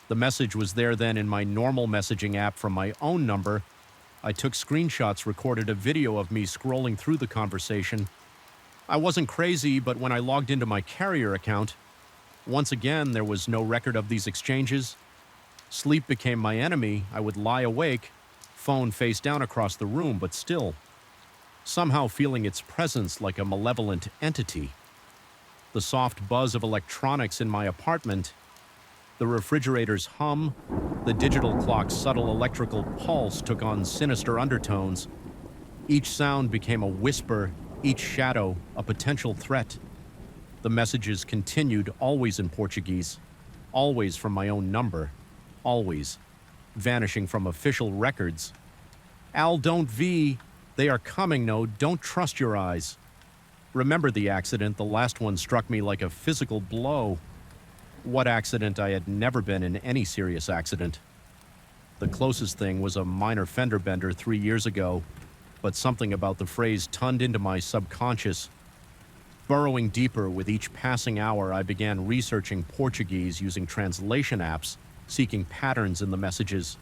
The message was there then in my normal messaging app from my own number. I took screenshots, recorded a video of me scrolling through the conversation. I wasn't crazy, but when I logged into my carrier account, once again, there was no record of these exchanges. Sleep became my enemy. I would lie awake, phone face down across the room, but still, somehow feeling its presence like a malevolent entity. The soft buzz of electronics in my apartment, the refrigerator's hum, the digital clock's subtle electrical pulse took on sinister undertones. Each sound became a whisper, each shadow a potential threat. The messages continued, always in Portuguese, always from my own number, always vanishing from official records. Al, don't V. They are coming, no, don't trust your eyes. Remember the accident, the last one struck me like a physical blow. What accident? I had never been in any serious accident. The closest thing was a minor fender bender 3 years ago, but something about the phrase tunned into my subconscious. Burrowing deeper with each passing hour, I began researching Portuguese using translation apps, seeking patterns in the messages.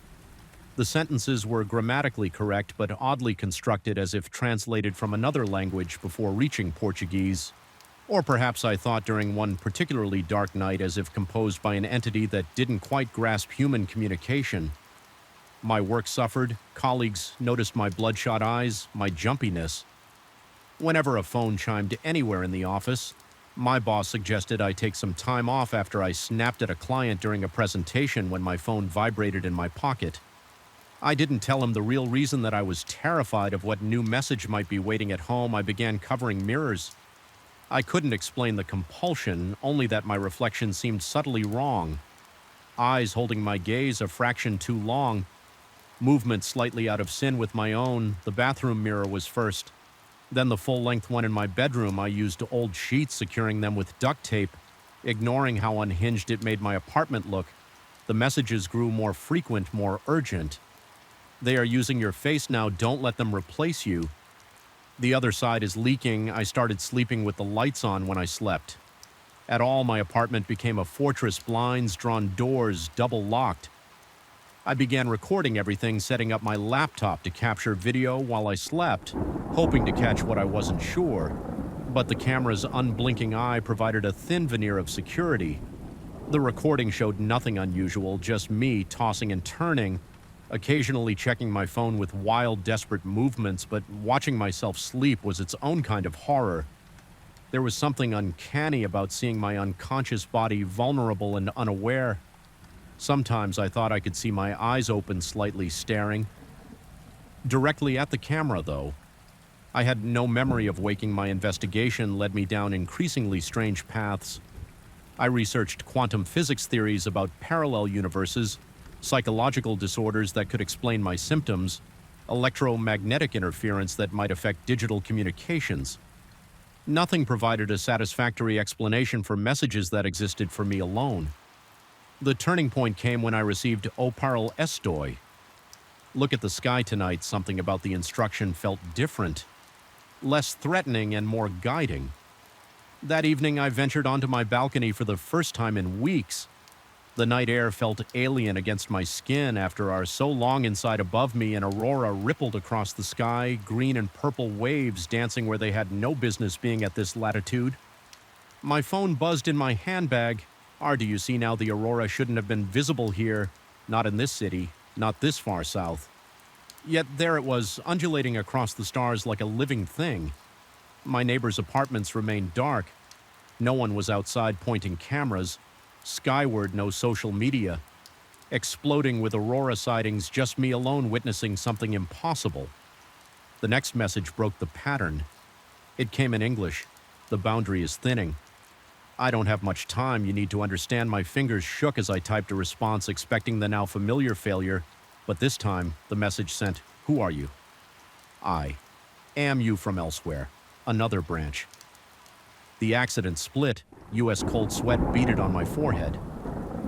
The sentences were grammatically correct, but oddly constructed as if translated from another language before reaching Portuguese. Or perhaps I thought during one particularly dark night as if composed by an entity that didn't quite grasp human communication. My work suffered, colleagues noticed my bloodshot eyes, my jumpiness. Whenever a phone chimed anywhere in the office, my boss suggested I take some time off after I snapped at a client during a presentation when my phone vibrated in my pocket. I didn't tell him the real reason that I was terrified of what new message might be waiting at home. I began covering mirrors. I couldn't explain the compulsion, only that my reflection seemed subtly wrong. Eyes holding my gaze a fraction too long. Movement slightly out of sync with my own. The bathroom mirror was first. Then the full-length one in my bedroom. I used old sheets, securing them with duct tape, ignoring how unhinged it made my apartment look. The messages grew more frequent, more urgent. They are using your face now, don't let them replace you. The other side is leaking. I started sleeping with the lights on when I slept. At all, my apartment became a fortress, blinds, drawn doors, double locked. I began recording everything, setting up my laptop to capture video while I slept, hoping to catch what I wasn't sure. But the camera's unblinking eye provided a thin veneer of security. The recording showed nothing unusual, just me tossing and turning, occasionally checking my phone with wild, desperate movements, but watching myself sleep was its own kind of horror. There was something uncanny about seeing my unconscious body vulnerable and unaware. Sometimes I thought I could see my eyes open slightly, staring. Directly at the camera, though. I had no memory of waking. My investigation led me down increasingly strange paths. I researched quantum physics theories about parallel universes, psychological disorders that could explain my symptoms, electromagnetic interference that might affect digital communications. Nothing provided a satisfactory explanation for messages that existed for me alone. The turning point came when I received O Parle Estoy. Look at the sky tonight. Something about the instruction felt different, less threatening and more guiding. That evening, I ventured onto my balcony for the first time in weeks. The night air felt alien against my skin after our so long inside. Above me, an aurora rippled across the sky, green and purple waves dancing where they had no business being at this latitude. My phone buzzed in my handbag. Do you see now? The aurora shouldn't have been visible here, not in this city, not this far south. Yet there it was, undulating across the stars like a living thing. My neighbors' apartments remained dark. No one was outside pointing cameras. Skyward, no social media. Exploding with aurora sightings, just me alone witnessing something impossible. The next message broke the pattern. It came in English. The boundary is thinning. I don't have much time, you need to understand. My fingers shook as I typed a response, expecting the now familiar failure. But this time, the message sent, "Who are you?" I am you from elsewhere. Another branch. The accident split. U.S. cold sweat beaded on my forehead.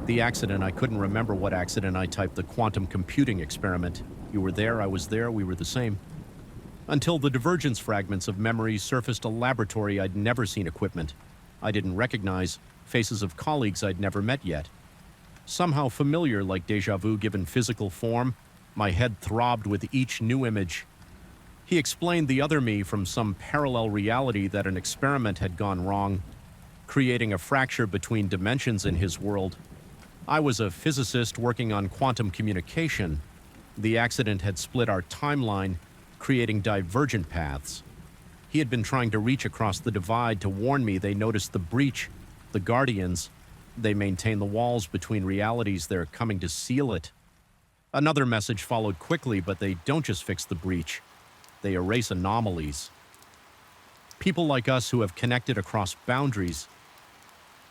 The accident, I couldn't remember what accident. I typed the quantum computing experiment. You were there, I was there, we were the same. Until the divergence fragments of memory surfaced a laboratory I'd never seen, equipment I didn't recognize, faces of colleagues I'd never met yet. Somehow familiar, like deja vu given physical form, my head throbbed with each new image. He explained the other me from some parallel reality that an experiment had gone wrong, creating a fracture between dimensions in his world. I was a physicist working on quantum communication. The accident had split our timeline, creating divergent paths. He had been trying to reach across the divide to warn me they noticed the breach, the Guardians. They maintain the walls between realities, they're coming to seal it. Another message followed quickly, but they don't just fix the breach. They erase anomalies. People like us who have connected across boundaries.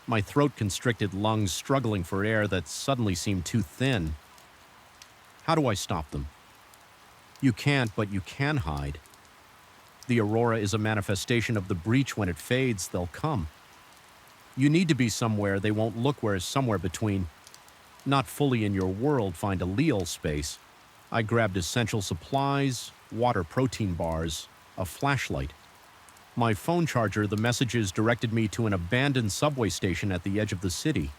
My throat-constricted lungs struggling for air that suddenly seemed too thin. How do I stop them? You can't, but you can hide. The aurora is a manifestation of the breach. When it fades, they'll come. You need to be somewhere they won't look, where is somewhere between. Not fully in your world, find a Leo space. I grabbed essential supplies, water, protein bars, a flashlight. My phone charger, the messages directed me to an abandoned subway station at the edge of the city.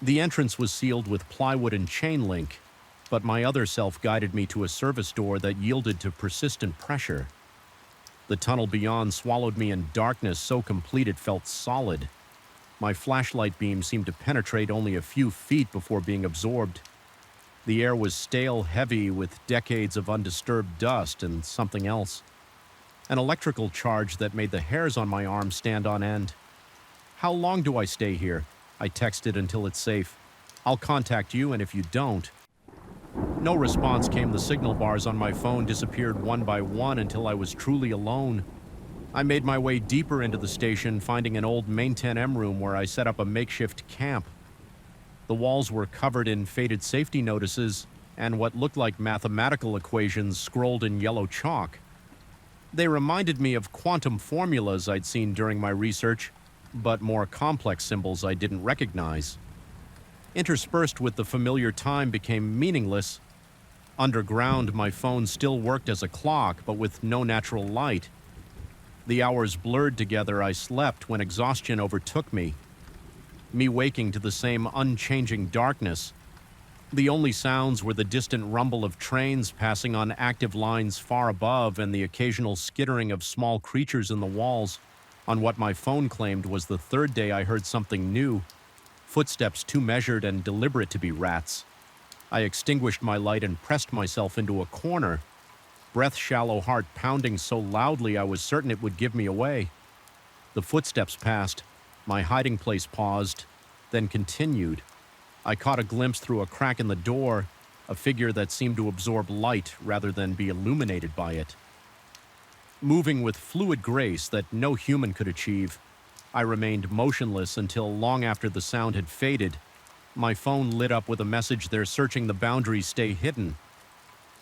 The entrance was sealed with plywood and chain link, but my other self guided me to a service door that yielded to persistent pressure. The tunnel beyond swallowed me in darkness so complete it felt solid. My flashlight beam seemed to penetrate only a few feet before being absorbed. The air was stale, heavy, with decades of undisturbed dust and something else. An electrical charge that made the hairs on my arm stand on end. How long do I stay here? I texted until it's safe. I'll contact you, and if you don't. No response came. The signal bars on my phone disappeared one by one until I was truly alone. I made my way deeper into the station, finding an old Main 10M room where I set up a makeshift camp. The walls were covered in faded safety notices and what looked like mathematical equations scrolled in yellow chalk. They reminded me of quantum formulas I'd seen during my research, but more complex symbols I didn't recognize. Interspersed with the familiar time became meaningless. Underground, my phone still worked as a clock, but with no natural light. The hours blurred together. I slept when exhaustion overtook me waking to the same unchanging darkness. The only sounds were the distant rumble of trains passing on active lines far above and the occasional skittering of small creatures in the walls. On what my phone claimed was the third day, I heard something new, footsteps too measured and deliberate to be rats. I extinguished my light and pressed myself into a corner, breath shallow, heart pounding so loudly I was certain it would give me away. The footsteps passed. My hiding place paused, then continued. I caught a glimpse through a crack in the door, a figure that seemed to absorb light rather than be illuminated by it. Moving with fluid grace that no human could achieve, I remained motionless until long after the sound had faded. My phone lit up with a message: "They're searching the boundaries, stay hidden."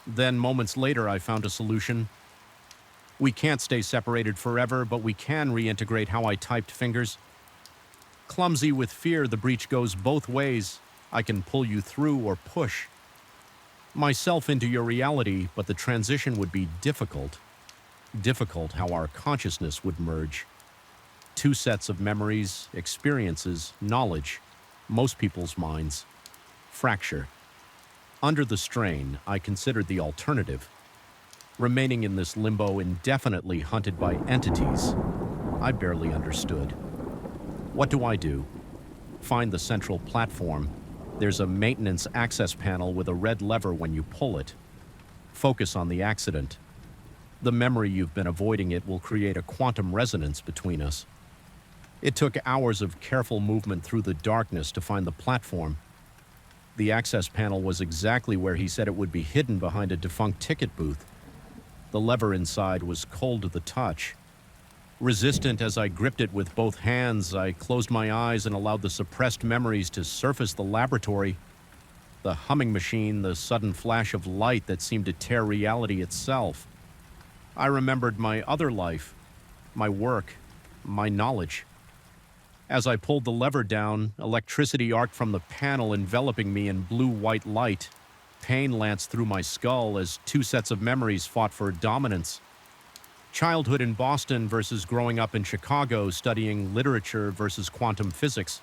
Then, moments later, I found a solution. We can't stay separated forever, but we can reintegrate. How I typed fingers. Clumsy with fear, the breach goes both ways. I can pull you through or push myself into your reality, but the transition would be difficult. Difficult how our consciousness would merge. Two sets of memories, experiences, knowledge, most people's minds. Fracture. Under the strain, I considered the alternative. Remaining in this limbo indefinitely, hunted by entities I barely understood. What do I do? Find the central platform. There's a maintenance access panel with a red lever when you pull it. Focus on the accident. The memory you've been avoiding, it will create a quantum resonance between us. It took hours of careful movement through the darkness to find the platform. The access panel was exactly where he said it would be, hidden behind a defunct ticket booth. The lever inside was cold to the touch. Resistant as I gripped it with both hands, I closed my eyes and allowed the suppressed memories to surface. The laboratory, the humming machine, the sudden flash of light that seemed to tear reality itself. I remembered my other life, my work, my knowledge. As I pulled the lever down, electricity arced from the panel, enveloping me in blue-white light. Pain lanced through my skull as two sets of memories fought for dominance. Childhood in Boston versus growing up in Chicago, studying literature versus quantum physics.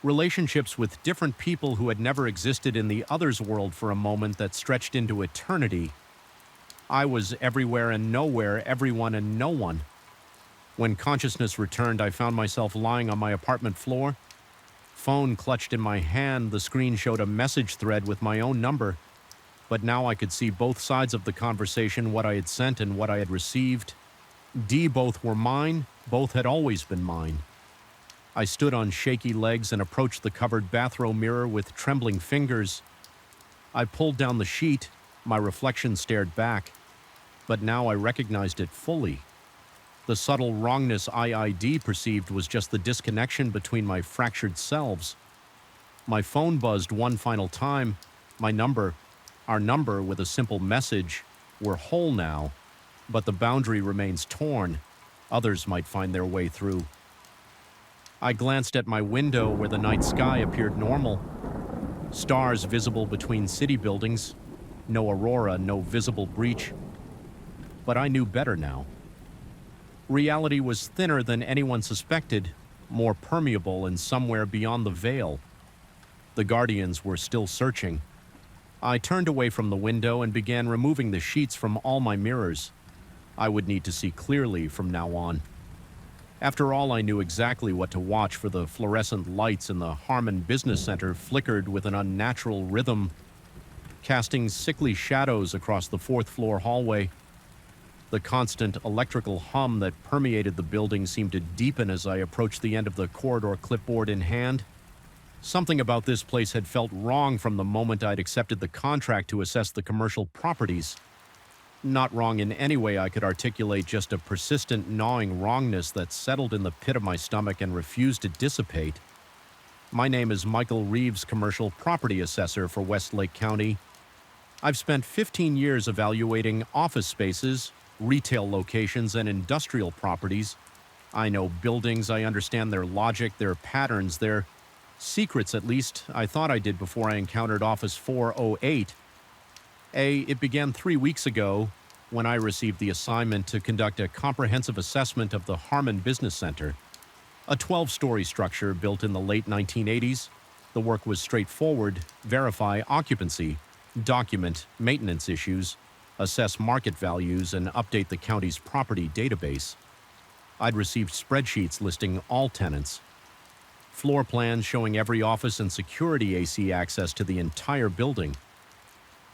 Relationships with different people who had never existed in the other's world for a moment that stretched into eternity. I was everywhere and nowhere, everyone and no one. When consciousness returned, I found myself lying on my apartment floor. Phone clutched in my hand, the screen showed a message thread with my own number. But now I could see both sides of the conversation, what I had sent and what I had received. Both were mine, both had always been mine. I stood on shaky legs and approached the covered bathroom mirror with trembling fingers. I pulled down the sheet, my reflection stared back. But now I recognized it fully. The subtle wrongness I perceived was just the disconnection between my fractured selves. My phone buzzed one final time. My number, our number with a simple message, we're whole now, but the boundary remains torn. Others might find their way through. I glanced at my window where the night sky appeared normal. Stars visible between city buildings. No aurora, no visible breach. But I knew better now. Reality was thinner than anyone suspected, more permeable and somewhere beyond the veil. The Guardians were still searching. I turned away from the window and began removing the sheets from all my mirrors. I would need to see clearly from now on. After all, I knew exactly what to watch for. The fluorescent lights in the Harmon Business Center flickered with an unnatural rhythm, casting sickly shadows across the fourth-floor hallway. The constant electrical hum that permeated the building seemed to deepen as I approached the end of the corridor, clipboard in hand. Something about this place had felt wrong from the moment I'd accepted the contract to assess the commercial properties. Not wrong in any way I could articulate, just a persistent gnawing wrongness that settled in the pit of my stomach and refused to dissipate. My name is Michael Reeves, Commercial Property Assessor for Westlake County. I've spent 15 years evaluating office spaces, retail locations, and industrial properties. I know buildings, I understand their logic, their patterns, their secrets, at least I thought I did before I encountered Office 408. It began 3 weeks ago when I received the assignment to conduct a comprehensive assessment of the Harmon Business Center, a 12-story structure built in the late 1980s. The work was straightforward: verify occupancy, document maintenance issues, assess market values, and update the county's property database. I'd received spreadsheets listing all tenants, floor plans showing every office and security AC access to the entire building.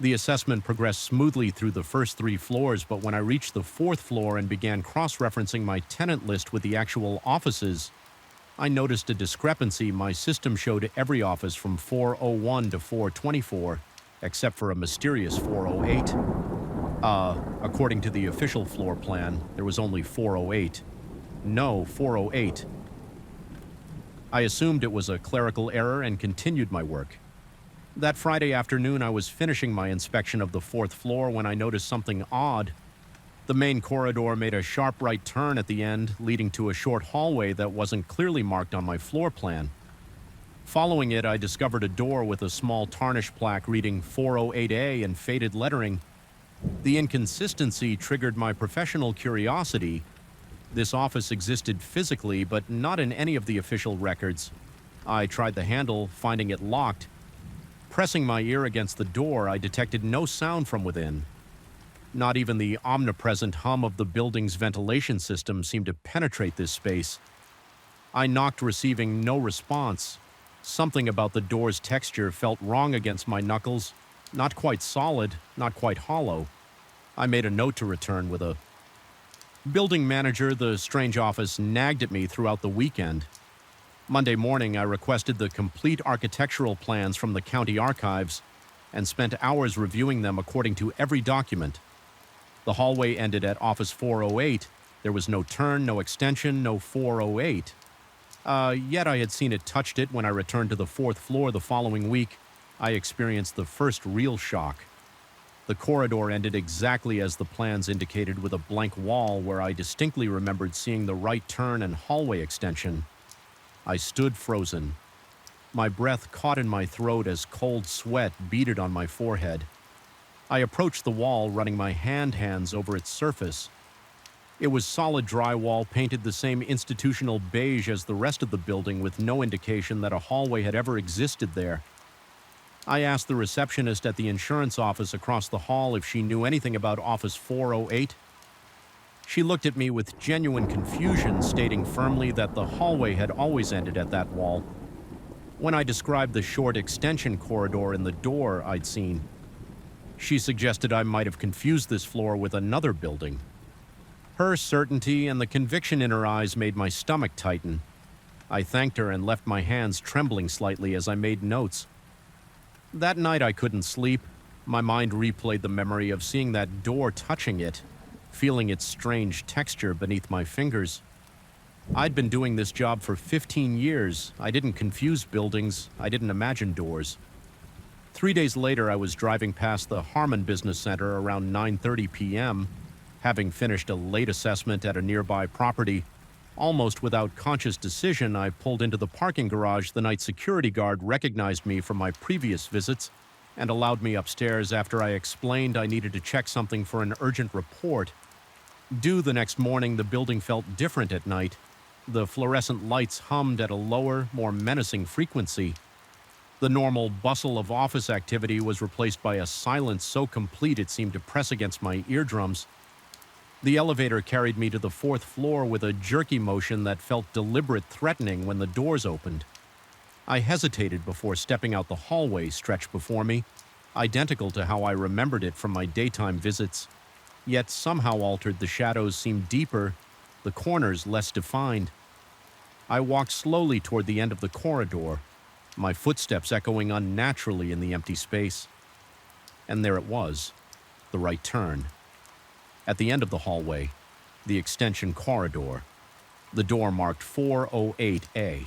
The assessment progressed smoothly through the first 3 floors, but when I reached the 4th floor and began cross-referencing my tenant list with the actual offices, I noticed a discrepancy. My system showed every office from 401 to 424, except for a mysterious 408. According to the official floor plan, there was only 408. No, 408. I assumed it was a clerical error and continued my work. That Friday afternoon, I was finishing my inspection of the 4th floor when I noticed something odd. The main corridor made a sharp right turn at the end, leading to a short hallway that wasn't clearly marked on my floor plan. Following it, I discovered a door with a small tarnished plaque reading 408A in faded lettering. The inconsistency triggered my professional curiosity. This office existed physically, but not in any of the official records. I tried the handle, finding it locked. Pressing my ear against the door, I detected no sound from within. Not even the omnipresent hum of the building's ventilation system seemed to penetrate this space. I knocked, receiving no response. Something about the door's texture felt wrong against my knuckles. Not quite solid, not quite hollow. I made a note to return with a building manager. The strange office nagged at me throughout the weekend. Monday morning, I requested the complete architectural plans from the county archives and spent hours reviewing them according to every document. The hallway ended at Office 408. There was no turn, no extension, no 408. Yet I had seen it, touched it when I returned to the 4th floor the following week. I experienced the first real shock. The corridor ended exactly as the plans indicated, with a blank wall where I distinctly remembered seeing the right turn and hallway extension. I stood frozen. My breath caught in my throat as cold sweat beaded on my forehead. I approached the wall, running my hands over its surface. It was solid drywall painted the same institutional beige as the rest of the building with no indication that a hallway had ever existed there. I asked the receptionist at the insurance office across the hall if she knew anything about Office 408. She looked at me with genuine confusion, stating firmly that the hallway had always ended at that wall. When I described the short extension corridor in the door I'd seen, she suggested I might have confused this floor with another building. Her certainty and the conviction in her eyes made my stomach tighten. I thanked her and left my hands trembling slightly as I made notes. That night I couldn't sleep. My mind replayed the memory of seeing that door, touching it, feeling its strange texture beneath my fingers. I'd been doing this job for 15 years. I didn't confuse buildings. I didn't imagine doors. 3 days later, I was driving past the Harmon Business Center around 9:30 p.m., having finished a late assessment at a nearby property. Almost without conscious decision, I pulled into the parking garage. The night security guard recognized me from my previous visits and allowed me upstairs after I explained I needed to check something for an urgent report. Due the next morning, the building felt different at night. The fluorescent lights hummed at a lower, more menacing frequency. The normal bustle of office activity was replaced by a silence so complete it seemed to press against my eardrums. The elevator carried me to the 4th floor with a jerky motion that felt deliberate, threatening when the doors opened. I hesitated before stepping out the hallway stretched before me, identical to how I remembered it from my daytime visits. Yet somehow altered, the shadows seemed deeper, the corners less defined. I walked slowly toward the end of the corridor, my footsteps echoing unnaturally in the empty space. And there it was, the right turn. At the end of the hallway, the extension corridor, the door marked 408A.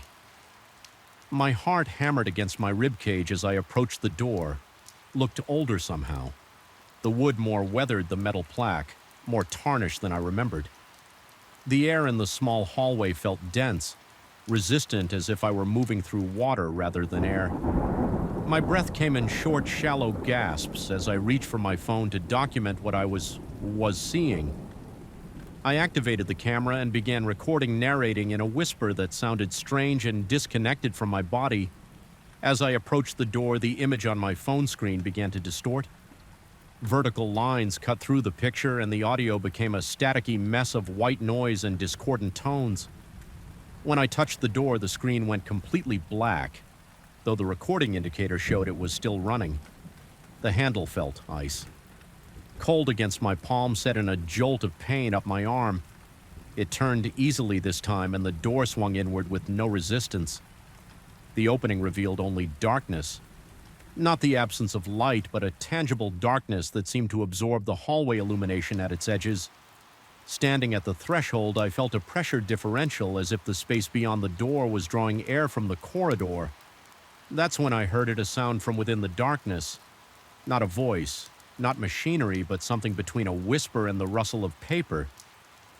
My heart hammered against my ribcage as I approached the door, looked older somehow. The wood more weathered, the metal plaque, more tarnished than I remembered. The air in the small hallway felt dense, resistant, as if I were moving through water rather than air. My breath came in short, shallow gasps as I reached for my phone to document what I was seeing. I activated the camera and began recording, narrating in a whisper that sounded strange and disconnected from my body. As I approached the door, the image on my phone screen began to distort. Vertical lines cut through the picture, and the audio became a staticky mess of white noise and discordant tones. When I touched the door, the screen went completely black, though the recording indicator showed it was still running. The handle felt ice. Cold against my palm set in a jolt of pain up my arm. It turned easily this time, and the door swung inward with no resistance. The opening revealed only darkness. Not the absence of light, but a tangible darkness that seemed to absorb the hallway illumination at its edges. Standing at the threshold, I felt a pressure differential, as if the space beyond the door was drawing air from the corridor. That's when I heard it, a sound from within the darkness. Not a voice, not machinery, but something between a whisper and the rustle of paper.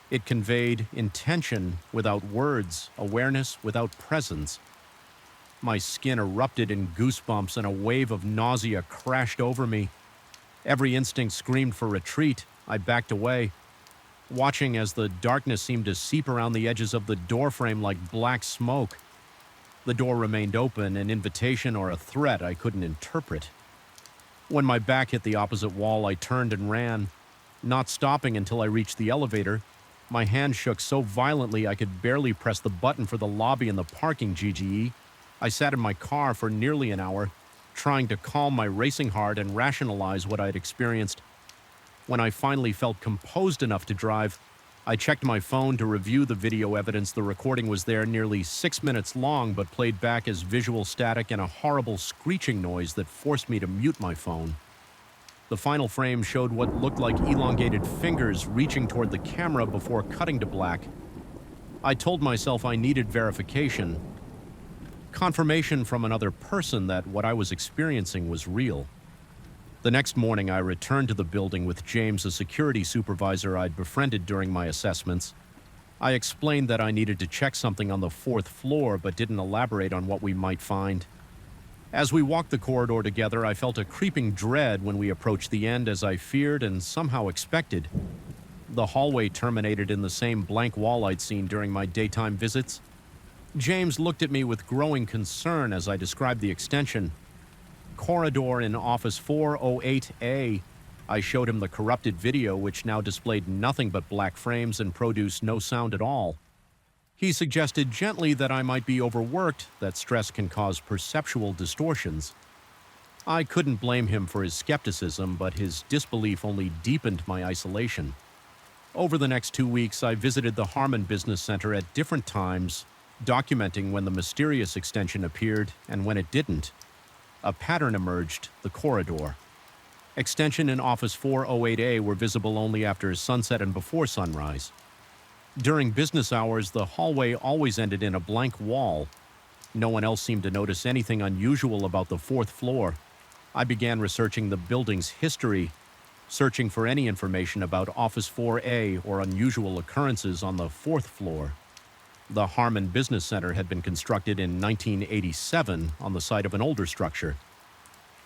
It conveyed intention without words, awareness without presence. My skin erupted in goosebumps, and a wave of nausea crashed over me. Every instinct screamed for retreat. I backed away, watching as the darkness seemed to seep around the edges of the doorframe like black smoke. The door remained open, an invitation or a threat I couldn't interpret. When my back hit the opposite wall, I turned and ran, not stopping until I reached the elevator. My hand shook so violently I could barely press the button for the lobby and the parking GGE. I sat in my car for nearly an hour, trying to calm my racing heart and rationalize what I'd experienced. When I finally felt composed enough to drive, I checked my phone to review the video evidence. The recording was there, nearly 6 minutes long, but played back as visual static and a horrible screeching noise that forced me to mute my phone. The final frame showed what looked like elongated fingers reaching toward the camera before cutting to black. I told myself I needed verification, confirmation from another person that what I was experiencing was real. The next morning, I returned to the building with James, a security supervisor I'd befriended during my assessments. I explained that I needed to check something on the 4th floor, but didn't elaborate on what we might find. As we walked the corridor together, I felt a creeping dread when we approached the end, as I feared and somehow expected. The hallway terminated in the same blank wall I'd seen during my daytime visits. James looked at me with growing concern as I described the extension. Corridor in Office 408A. I showed him the corrupted video, which now displayed nothing but black frames and produced no sound at all. He suggested gently that I might be overworked, that stress can cause perceptual distortions. I couldn't blame him for his skepticism, but his disbelief only deepened my isolation. Over the next 2 weeks, I visited the Harmon Business Center at different times, documenting when the mysterious extension appeared and when it didn't. A pattern emerged: the corridor. Extension in Office 408A were visible only after sunset and before sunrise. During business hours, the hallway always ended in a blank wall. No one else seemed to notice anything unusual about the fourth floor. I began researching the building's history, searching for any information about Office 4A or unusual occurrences on the fourth floor. The Harmon Business Center had been constructed in 1987 on the site of an older structure.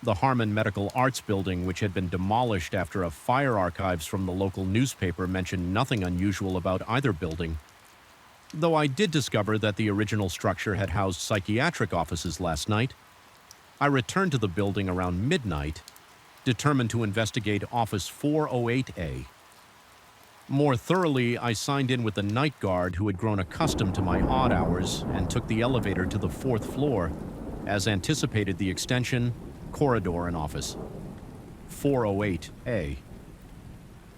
The Harmon Medical Arts Building, which had been demolished after a fire, archives from the local newspaper mentioned nothing unusual about either building. Though I did discover that the original structure had housed psychiatric offices last night, I returned to the building around midnight, determined to investigate Office 408A. More thoroughly, I signed in with the night guard who had grown accustomed to my odd hours and took the elevator to the fourth floor, as anticipated. The extension, corridor, and office 408A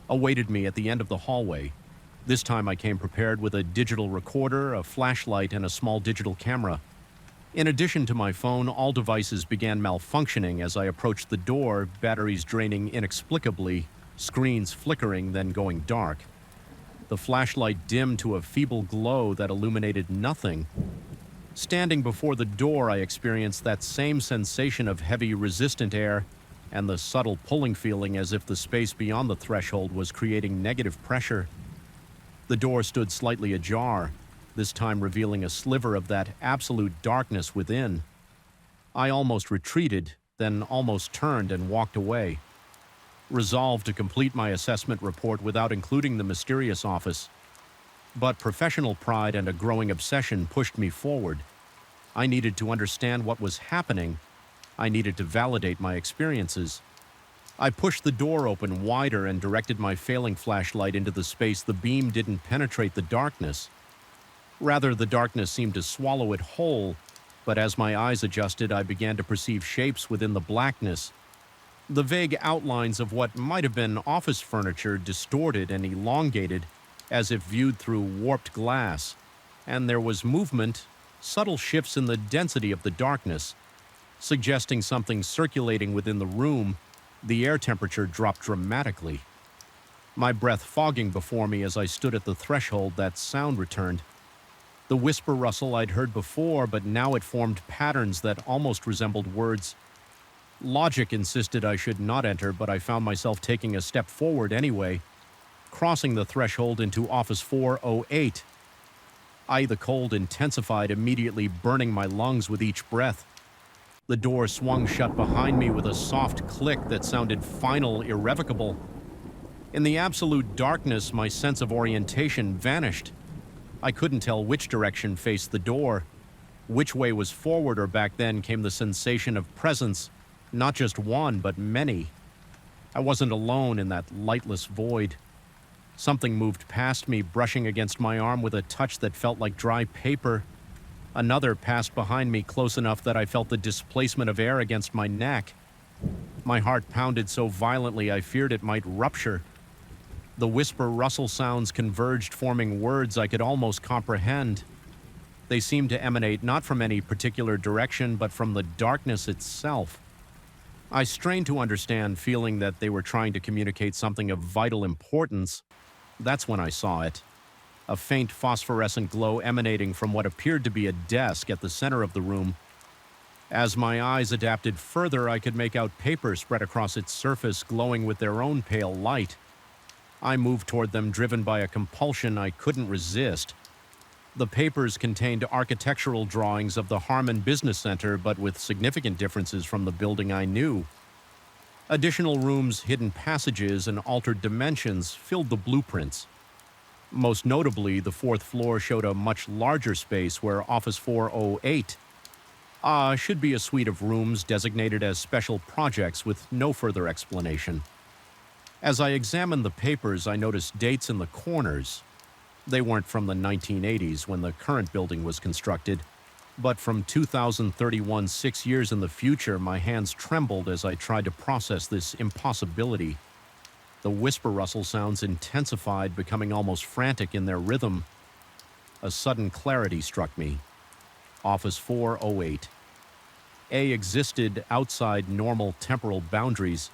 awaited me at the end of the hallway. This time I came prepared with a digital recorder, a flashlight, and a small digital camera. In addition to my phone, all devices began malfunctioning as I approached the door, batteries draining inexplicably, screens flickering, then going dark. The flashlight dimmed to a feeble glow that illuminated nothing. Standing before the door, I experienced that same sensation of heavy, resistant air and the subtle pulling feeling as if the space beyond the threshold was creating negative pressure. The door stood slightly ajar, this time revealing a sliver of that absolute darkness within. I almost retreated, then almost turned and walked away, resolved to complete my assessment report without including the mysterious office. But professional pride and a growing obsession pushed me forward. I needed to understand what was happening. I needed to validate my experiences. I pushed the door open wider and directed my failing flashlight into the space. The beam didn't penetrate the darkness. Rather, the darkness seemed to swallow it whole, but as my eyes adjusted, I began to perceive shapes within the blackness. The vague outlines of what might have been office furniture distorted and elongated, as if viewed through warped glass, and there was movement, subtle shifts in the density of the darkness, suggesting something circulating within the room. The air temperature dropped dramatically. My breath fogging before me as I stood at the threshold, that sound returned. The whisper rustle I'd heard before, but now it formed patterns that almost resembled words. Logic insisted I should not enter, but I found myself taking a step forward anyway, crossing the threshold into Office 408. The cold intensified, immediately burning my lungs with each breath. The door swung shut behind me with a soft click that sounded final, irrevocable. In the absolute darkness, my sense of orientation vanished. I couldn't tell which direction faced the door. Which way was forward, or back then came the sensation of presence, not just one, but many. I wasn't alone in that lightless void. Something moved past me, brushing against my arm with a touch that felt like dry paper. Another passed behind me close enough that I felt the displacement of air against my neck. My heart pounded so violently I feared it might rupture. The whisper rustle sounds converged, forming words I could almost comprehend. They seemed to emanate not from any particular direction, but from the darkness itself. I strained to understand, feeling that they were trying to communicate something of vital importance. That's when I saw it. A faint phosphorescent glow emanating from what appeared to be a desk at the center of the room. As my eyes adapted further, I could make out paper spread across its surface, glowing with their own pale light. I moved toward them, driven by a compulsion I couldn't resist. The papers contained architectural drawings of the Harmon Business Center, but with significant differences from the building I knew. Additional rooms, hidden passages, and altered dimensions filled the blueprints. Most notably, the fourth floor showed a much larger space where Office 408 should be a suite of rooms designated as special projects with no further explanation. As I examined the papers, I noticed dates in the corners. They weren't from the 1980s when the current building was constructed, but from 2031, 6 years in the future. My hands trembled as I tried to process this impossibility. The whisper rustle sounds intensified, becoming almost frantic in their rhythm. A sudden clarity struck me. Office 408. A existed outside normal temporal boundaries.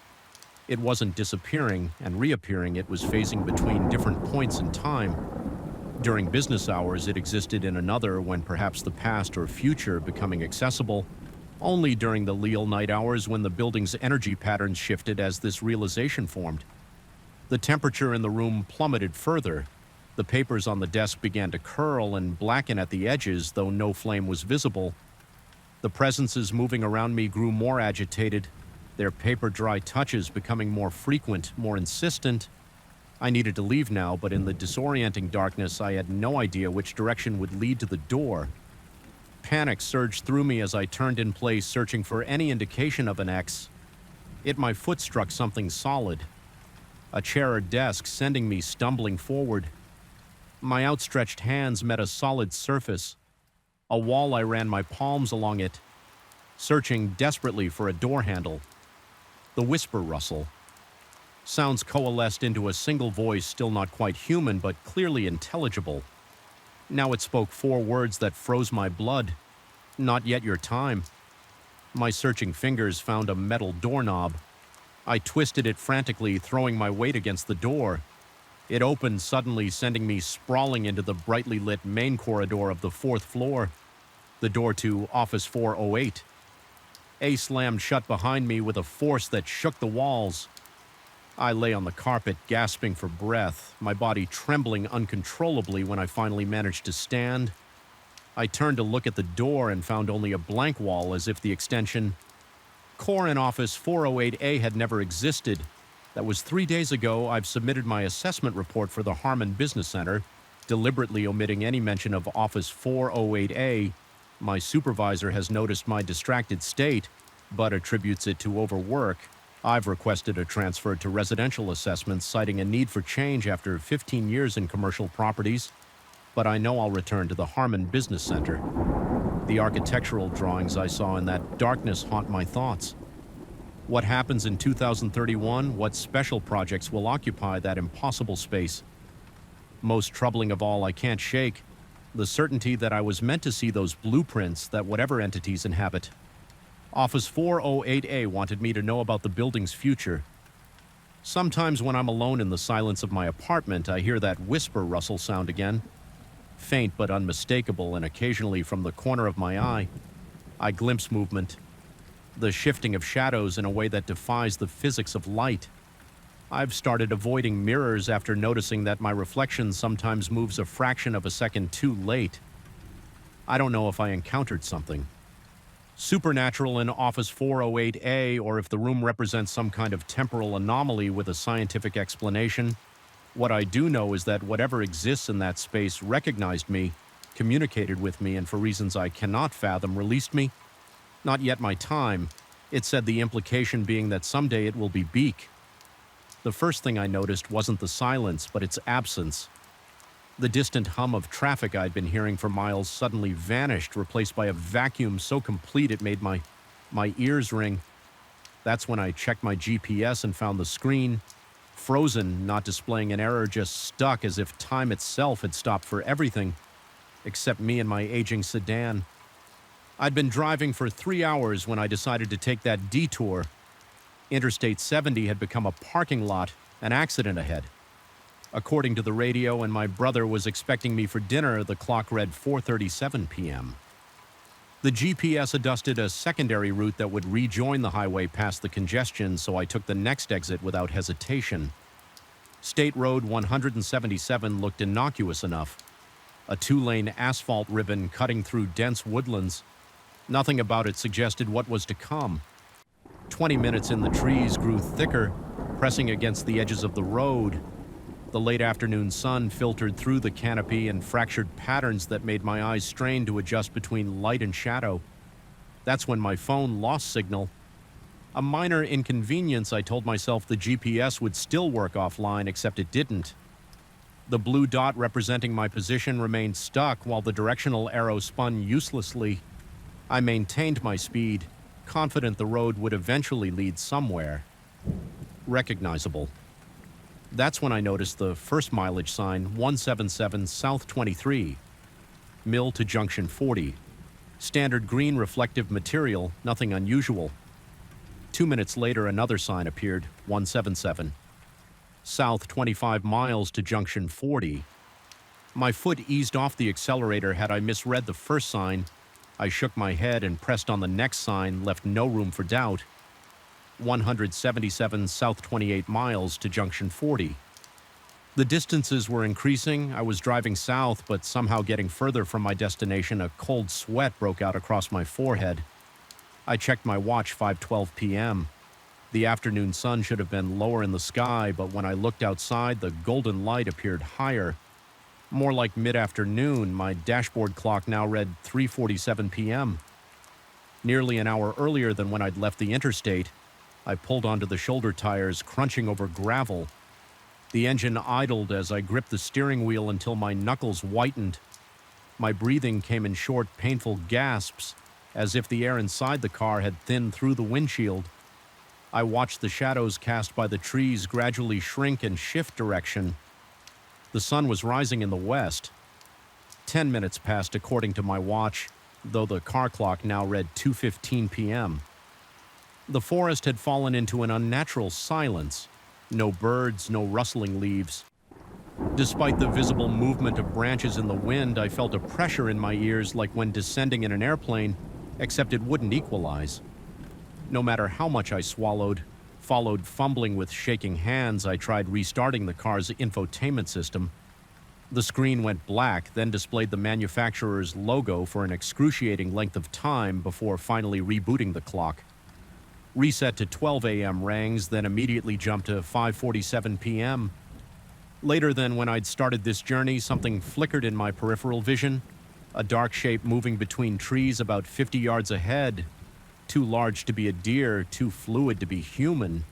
It wasn't disappearing and reappearing, it was phasing between different points in time. During business hours, it existed in another, when perhaps the past or future becoming accessible. Only during the leal night hours, when the building's energy patterns shifted, as this realization formed. The temperature in the room plummeted further. The papers on the desk began to curl and blacken at the edges, though no flame was visible. The presences moving around me grew more agitated, their paper-dry touches becoming more frequent, more insistent. I needed to leave now, but in the disorienting darkness, I had no idea which direction would lead to the door. Panic surged through me as I turned in place, searching for any indication of an X. Yet my foot struck something solid. A chair or desk, sending me stumbling forward. My outstretched hands met a solid surface. A wall. I ran my palms along it, searching desperately for a door handle. The whisper rustle. Sounds coalesced into a single voice, still not quite human, but clearly intelligible. Now it spoke 4 words that froze my blood. Not yet your time. My searching fingers found a metal doorknob. I twisted it frantically, throwing my weight against the door. It opened suddenly, sending me sprawling into the brightly lit main corridor of the 4th floor. The door to Office 408. A slammed shut behind me with a force that shook the walls. I lay on the carpet, gasping for breath, my body trembling uncontrollably when I finally managed to stand. I turned to look at the door and found only a blank wall, as if the extension Core in Office 408A had never existed. That was 3 days ago. I've submitted my assessment report for the Harmon Business Center, deliberately omitting any mention of Office 408A. My supervisor has noticed my distracted state, but attributes it to overwork. I've requested a transfer to residential assessments, citing a need for change after 15 years in commercial properties, but I know I'll return to the Harmon Business Center. The architectural drawings I saw in that darkness haunt my thoughts. What happens in 2031? What special projects will occupy that impossible space? Most troubling of all, I can't shake the certainty that I was meant to see those blueprints that whatever entities inhabit. Office 408A wanted me to know about the building's future. Sometimes when I'm alone in the silence of my apartment, I hear that whisper rustle sound again. Faint but unmistakable, and occasionally from the corner of my eye, I glimpse movement. The shifting of shadows in a way that defies the physics of light. I've started avoiding mirrors after noticing that my reflection sometimes moves a fraction of a second too late. I don't know if I encountered something supernatural in Office 408A, or if the room represents some kind of temporal anomaly with a scientific explanation. What I do know is that whatever exists in that space recognized me, communicated with me, and for reasons I cannot fathom, released me. Not yet my time. It said, the implication being that someday it will be Beak. The first thing I noticed wasn't the silence, but its absence. The distant hum of traffic I'd been hearing for miles suddenly vanished, replaced by a vacuum so complete it made my ears ring. That's when I checked my GPS and found the screen frozen, not displaying an error, just stuck, as if time itself had stopped for everything, except me and my aging sedan. I'd been driving for 3 hours when I decided to take that detour. Interstate 70 had become a parking lot, an accident ahead. According to the radio, and my brother was expecting me for dinner, the clock read 4:37 p.m. The GPS adjusted a secondary route that would rejoin the highway past the congestion, so I took the next exit without hesitation. State Road 177 looked innocuous enough. A 2-lane asphalt ribbon cutting through dense woodlands. Nothing about it suggested what was to come. 20 minutes in, the trees grew thicker, pressing against the edges of the road. The late afternoon sun filtered through the canopy and fractured patterns that made my eyes strain to adjust between light and shadow. That's when my phone lost signal. A minor inconvenience. I told myself the GPS would still work offline, except it didn't. The blue dot representing my position remained stuck while the directional arrow spun uselessly. I maintained my speed, confident the road would eventually lead somewhere recognizable. That's when I noticed the first mileage sign, 177 South 23, Mill to Junction 40. Standard green reflective material, nothing unusual. 2 minutes later, another sign appeared, 177 South 25 miles to Junction 40. My foot eased off the accelerator. Had I misread the first sign, I shook my head and pressed on the next sign, left no room for doubt. 177 South 28 miles to Junction 40. The distances were increasing. I was driving south, but somehow getting further from my destination. A cold sweat broke out across my forehead. I checked my watch, 5:12 p.m. The afternoon sun should have been lower in the sky, but when I looked outside, the golden light appeared higher. More like mid-afternoon. My dashboard clock now read 3:47 p.m. Nearly an hour earlier than when I'd left the interstate. I pulled onto the shoulder tires, crunching over gravel. The engine idled as I gripped the steering wheel until my knuckles whitened. My breathing came in short, painful gasps, as if the air inside the car had thinned through the windshield. I watched the shadows cast by the trees gradually shrink and shift direction. The sun was rising in the west. 10 minutes passed according to my watch, though the car clock now read 2:15 p.m. The forest had fallen into an unnatural silence. No birds, no rustling leaves. Despite the visible movement of branches in the wind, I felt a pressure in my ears like when descending in an airplane, except it wouldn't equalize. No matter how much I swallowed, followed fumbling with shaking hands, I tried restarting the car's infotainment system. The screen went black, then displayed the manufacturer's logo for an excruciating length of time before finally rebooting the clock. Reset to 12 a.m. rangs, then immediately jumped to 5:47 p.m. Later than when I'd started this journey, something flickered in my peripheral vision. A dark shape moving between trees about 50 yards ahead. Too large to be a deer, too fluid to be human.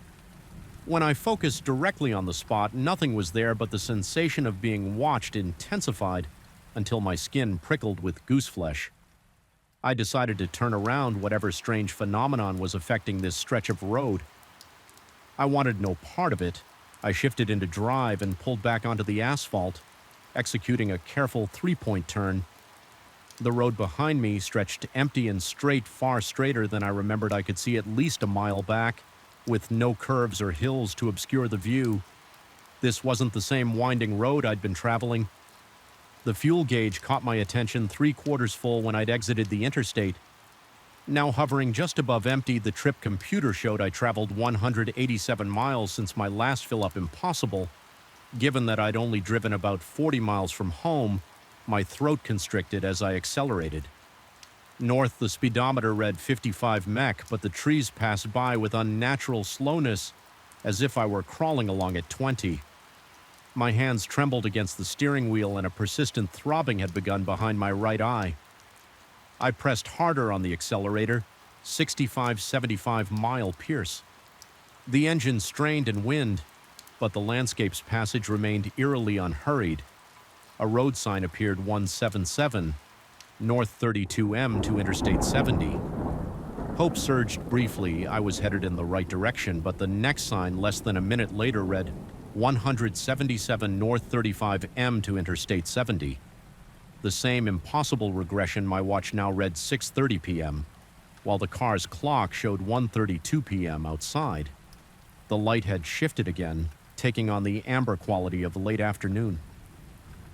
When I focused directly on the spot, nothing was there but the sensation of being watched intensified until my skin prickled with gooseflesh. I decided to turn around whatever strange phenomenon was affecting this stretch of road. I wanted no part of it. I shifted into drive and pulled back onto the asphalt, executing a careful three-point turn. The road behind me stretched empty and straight, far straighter than I remembered I could see at least a mile back, with no curves or hills to obscure the view. This wasn't the same winding road I'd been traveling. The fuel gauge caught my attention 3/4 full when I'd exited the interstate. Now hovering just above empty, the trip computer showed I traveled 187 miles since my last fill-up. Impossible. Given that I'd only driven about 40 miles from home, my throat constricted as I accelerated. North, the speedometer read 55 mech, but the trees passed by with unnatural slowness, as if I were crawling along at 20. My hands trembled against the steering wheel and a persistent throbbing had begun behind my right eye. I pressed harder on the accelerator, 65-75 mile pierce. The engine strained and wind, but the landscape's passage remained eerily unhurried. A road sign appeared, 177, North 32M to Interstate 70. Hope surged briefly. I was headed in the right direction, but the next sign less than a minute later read 177 North 35M to Interstate 70. The same impossible regression. My watch now read 6:30 p.m., while the car's clock showed 1:32 p.m. outside. The light had shifted again, taking on the amber quality of late afternoon.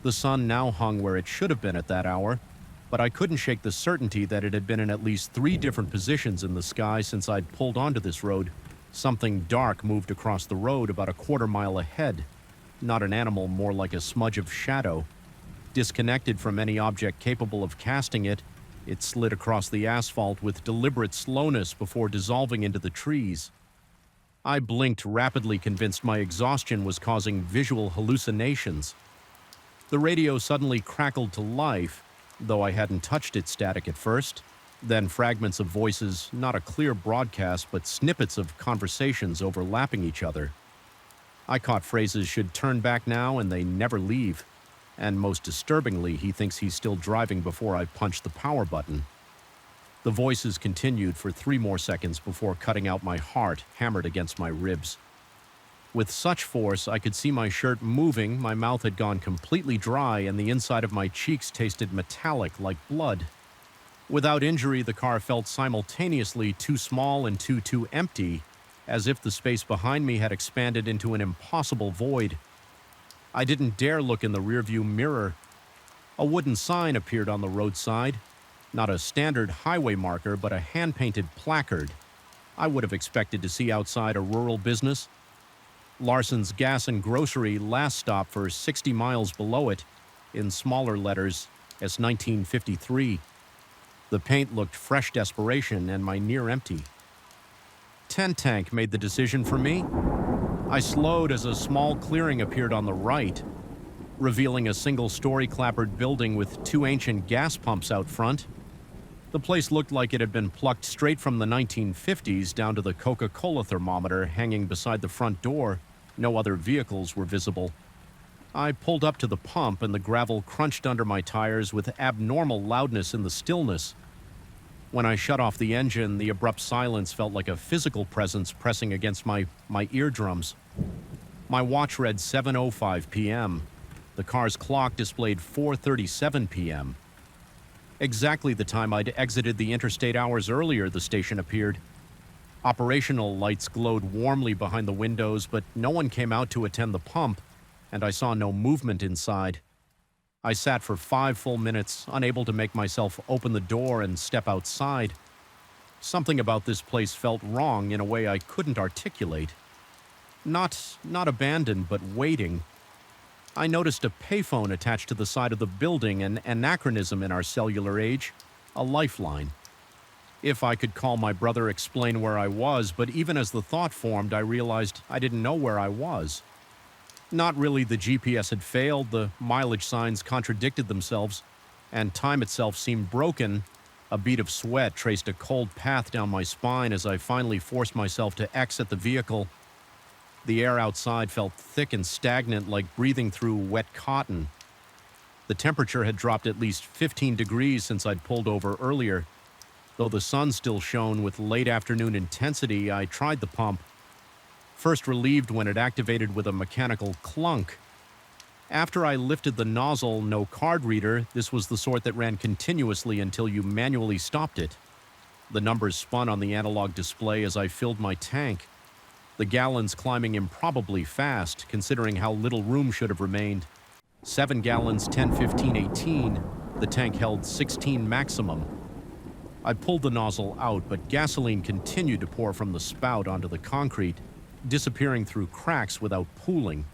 The sun now hung where it should have been at that hour, but I couldn't shake the certainty that it had been in at least 3 different positions in the sky since I'd pulled onto this road. Something dark moved across the road about a 1/4 mile ahead. Not an animal, more like a smudge of shadow. Disconnected from any object capable of casting it, It slid across the asphalt with deliberate slowness before dissolving into the trees. I blinked, rapidly convinced my exhaustion was causing visual hallucinations. The radio suddenly crackled to life, though I hadn't touched its static at first. Then fragments of voices, not a clear broadcast, but snippets of conversations overlapping each other. I caught phrases should turn back now and they never leave. And most disturbingly, he thinks he's still driving before I punch the power button. The voices continued for 3 more seconds before cutting out my heart, hammered against my ribs. With such force, I could see my shirt moving, my mouth had gone completely dry, and the inside of my cheeks tasted metallic like blood. Without injury, the car felt simultaneously too small and too empty, as if the space behind me had expanded into an impossible void. I didn't dare look in the rearview mirror. A wooden sign appeared on the roadside. Not a standard highway marker, but a hand-painted placard. I would have expected to see outside a rural business. Larson's Gas and Grocery, last stop for 60 miles below it, in smaller letters, as 1953. The paint looked fresh desperation and my near empty. Tent Tank made the decision for me. I slowed as a small clearing appeared on the right, revealing a single-story clapboard building with 2 ancient gas pumps out front. The place looked like it had been plucked straight from the 1950s, down to the Coca-Cola thermometer hanging beside the front door. No other vehicles were visible. I pulled up to the pump and the gravel crunched under my tires with abnormal loudness in the stillness. When I shut off the engine, the abrupt silence felt like a physical presence pressing against my eardrums. My watch read 7:05 p.m. The car's clock displayed 4:37 p.m. Exactly the time I'd exited the interstate hours earlier, the station appeared. Operational lights glowed warmly behind the windows, but no one came out to attend the pump, and I saw no movement inside. I sat for 5 full minutes, unable to make myself open the door and step outside. Something about this place felt wrong in a way I couldn't articulate. Not abandoned, but waiting. I noticed a payphone attached to the side of the building, an anachronism in our cellular age, a lifeline. If I could call my brother, explain where I was, but even as the thought formed, I realized I didn't know where I was. Not really. The GPS had failed, the mileage signs contradicted themselves, and time itself seemed broken. A bead of sweat traced a cold path down my spine as I finally forced myself to exit the vehicle. The air outside felt thick and stagnant, like breathing through wet cotton. The temperature had dropped at least 15 degrees since I'd pulled over earlier. Though the sun still shone with late afternoon intensity, I tried the pump. First relieved when it activated with a mechanical clunk. After I lifted the nozzle, no card reader. This was the sort that ran continuously until you manually stopped it. The numbers spun on the analog display as I filled my tank. The gallons climbing improbably fast, considering how little room should have remained. 7 gallons, 10, 15, 18. The tank held 16 maximum. I pulled the nozzle out, but gasoline continued to pour from the spout onto the concrete, disappearing through cracks without pooling.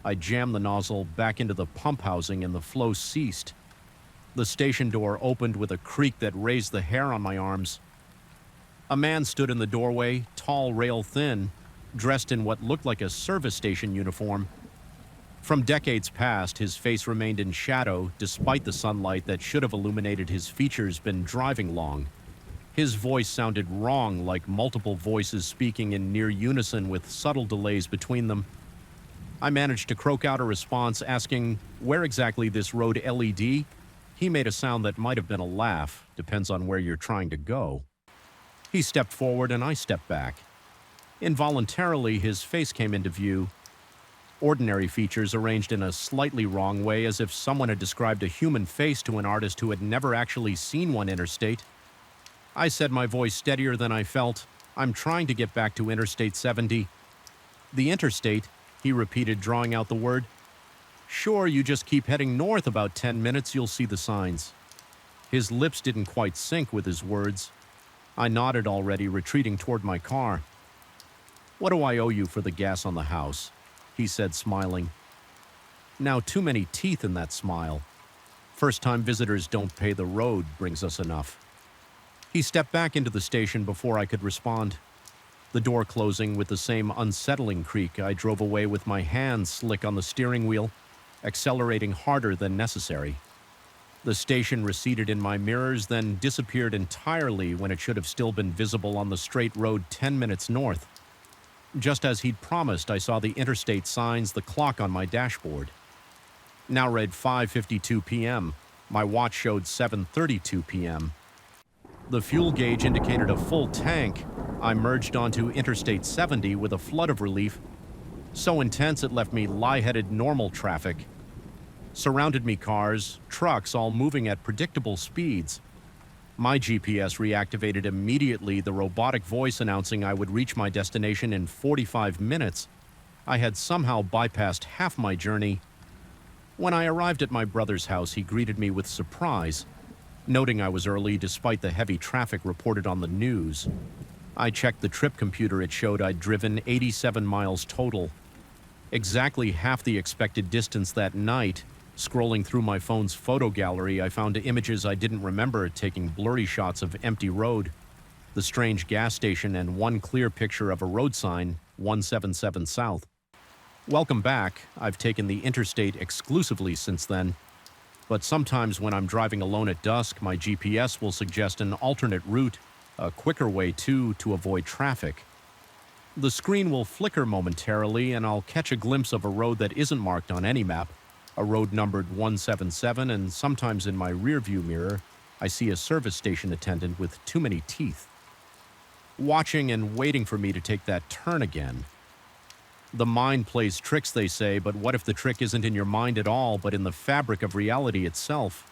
I jammed the nozzle back into the pump housing and the flow ceased. The station door opened with a creak that raised the hair on my arms. A man stood in the doorway, tall, rail-thin, dressed in what looked like a service station uniform. From decades past, his face remained in shadow despite the sunlight that should have illuminated his features been driving long. His voice sounded wrong, like multiple voices speaking in near unison with subtle delays between them. I managed to croak out a response asking where exactly this road LED. He made a sound that might have been a laugh, depends on where you're trying to go. He stepped forward and I stepped back. Involuntarily, his face came into view. Ordinary features arranged in a slightly wrong way, as if someone had described a human face to an artist who had never actually seen one interstate. I said, my voice steadier than I felt, I'm trying to get back to Interstate 70. The interstate, he repeated, drawing out the word. Sure, you just keep heading north about 10 minutes, you'll see the signs. His lips didn't quite sync with his words. I nodded already, retreating toward my car. What do I owe you for the gas on the house? He said, smiling. Now too many teeth in that smile. First-time visitors don't pay the road brings us enough. He stepped back into the station before I could respond. The door closing with the same unsettling creak, I drove away with my hands slick on the steering wheel, accelerating harder than necessary. The station receded in my mirrors, then disappeared entirely when it should have still been visible on the straight road 10 minutes north. Just as he'd promised, I saw the interstate signs, the clock on my dashboard. Now read 5:52 p.m. My watch showed 7:32 p.m. The fuel gauge indicated a full tank. I merged onto Interstate 70 with a flood of relief, so intense it left me lie-headed normal traffic. Surrounded me cars, trucks, all moving at predictable speeds. My GPS reactivated immediately, the robotic voice announcing I would reach my destination in 45 minutes. I had somehow bypassed half my journey. When I arrived at my brother's house, he greeted me with surprise, noting I was early despite the heavy traffic reported on the news. I checked the trip computer. It showed I'd driven 87 miles total, exactly half the expected distance that night. Scrolling through my phone's photo gallery, I found images I didn't remember, taking blurry shots of empty road, the strange gas station, and one clear picture of a road sign, 177 South. Welcome back. I've taken the interstate exclusively since then, but sometimes when I'm driving alone at dusk, my GPS will suggest an alternate route, a quicker way to avoid traffic. The screen will flicker momentarily, and I'll catch a glimpse of a road that isn't marked on any map, a road numbered 177, and sometimes in my rearview mirror, I see a service station attendant with too many teeth, watching and waiting for me to take that turn again. The mind plays tricks, they say, but what if the trick isn't in your mind at all, but in the fabric of reality itself?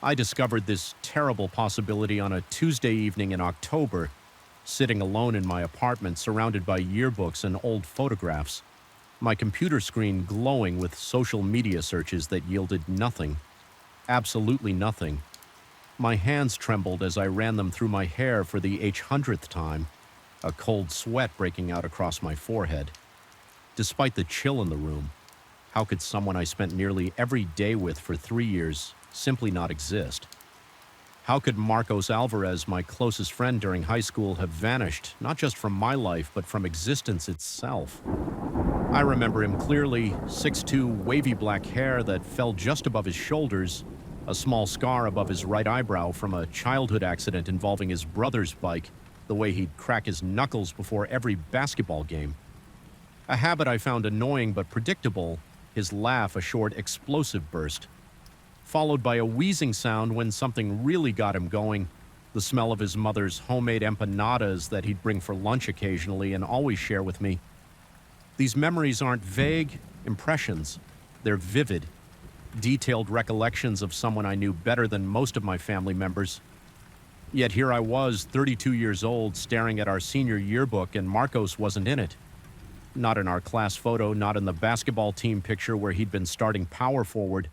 I discovered this terrible possibility on a Tuesday evening in October, sitting alone in my apartment surrounded by yearbooks and old photographs, my computer screen glowing with social media searches that yielded nothing. Absolutely nothing. My hands trembled as I ran them through my hair for the H100th time, a cold sweat breaking out across my forehead. Despite the chill in the room, how could someone I spent nearly every day with for 3 years simply not exist? How could Marcos Alvarez, my closest friend during high school, have vanished, not just from my life, but from existence itself? I remember him clearly, 6'2", wavy black hair that fell just above his shoulders, a small scar above his right eyebrow from a childhood accident involving his brother's bike, the way he'd crack his knuckles before every basketball game. A habit I found annoying but predictable, his laugh a short explosive burst, followed by a wheezing sound when something really got him going, the smell of his mother's homemade empanadas that he'd bring for lunch occasionally and always share with me. These memories aren't vague impressions, they're vivid, detailed recollections of someone I knew better than most of my family members. Yet here I was, 32 years old, staring at our senior yearbook, and Marcos wasn't in it. Not in our class photo, not in the basketball team picture where he'd been starting power forward,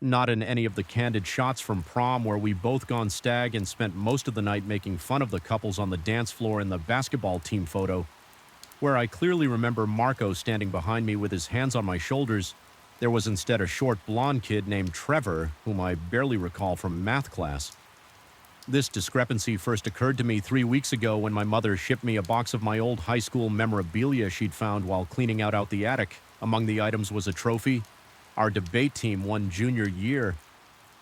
not in any of the candid shots from prom where we both gone stag and spent most of the night making fun of the couples on the dance floor in the basketball team photo, where I clearly remember Marco standing behind me with his hands on my shoulders. There was instead a short blonde kid named Trevor, whom I barely recall from math class. This discrepancy first occurred to me 3 weeks ago when my mother shipped me a box of my old high school memorabilia she'd found while cleaning out the attic. Among the items was a trophy. Our debate team won junior year.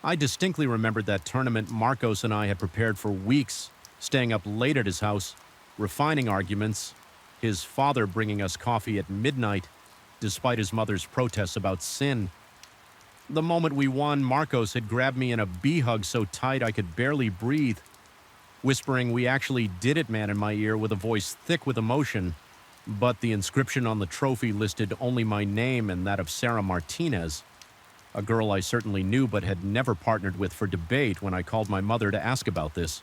I distinctly remembered that tournament Marcos and I had prepared for weeks, staying up late at his house, refining arguments, his father bringing us coffee at midnight, despite his mother's protests about sin. The moment we won, Marcos had grabbed me in a bee hug so tight I could barely breathe, whispering, "We actually did it, man," in my ear with a voice thick with emotion. But the inscription on the trophy listed only my name and that of Sarah Martinez, a girl I certainly knew but had never partnered with for debate when I called my mother to ask about this.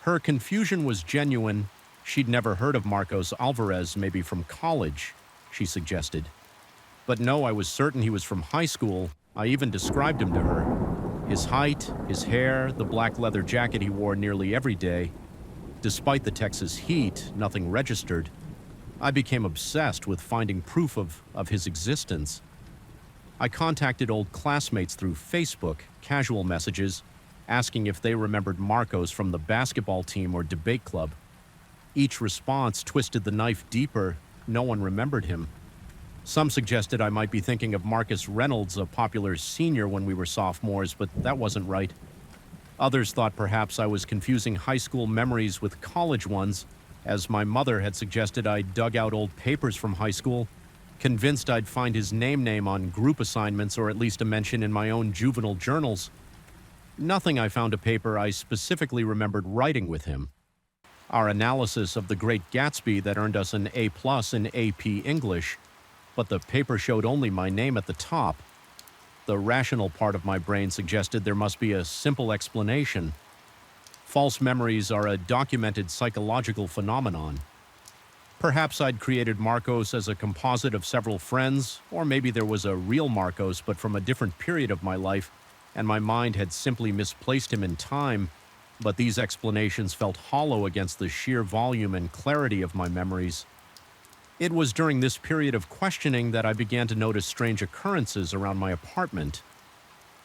Her confusion was genuine. She'd never heard of Marcos Alvarez, maybe from college, she suggested. But no, I was certain he was from high school. I even described him to her. His height, his hair, the black leather jacket he wore nearly every day. Despite the Texas heat, nothing registered. I became obsessed with finding proof of his existence. I contacted old classmates through Facebook, casual messages, asking if they remembered Marcos from the basketball team or debate club. Each response twisted the knife deeper. No one remembered him. Some suggested I might be thinking of Marcus Reynolds, a popular senior when we were sophomores, but that wasn't right. Others thought perhaps I was confusing high school memories with college ones, as my mother had suggested I dug out old papers from high school, convinced I'd find his name on group assignments or at least a mention in my own juvenile journals. Nothing I found a paper I specifically remembered writing with him. Our analysis of The Great Gatsby that earned us an A+ in AP English, but the paper showed only my name at the top. The rational part of my brain suggested there must be a simple explanation. False memories are a documented psychological phenomenon. Perhaps I'd created Marcos as a composite of several friends, or maybe there was a real Marcos but from a different period of my life, and my mind had simply misplaced him in time, but these explanations felt hollow against the sheer volume and clarity of my memories. It was during this period of questioning that I began to notice strange occurrences around my apartment.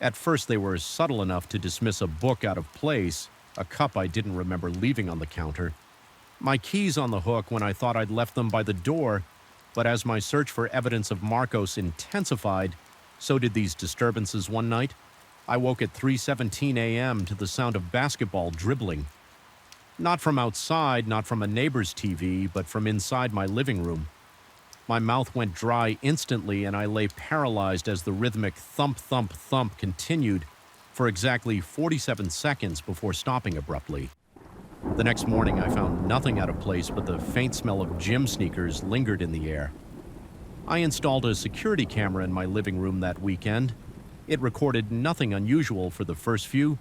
At first they were subtle enough to dismiss a book out of place, a cup I didn't remember leaving on the counter, my keys on the hook when I thought I'd left them by the door, but as my search for evidence of Marcos intensified, so did these disturbances one night. I woke at 3:17 a.m. to the sound of basketball dribbling. Not from outside, not from a neighbor's TV, but from inside my living room. My mouth went dry instantly and I lay paralyzed as the rhythmic thump, thump, thump continued for exactly 47 seconds before stopping abruptly. The next morning I found nothing out of place but the faint smell of gym sneakers lingered in the air. I installed a security camera in my living room that weekend. It recorded nothing unusual for the first few.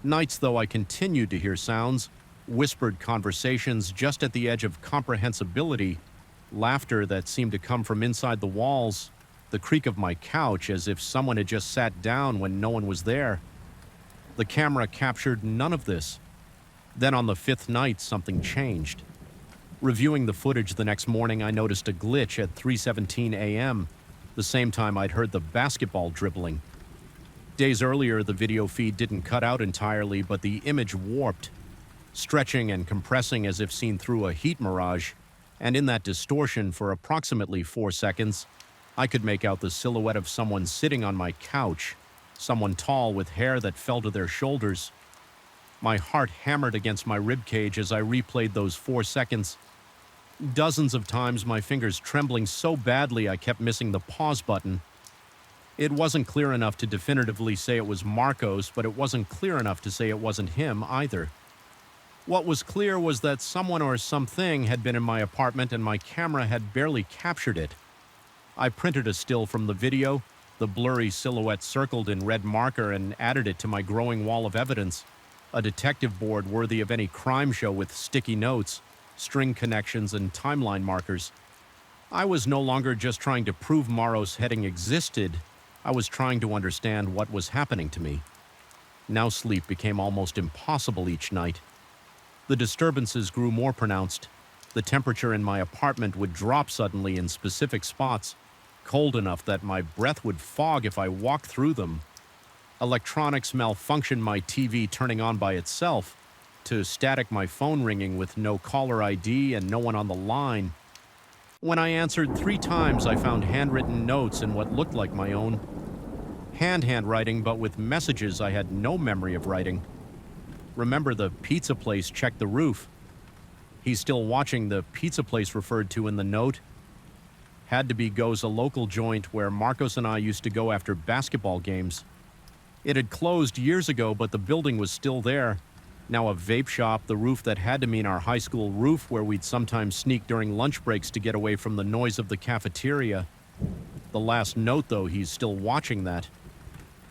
Nights, though, I continued to hear sounds, whispered conversations just at the edge of comprehensibility, laughter that seemed to come from inside the walls, the creak of my couch as if someone had just sat down when no one was there. The camera captured none of this. Then on the fifth night, something changed. Reviewing the footage the next morning, I noticed a glitch at 3:17 a.m., the same time I'd heard the basketball dribbling. Days earlier, the video feed didn't cut out entirely, but the image warped, stretching and compressing as if seen through a heat mirage, and in that distortion for approximately 4 seconds, I could make out the silhouette of someone sitting on my couch, someone tall with hair that fell to their shoulders. My heart hammered against my ribcage as I replayed those 4 seconds. Dozens of times, my fingers trembling so badly I kept missing the pause button. It wasn't clear enough to definitively say it was Marcos, but it wasn't clear enough to say it wasn't him either. What was clear was that someone or something had been in my apartment and my camera had barely captured it. I printed a still from the video, the blurry silhouette circled in red marker, and added it to my growing wall of evidence, a detective board worthy of any crime show with sticky notes, string connections, and timeline markers. I was no longer just trying to prove Morrow's heading existed. I was trying to understand what was happening to me. Now sleep became almost impossible each night. The disturbances grew more pronounced. The temperature in my apartment would drop suddenly in specific spots, cold enough that my breath would fog if I walked through them. Electronics malfunctioned, my TV turning on by itself, to static my phone ringing with no caller ID and no one on the line. When I answered 3 times, I found handwritten notes in what looked like my own. Handwriting, but with messages I had no memory of writing. Remember, the pizza place checked the roof. He's still watching, the pizza place referred to in the note. Had to be goes a local joint where Marcos and I used to go after basketball games. It had closed years ago, but the building was still there. Now a vape shop, the roof that had to mean our high school roof where we'd sometimes sneak during lunch breaks to get away from the noise of the cafeteria. The last note, though, he's still watching that.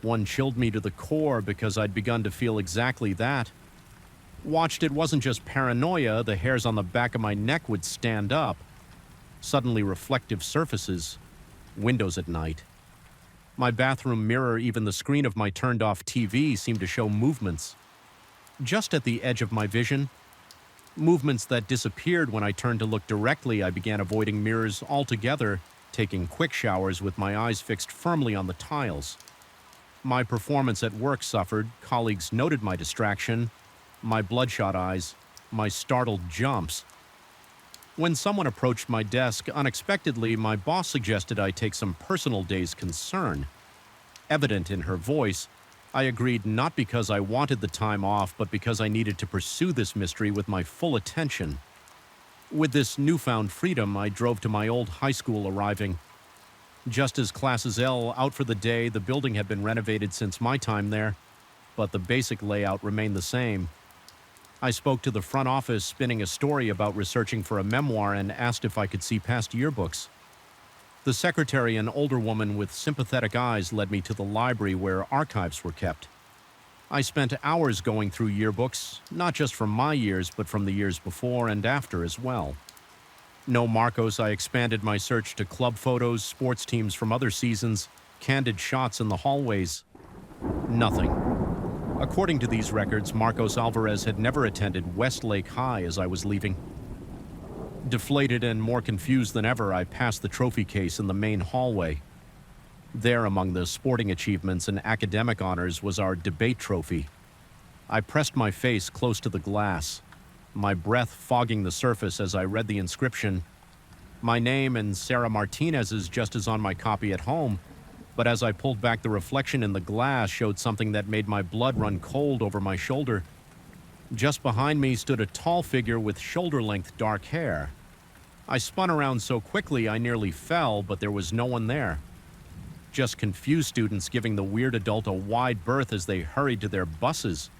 One chilled me to the core because I'd begun to feel exactly that. Watched it wasn't just paranoia, the hairs on the back of my neck would stand up. Suddenly reflective surfaces, windows at night. My bathroom mirror, even the screen of my turned-off TV seemed to show movements. Just at the edge of my vision, movements that disappeared when I turned to look directly. I began avoiding mirrors altogether, taking quick showers with my eyes fixed firmly on the tiles. My performance at work suffered, colleagues noted my distraction, my bloodshot eyes, my startled jumps. When someone approached my desk unexpectedly, my boss suggested I take some personal days concern. Evident in her voice, I agreed not because I wanted the time off, but because I needed to pursue this mystery with my full attention. With this newfound freedom, I drove to my old high school, arriving just as classes L out for the day. The building had been renovated since my time there, but the basic layout remained the same. I spoke to the front office, spinning a story about researching for a memoir, and asked if I could see past yearbooks. The secretary, an older woman with sympathetic eyes, led me to the library where archives were kept. I spent hours going through yearbooks, not just from my years, but from the years before and after as well. No Marcos, I expanded my search to club photos, sports teams from other seasons, candid shots in the hallways. Nothing. According to these records, Marcos Alvarez had never attended Westlake High as I was leaving. Deflated and more confused than ever, I passed the trophy case in the main hallway. There, among the sporting achievements and academic honors, was our debate trophy. I pressed my face close to the glass, my breath fogging the surface as I read the inscription. My name and Sarah Martinez's, just as on my copy at home, but as I pulled back, the reflection in the glass showed something that made my blood run cold over my shoulder. Just behind me stood a tall figure with shoulder-length dark hair. I spun around so quickly I nearly fell, but there was no one there. Just confused students giving the weird adult a wide berth as they hurried to their buses.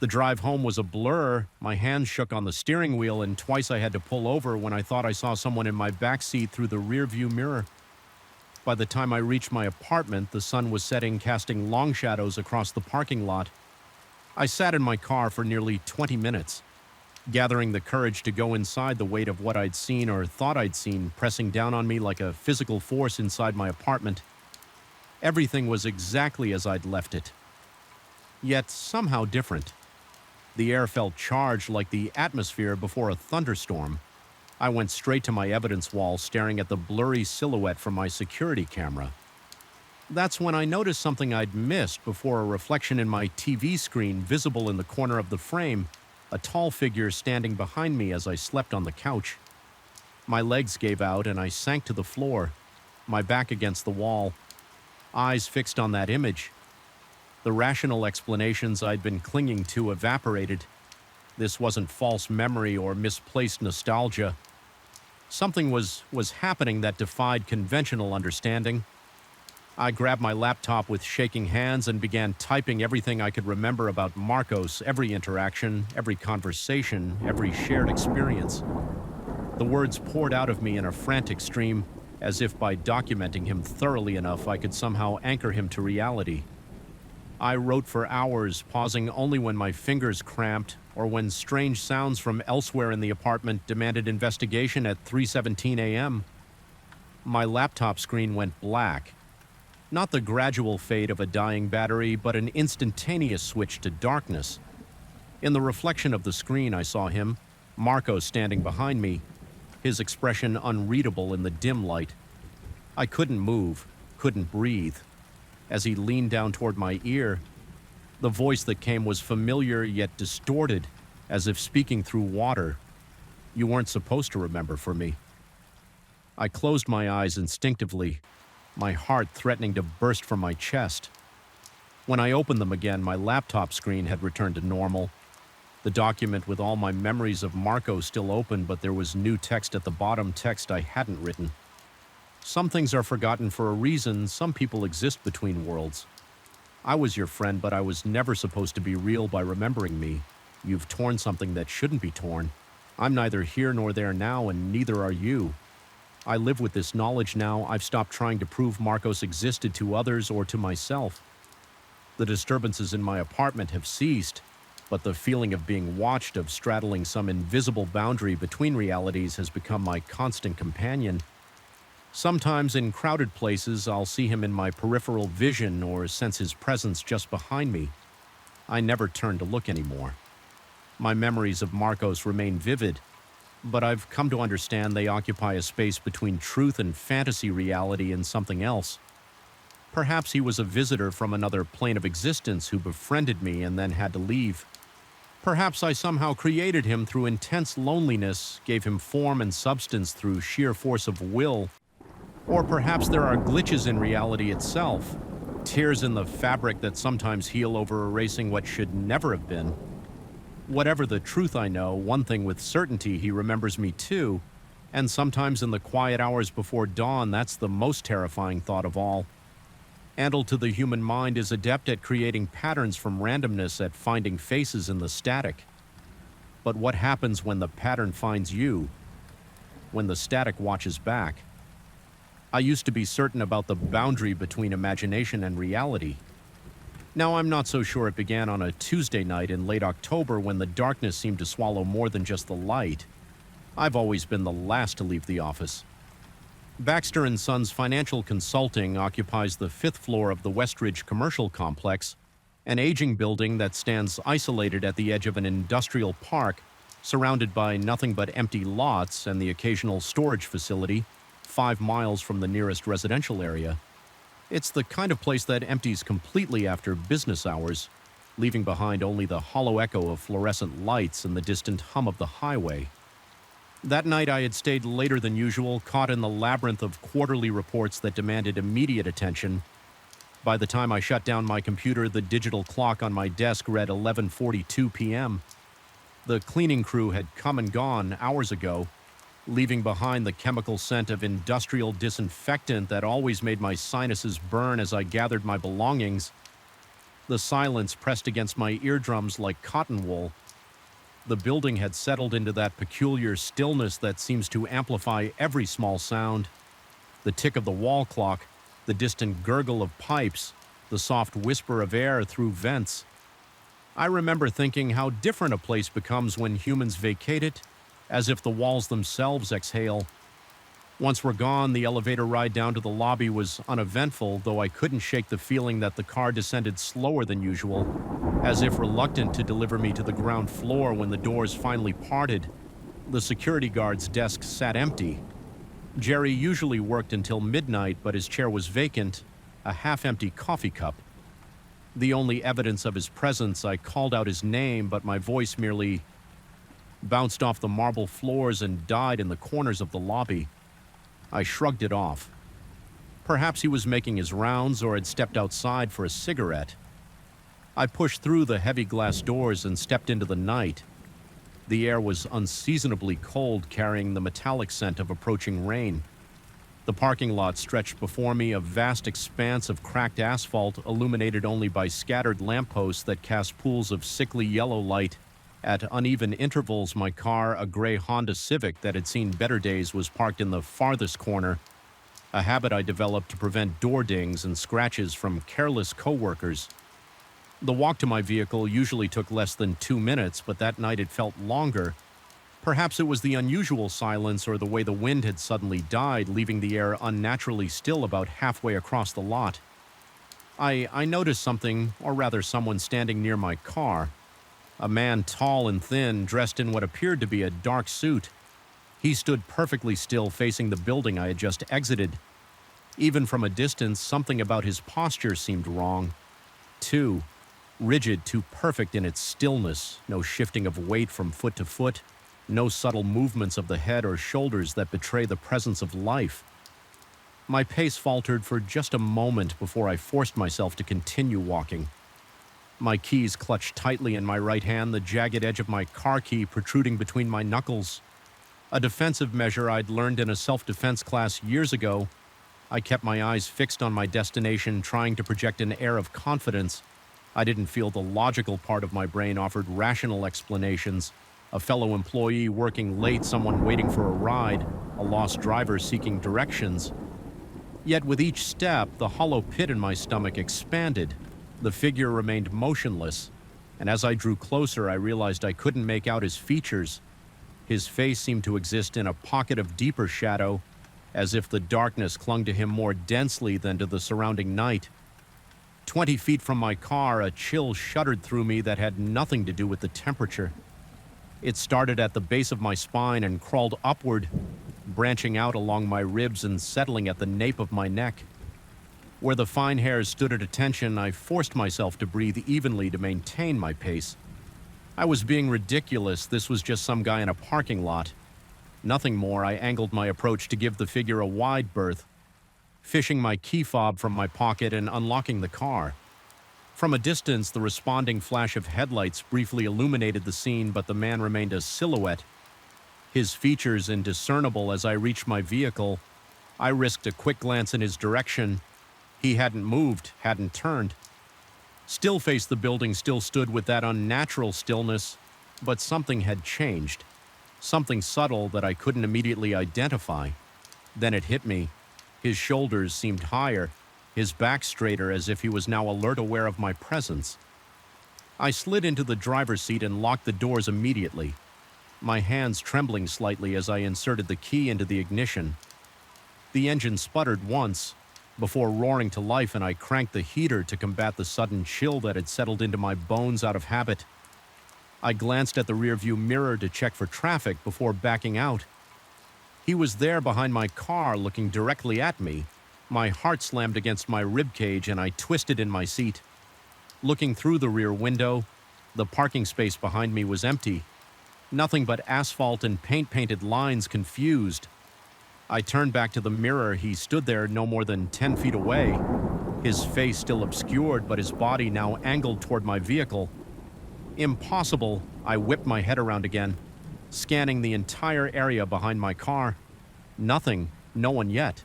The drive home was a blur. My hands shook on the steering wheel, and twice I had to pull over when I thought I saw someone in my backseat through the rearview mirror. By the time I reached my apartment, the sun was setting, casting long shadows across the parking lot. I sat in my car for nearly 20 minutes, gathering the courage to go inside, the weight of what I'd seen or thought I'd seen pressing down on me like a physical force inside my apartment. Everything was exactly as I'd left it, yet somehow different. The air felt charged like the atmosphere before a thunderstorm. I went straight to my evidence wall, staring at the blurry silhouette from my security camera. That's when I noticed something I'd missed before. A reflection in my TV screen visible in the corner of the frame, a tall figure standing behind me as I slept on the couch. My legs gave out and I sank to the floor, my back against the wall, eyes fixed on that image. The rational explanations I'd been clinging to evaporated. This wasn't false memory or misplaced nostalgia. Something was happening that defied conventional understanding. I grabbed my laptop with shaking hands and began typing everything I could remember about Marcos, every interaction, every conversation, every shared experience. The words poured out of me in a frantic stream, as if by documenting him thoroughly enough I could somehow anchor him to reality. I wrote for hours, pausing only when my fingers cramped or when strange sounds from elsewhere in the apartment demanded investigation at 3:17 a.m. My laptop screen went black. Not the gradual fade of a dying battery, but an instantaneous switch to darkness. In the reflection of the screen, I saw him, Marcos, standing behind me, his expression unreadable in the dim light. I couldn't move, couldn't breathe. As he leaned down toward my ear, the voice that came was familiar yet distorted, as if speaking through water. You weren't supposed to remember for me. I closed my eyes instinctively, my heart threatening to burst from my chest. When I opened them again, my laptop screen had returned to normal. The document with all my memories of Marco still open, but there was new text at the bottom, text I hadn't written. Some things are forgotten for a reason. Some people exist between worlds. I was your friend, but I was never supposed to be real by remembering me. You've torn something that shouldn't be torn. I'm neither here nor there now, and neither are you. I live with this knowledge now. I've stopped trying to prove Marcos existed to others or to myself. The disturbances in my apartment have ceased, but the feeling of being watched, of straddling some invisible boundary between realities, has become my constant companion. Sometimes in crowded places, I'll see him in my peripheral vision or sense his presence just behind me. I never turn to look anymore. My memories of Marcos remain vivid, but I've come to understand they occupy a space between truth and fantasy reality and something else. Perhaps he was a visitor from another plane of existence who befriended me and then had to leave. Perhaps I somehow created him through intense loneliness, gave him form and substance through sheer force of will. Or perhaps there are glitches in reality itself, tears in the fabric that sometimes heal over erasing what should never have been. Whatever the truth I know, one thing with certainty, he remembers me too, and sometimes in the quiet hours before dawn, that's the most terrifying thought of all. Andal to the human mind is adept at creating patterns from randomness, at finding faces in the static. But what happens when the pattern finds you? When the static watches back? I used to be certain about the boundary between imagination and reality. Now I'm not so sure it began on a Tuesday night in late October when the darkness seemed to swallow more than just the light. I've always been the last to leave the office. Baxter & Sons Financial Consulting occupies the 5th floor of the Westridge Commercial Complex, an aging building that stands isolated at the edge of an industrial park, surrounded by nothing but empty lots and the occasional storage facility, 5 miles from the nearest residential area. It's the kind of place that empties completely after business hours, leaving behind only the hollow echo of fluorescent lights and the distant hum of the highway. That night I had stayed later than usual, caught in the labyrinth of quarterly reports that demanded immediate attention. By the time I shut down my computer, the digital clock on my desk read 11:42 p.m. The cleaning crew had come and gone hours ago, leaving behind the chemical scent of industrial disinfectant that always made my sinuses burn as I gathered my belongings. The silence pressed against my eardrums like cotton wool. The building had settled into that peculiar stillness that seems to amplify every small sound. The tick of the wall clock, the distant gurgle of pipes, the soft whisper of air through vents. I remember thinking how different a place becomes when humans vacate it, as if the walls themselves exhale. Once we're gone, the elevator ride down to the lobby was uneventful, though I couldn't shake the feeling that the car descended slower than usual, as if reluctant to deliver me to the ground floor when the doors finally parted. The security guard's desk sat empty. Jerry usually worked until midnight, but his chair was vacant, a half-empty coffee cup. The only evidence of his presence, I called out his name, but my voice merely bounced off the marble floors and died in the corners of the lobby. I shrugged it off. Perhaps he was making his rounds or had stepped outside for a cigarette. I pushed through the heavy glass doors and stepped into the night. The air was unseasonably cold, carrying the metallic scent of approaching rain. The parking lot stretched before me, a vast expanse of cracked asphalt illuminated only by scattered lampposts that cast pools of sickly yellow light. At uneven intervals, my car, a gray Honda Civic that had seen better days, was parked in the farthest corner, a habit I developed to prevent door dings and scratches from careless coworkers. The walk to my vehicle usually took less than 2 minutes, but that night it felt longer. Perhaps it was the unusual silence or the way the wind had suddenly died, leaving the air unnaturally still about halfway across the lot. I noticed something, or rather someone standing near my car. A man tall and thin, dressed in what appeared to be a dark suit. He stood perfectly still facing the building I had just exited. Even from a distance, something about his posture seemed wrong. Too rigid, too perfect in its stillness, no shifting of weight from foot to foot, no subtle movements of the head or shoulders that betray the presence of life. My pace faltered for just a moment before I forced myself to continue walking. My keys clutched tightly in my right hand, the jagged edge of my car key protruding between my knuckles. A defensive measure I'd learned in a self-defense class years ago. I kept my eyes fixed on my destination, trying to project an air of confidence. I didn't feel the logical part of my brain offered rational explanations. A fellow employee working late, someone waiting for a ride, a lost driver seeking directions. Yet with each step, the hollow pit in my stomach expanded. The figure remained motionless, and as I drew closer, I realized I couldn't make out his features. His face seemed to exist in a pocket of deeper shadow, as if the darkness clung to him more densely than to the surrounding night. 20 feet from my car, a chill shuddered through me that had nothing to do with the temperature. It started at the base of my spine and crawled upward, branching out along my ribs and settling at the nape of my neck. Where the fine hairs stood at attention, I forced myself to breathe evenly to maintain my pace. I was being ridiculous. This was just some guy in a parking lot. Nothing more. I angled my approach to give the figure a wide berth, fishing my key fob from my pocket and unlocking the car. From a distance, the responding flash of headlights briefly illuminated the scene, but the man remained a silhouette, his features indiscernible. As I reached my vehicle, I risked a quick glance in his direction. He hadn't moved, hadn't turned. Still faced the building, still stood with that unnatural stillness, but something had changed. Something subtle that I couldn't immediately identify. Then it hit me. His shoulders seemed higher, his back straighter, as if he was now alert, aware of my presence. I slid into the driver's seat and locked the doors immediately, my hands trembling slightly as I inserted the key into the ignition. The engine sputtered once, before roaring to life, and I cranked the heater to combat the sudden chill that had settled into my bones out of habit. I glanced at the rearview mirror to check for traffic before backing out. He was there behind my car, looking directly at me. My heart slammed against my ribcage and I twisted in my seat. Looking through the rear window, the parking space behind me was empty. Nothing but asphalt and painted lines, confused. I turned back to the mirror. He stood there no more than 10 feet away, his face still obscured, but his body now angled toward my vehicle. Impossible. I whipped my head around again, scanning the entire area behind my car. Nothing, no one yet.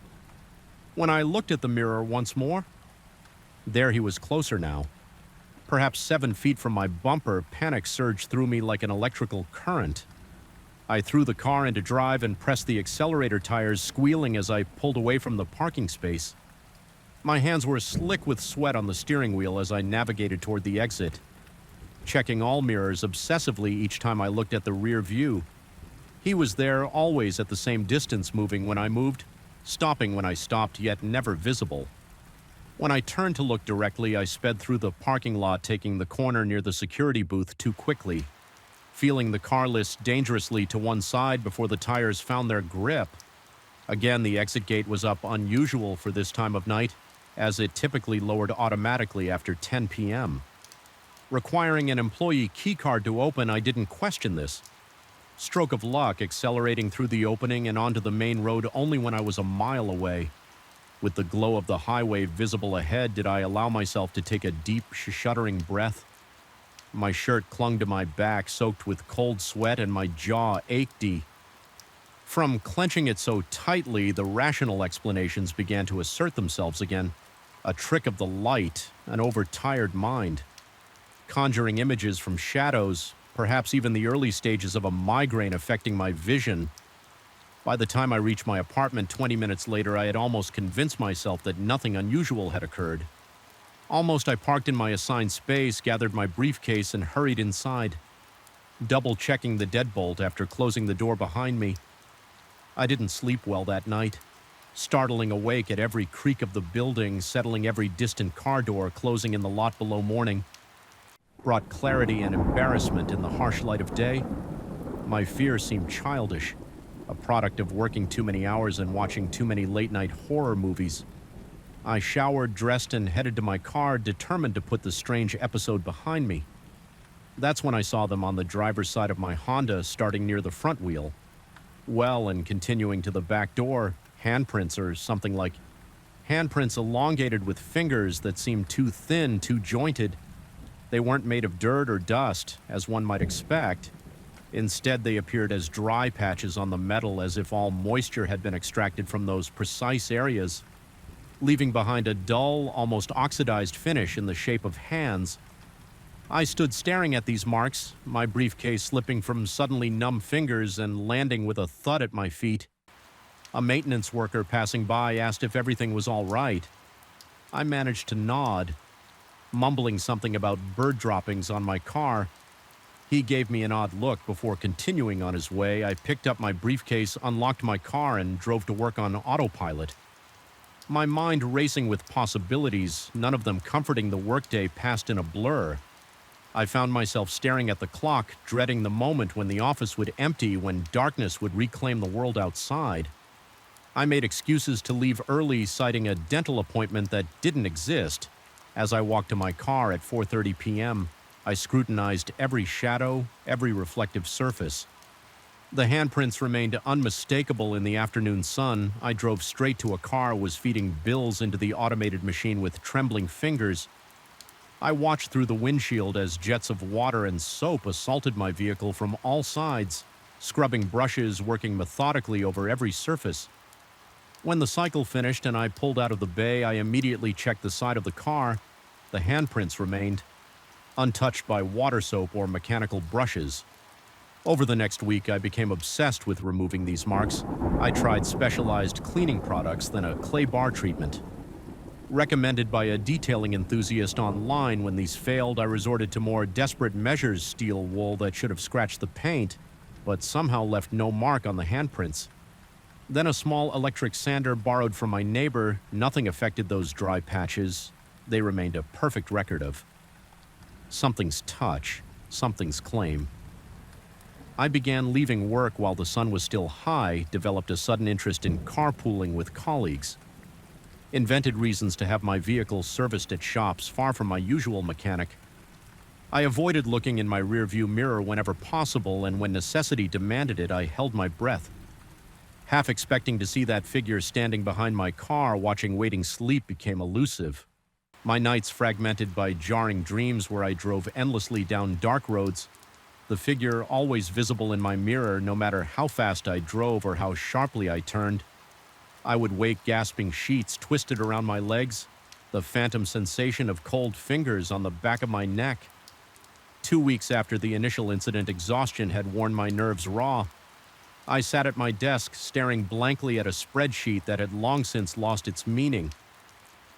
When I looked at the mirror once more, there he was, closer now. Perhaps 7 feet from my bumper. Panic surged through me like an electrical current. I threw the car into drive and pressed the accelerator tires, squealing as I pulled away from the parking space. My hands were slick with sweat on the steering wheel as I navigated toward the exit, checking all mirrors obsessively each time I looked at the rear view. He was there, always at the same distance, moving when I moved, stopping when I stopped, yet never visible. When I turned to look directly, I sped through the parking lot, taking the corner near the security booth too quickly, feeling the car list dangerously to one side before the tires found their grip. Again, the exit gate was up, unusual for this time of night, as it typically lowered automatically after 10 p.m. Requiring an employee keycard to open, I didn't question this. Stroke of luck, accelerating through the opening and onto the main road only when I was a mile away. With the glow of the highway visible ahead, did I allow myself to take a deep, shuddering breath. My shirt clung to my back, soaked with cold sweat, and my jaw ached. From clenching it so tightly, the rational explanations began to assert themselves again. A trick of the light, an overtired mind, conjuring images from shadows, perhaps even the early stages of a migraine affecting my vision. By the time I reached my apartment 20 minutes later, I had almost convinced myself that nothing unusual had occurred. I parked in my assigned space, gathered my briefcase, and hurried inside, double-checking the deadbolt after closing the door behind me. I didn't sleep well that night, startling awake at every creak of the building, settling every distant car door, closing in the lot below morning. Brought clarity and embarrassment in the harsh light of day. My fear seemed childish, a product of working too many hours and watching too many late-night horror movies. I showered, dressed, and headed to my car, determined to put the strange episode behind me. That's when I saw them on the driver's side of my Honda, starting near the front wheel. And continuing to the back door, handprints or something like handprints elongated with fingers that seemed too thin, too jointed. They weren't made of dirt or dust, as one might expect. Instead, they appeared as dry patches on the metal, as if all moisture had been extracted from those precise areas, leaving behind a dull, almost oxidized finish in the shape of hands. I stood staring at these marks, my briefcase slipping from suddenly numb fingers and landing with a thud at my feet. A maintenance worker passing by asked if everything was all right. I managed to nod, mumbling something about bird droppings on my car. He gave me an odd look before continuing on his way. I picked up my briefcase, unlocked my car, and drove to work on autopilot. My mind racing with possibilities, none of them comforting. The workday passed in a blur. I found myself staring at the clock, dreading the moment when the office would empty, when darkness would reclaim the world outside. I made excuses to leave early, citing a dental appointment that didn't exist. As I walked to my car at 4:30 p.m., I scrutinized every shadow, every reflective surface. The handprints remained unmistakable in the afternoon sun. I drove straight to a car, was feeding bills into the automated machine with trembling fingers. I watched through the windshield as jets of water and soap assaulted my vehicle from all sides, scrubbing brushes working methodically over every surface. When the cycle finished and I pulled out of the bay, I immediately checked the side of the car. The handprints remained, untouched by water soap or mechanical brushes. Over the next week, I became obsessed with removing these marks. I tried specialized cleaning products, then a clay bar treatment. Recommended by a detailing enthusiast online, when these failed, I resorted to more desperate measures: steel wool that should have scratched the paint, but somehow left no mark on the handprints. Then a small electric sander borrowed from my neighbor. Nothing affected those dry patches. They remained a perfect record of something's touch, something's claim. I began leaving work while the sun was still high, developed a sudden interest in carpooling with colleagues, invented reasons to have my vehicle serviced at shops far from my usual mechanic. I avoided looking in my rearview mirror whenever possible, and when necessity demanded it, I held my breath, half expecting to see that figure standing behind my car. Watching waiting sleep became elusive. My nights fragmented by jarring dreams where I drove endlessly down dark roads, the figure always visible in my mirror no matter how fast I drove or how sharply I turned. I would wake gasping, sheets twisted around my legs, the phantom sensation of cold fingers on the back of my neck. 2 weeks after the initial incident, exhaustion had worn my nerves raw. I sat at my desk, staring blankly at a spreadsheet that had long since lost its meaning.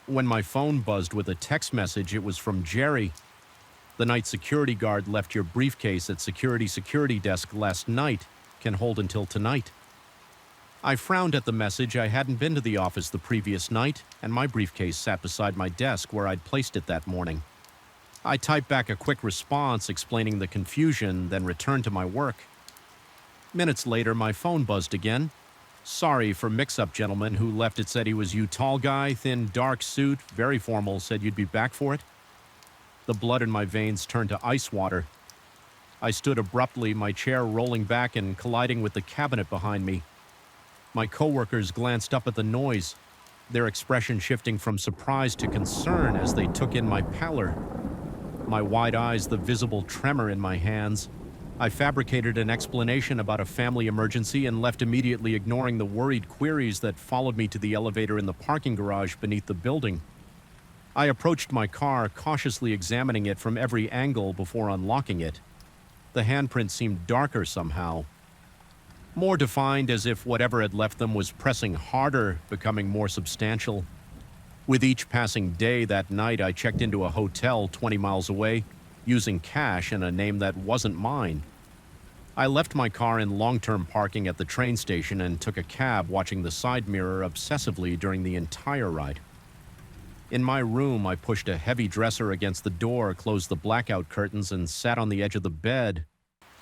When my phone buzzed with a text message, it was from Jerry. "The night security guard left your briefcase at security desk last night. Can hold until tonight." I frowned at the message. I hadn't been to the office the previous night, and my briefcase sat beside my desk where I'd placed it that morning. I typed back a quick response explaining the confusion, then returned to my work. Minutes later, my phone buzzed again. "Sorry for mix-up, gentlemen. Who left it said he was you, tall guy, thin, dark suit, very formal, said you'd be back for it." The blood in my veins turned to ice water. I stood abruptly, my chair rolling back and colliding with the cabinet behind me. My coworkers glanced up at the noise, their expression shifting from surprise to concern as they took in my pallor. My wide eyes, the visible tremor in my hands. I fabricated an explanation about a family emergency and left immediately, ignoring the worried queries that followed me to the elevator in the parking garage beneath the building. I approached my car, cautiously examining it from every angle before unlocking it. The handprint seemed darker somehow, more defined, as if whatever had left them was pressing harder, becoming more substantial. With each passing day that night, I checked into a hotel 20 miles away, using cash and a name that wasn't mine. I left my car in long-term parking at the train station and took a cab, watching the side mirror obsessively during the entire ride. In my room, I pushed a heavy dresser against the door, closed the blackout curtains, and sat on the edge of the bed,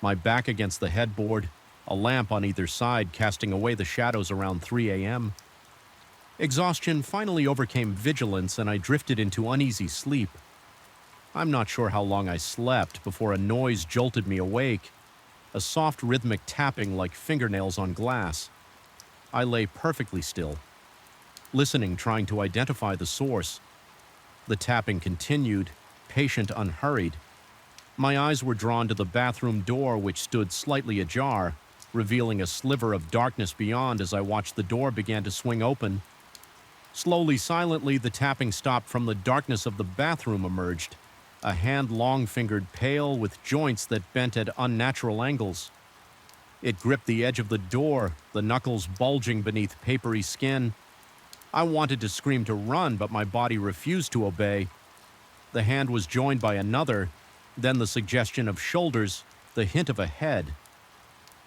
my back against the headboard, a lamp on either side casting away the shadows around 3 a.m. Exhaustion finally overcame vigilance, and I drifted into uneasy sleep. I'm not sure how long I slept before a noise jolted me awake, a soft rhythmic tapping like fingernails on glass. I lay perfectly still, listening, trying to identify the source. The tapping continued, patient, unhurried. My eyes were drawn to the bathroom door, which stood slightly ajar, revealing a sliver of darkness beyond as I watched the door begin to swing open. Slowly, silently, the tapping stopped. From the darkness of the bathroom emerged a hand, long-fingered, pale, with joints that bent at unnatural angles. It gripped the edge of the door, the knuckles bulging beneath papery skin. I wanted to scream, to run, but my body refused to obey. The hand was joined by another, then the suggestion of shoulders, the hint of a head.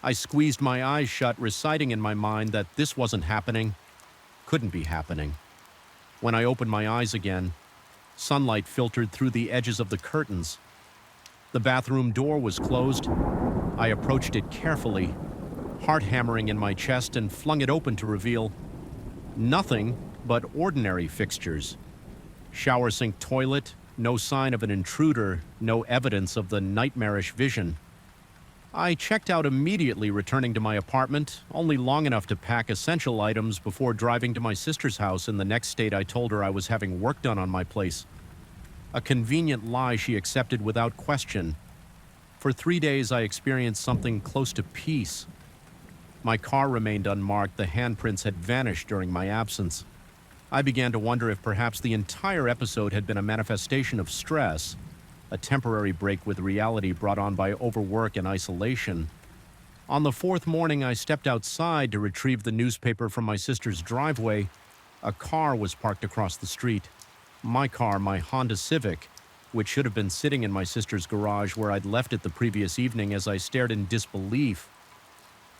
I squeezed my eyes shut, reciting in my mind that this wasn't happening, couldn't be happening. When I opened my eyes again, sunlight filtered through the edges of the curtains. The bathroom door was closed. I approached it carefully, heart hammering in my chest, and flung it open to reveal nothing but ordinary fixtures. Shower sink toilet, no sign of an intruder, no evidence of the nightmarish vision. I checked out immediately, returning to my apartment, only long enough to pack essential items before driving to my sister's house in the next state. I told her I was having work done on my place. A convenient lie she accepted without question. For 3 days, I experienced something close to peace. My car remained unmarked. The handprints had vanished during my absence. I began to wonder if perhaps the entire episode had been a manifestation of stress, a temporary break with reality brought on by overwork and isolation. On the fourth morning, I stepped outside to retrieve the newspaper from my sister's driveway. A car was parked across the street. My car, my Honda Civic, which should have been sitting in my sister's garage where I'd left it the previous evening. As I stared in disbelief,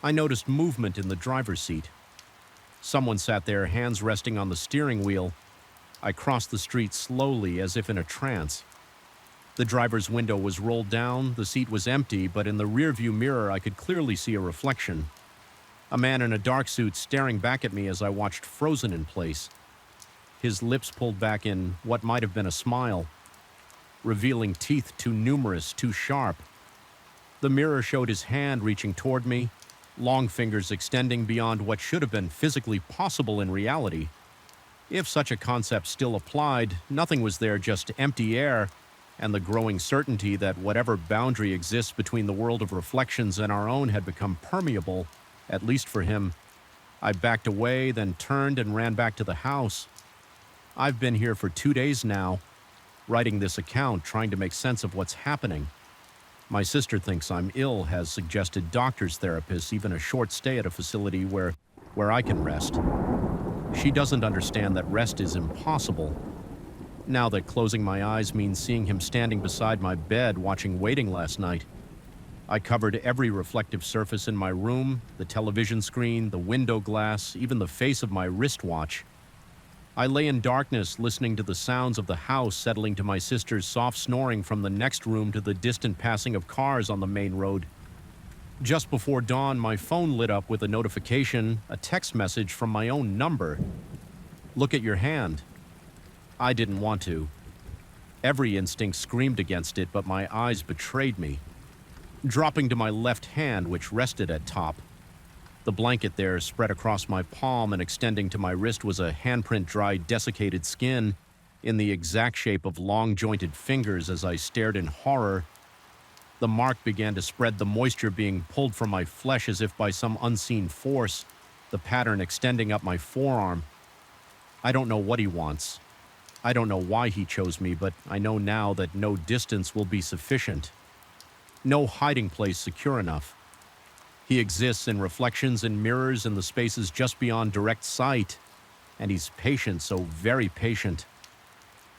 I noticed movement in the driver's seat. Someone sat there, hands resting on the steering wheel. I crossed the street slowly, as if in a trance. The driver's window was rolled down, the seat was empty, but in the rearview mirror I could clearly see a reflection. A man in a dark suit staring back at me as I watched, frozen in place. His lips pulled back in what might have been a smile, revealing teeth too numerous, too sharp. The mirror showed his hand reaching toward me, long fingers extending beyond what should have been physically possible in reality. If such a concept still applied, nothing was there, just empty air, and the growing certainty that whatever boundary exists between the world of reflections and our own had become permeable, at least for him. I backed away, then turned and ran back to the house. I've been here for 2 days now, writing this account, trying to make sense of what's happening. My sister thinks I'm ill, has suggested doctors, therapists, even a short stay at a facility where I can rest. She doesn't understand that rest is impossible. Now that closing my eyes means seeing him standing beside my bed watching Waiting last night. I covered every reflective surface in my room, the television screen, the window glass, even the face of my wristwatch. I lay in darkness, listening to the sounds of the house settling to my sister's soft snoring from the next room to the distant passing of cars on the main road. Just before dawn, my phone lit up with a notification, a text message from my own number. "Look at your hand." I didn't want to. Every instinct screamed against it, but my eyes betrayed me. Dropping to my left hand, which rested at top. The blanket there spread across my palm and extending to my wrist was a handprint, dry, desiccated skin in the exact shape of long jointed fingers. As I stared in horror, the mark began to spread, the moisture being pulled from my flesh as if by some unseen force, the pattern extending up my forearm. I don't know what he wants. I don't know why he chose me, but I know now that no distance will be sufficient. No hiding place secure enough. He exists in reflections and mirrors in the spaces just beyond direct sight, and he's patient, so very patient.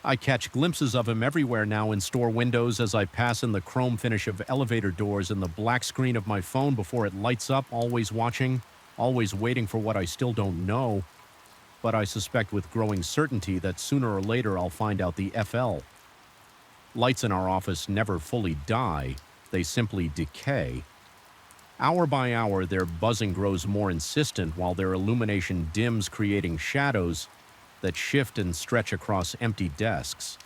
I catch glimpses of him everywhere now, in store windows as I pass, in the chrome finish of elevator doors, in the black screen of my phone before it lights up, always watching, always waiting for what I still don't know. But I suspect with growing certainty that sooner or later I'll find out the FL. Lights in our office never fully die, they simply decay. Hour by hour, their buzzing grows more insistent while their illumination dims, creating shadows that shift and stretch across empty desks.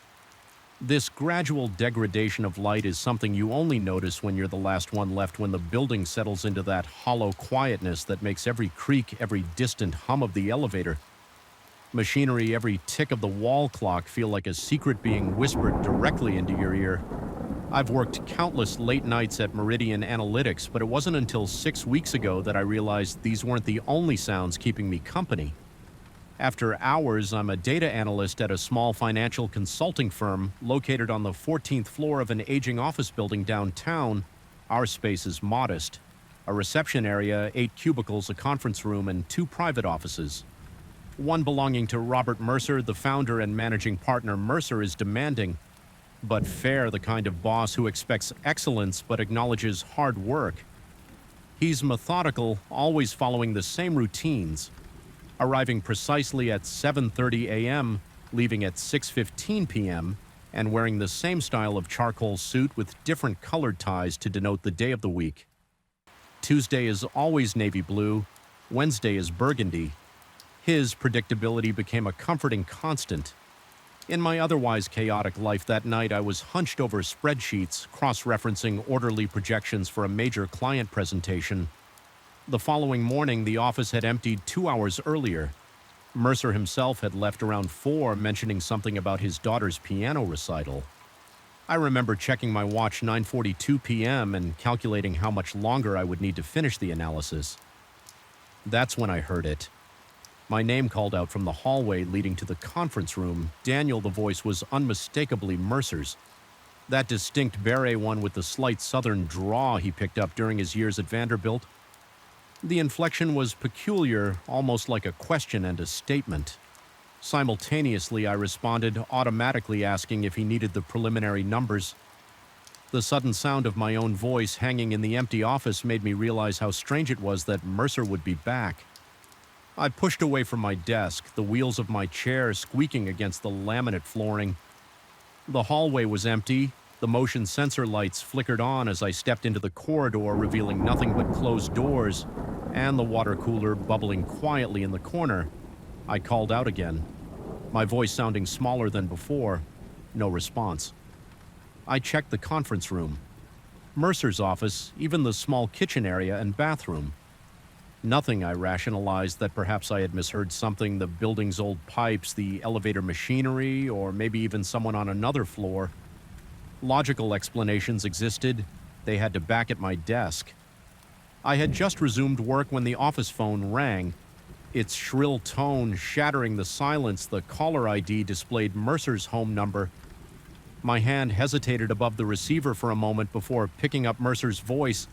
This gradual degradation of light is something you only notice when you're the last one left, when the building settles into that hollow quietness that makes every creak, every distant hum of the elevator, machinery, every tick of the wall clock feel like a secret being whispered directly into your ear. I've worked countless late nights at Meridian Analytics, but it wasn't until 6 weeks ago that I realized these weren't the only sounds keeping me company. After hours, I'm a data analyst at a small financial consulting firm located on the 14th floor of an aging office building downtown. Our space is modest. A reception area, 8 cubicles, a conference room, and 2 private offices. One belonging to Robert Mercer, the founder and managing partner. Mercer is demanding, but fair, the kind of boss who expects excellence but acknowledges hard work. He's methodical, always following the same routines, arriving precisely at 7:30 a.m., leaving at 6:15 p.m., and wearing the same style of charcoal suit with different colored ties to denote the day of the week. Tuesday is always navy blue, Wednesday is burgundy. His predictability became a comforting constant. In my otherwise chaotic life that night, I was hunched over spreadsheets, cross-referencing orderly projections for a major client presentation. The following morning, the office had emptied 2 hours earlier. Mercer himself had left around 4, mentioning something about his daughter's piano recital. I remember checking my watch 9:42 p.m. and calculating how much longer I would need to finish the analysis. That's when I heard it. My name called out from the hallway leading to the conference room. Daniel, the voice, was unmistakably Mercer's. That distinct beret one with the slight southern drawl he picked up during his years at Vanderbilt. The inflection was peculiar, almost like a question and a statement. Simultaneously, I responded, automatically asking if he needed the preliminary numbers. The sudden sound of my own voice hanging in the empty office made me realize how strange it was that Mercer would be back. I pushed away from my desk, the wheels of my chair squeaking against the laminate flooring. The hallway was empty. The motion sensor lights flickered on as I stepped into the corridor, revealing nothing but closed doors and the water cooler bubbling quietly in the corner. I called out again, my voice sounding smaller than before. No response. I checked the conference room, Mercer's office, even the small kitchen area and bathroom. Nothing. I rationalized that perhaps I had misheard something, the building's old pipes, the elevator machinery, or maybe even someone on another floor. Logical explanations existed. They had to back at my desk. I had just resumed work when the office phone rang. Its shrill tone shattering the silence, the caller ID displayed Mercer's home number. My hand hesitated above the receiver for a moment before picking up Mercer's voice.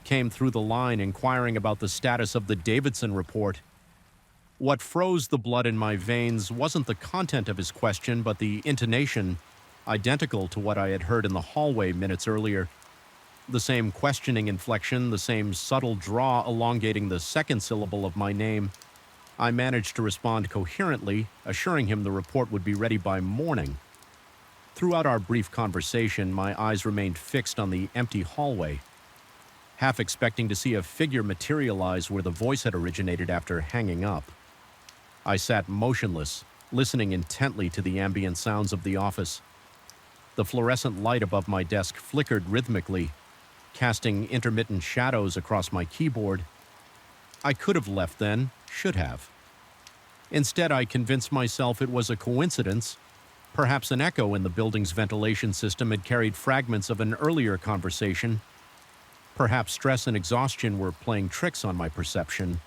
Came through the line inquiring about the status of the Davidson report. What froze the blood in my veins wasn't the content of his question, but the intonation, identical to what I had heard in the hallway minutes earlier. The same questioning inflection, the same subtle draw elongating the second syllable of my name. I managed to respond coherently, assuring him the report would be ready by morning. Throughout our brief conversation, my eyes remained fixed on the empty hallway, half expecting to see a figure materialize where the voice had originated after hanging up. I sat motionless, listening intently to the ambient sounds of the office. The fluorescent light above my desk flickered rhythmically, casting intermittent shadows across my keyboard. I could have left then, should have. Instead, I convinced myself it was a coincidence. Perhaps an echo in the building's ventilation system had carried fragments of an earlier conversation. Perhaps stress and exhaustion were playing tricks on my perception.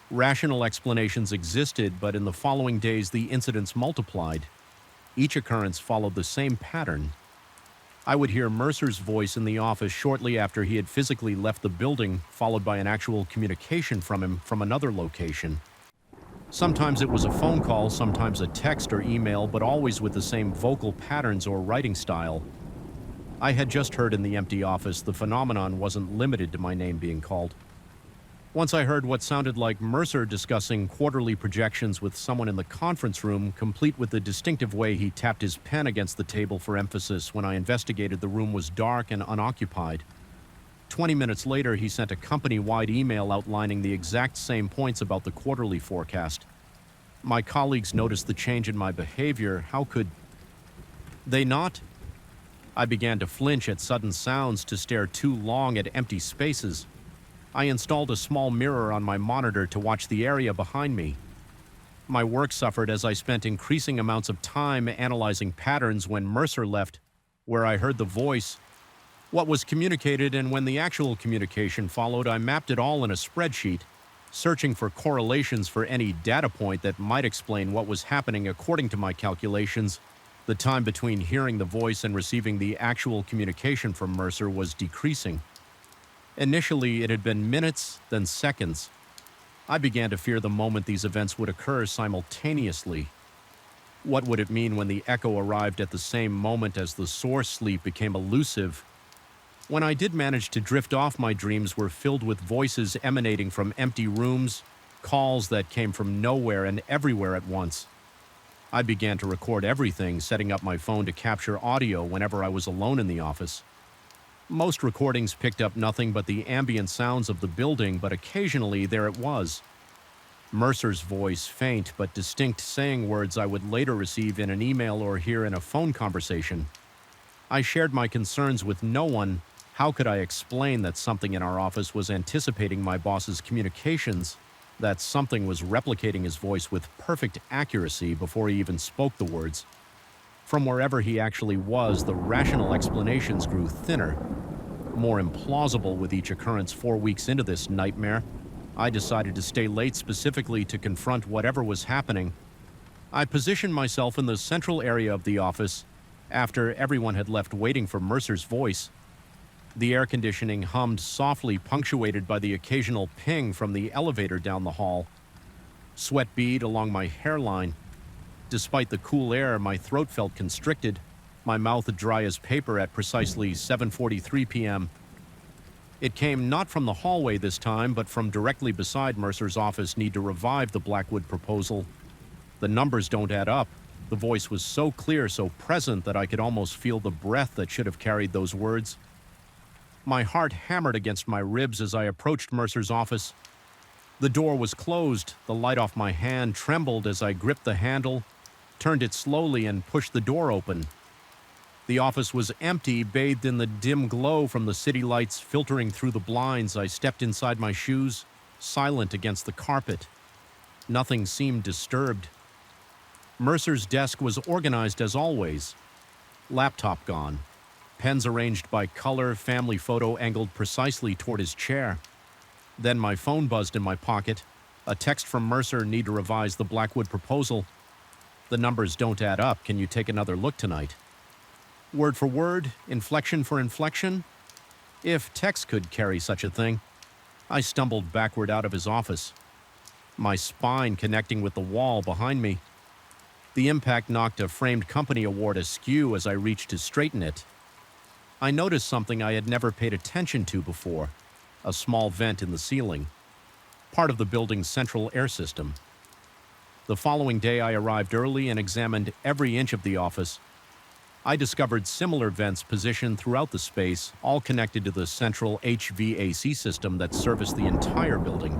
Rational explanations existed, but in the following days the incidents multiplied. Each occurrence followed the same pattern. I would hear Mercer's voice in the office shortly after he had physically left the building, followed by an actual communication from him from another location. Sometimes it was a phone call, sometimes a text or email, but always with the same vocal patterns or writing style. I had just heard in the empty office the phenomenon wasn't limited to my name being called. Once I heard what sounded like Mercer discussing quarterly projections with someone in the conference room, complete with the distinctive way he tapped his pen against the table for emphasis. When I investigated, the room was dark and unoccupied. 20 minutes later, he sent a company-wide email outlining the exact same points about the quarterly forecast. My colleagues noticed the change in my behavior. How could they not? I began to flinch at sudden sounds, to stare too long at empty spaces. I installed a small mirror on my monitor to watch the area behind me. My work suffered as I spent increasing amounts of time analyzing patterns. When Mercer left, where I heard the voice, what was communicated, and when the actual communication followed, I mapped it all in a spreadsheet, searching for correlations for any data point that might explain what was happening. According to my calculations, the time between hearing the voice and receiving the actual communication from Mercer was decreasing. Initially, it had been minutes, then seconds. I began to fear the moment these events would occur simultaneously. What would it mean when the echo arrived at the same moment as the source sleep became elusive? When I did manage to drift off, my dreams were filled with voices emanating from empty rooms, calls that came from nowhere and everywhere at once. I began to record everything, setting up my phone to capture audio whenever I was alone in the office. Most recordings picked up nothing but the ambient sounds of the building, but occasionally there it was. Mercer's voice, faint but distinct, saying words I would later receive in an email or hear in a phone conversation. I shared my concerns with no one. How could I explain that something in our office was anticipating my boss's communications, that something was replicating his voice with perfect accuracy before he even spoke the words? From wherever he actually was, the rational explanations grew thinner, more implausible with each occurrence. 4 weeks into this nightmare, I decided to stay late specifically to confront whatever was happening. I positioned myself in the central area of the office after everyone had left, waiting for Mercer's voice. The air conditioning hummed softly, punctuated by the occasional ping from the elevator down the hall. Sweat bead along my hairline. Despite the cool air, my throat felt constricted, my mouth dry as paper at precisely 7:43 p.m. It came not from the hallway this time, but from directly beside Mercer's office. Need to revive the Blackwood proposal. The numbers don't add up. The voice was so clear, so present, that I could almost feel the breath that should have carried those words. My heart hammered against my ribs as I approached Mercer's office. The door was closed. The light off my hand trembled as I gripped the handle, turned it slowly, and pushed the door open. The office was empty, bathed in the dim glow from the city lights filtering through the blinds. I stepped inside my shoes, silent against the carpet. Nothing seemed disturbed. Mercer's desk was organized as always. Laptop gone. Pens arranged by color, family photo angled precisely toward his chair. Then my phone buzzed in my pocket. A text from Mercer: need to revise the Blackwood proposal. The numbers don't add up. Can you take another look tonight? Word for word, inflection for inflection. If text could carry such a thing. I stumbled backward out of his office, my spine connecting with the wall behind me. The impact knocked a framed company award askew as I reached to straighten it. I noticed something I had never paid attention to before: a small vent in the ceiling, part of the building's central air system. The following day, I arrived early and examined every inch of the office. I discovered similar vents positioned throughout the space, all connected to the central HVAC system that serviced the entire building.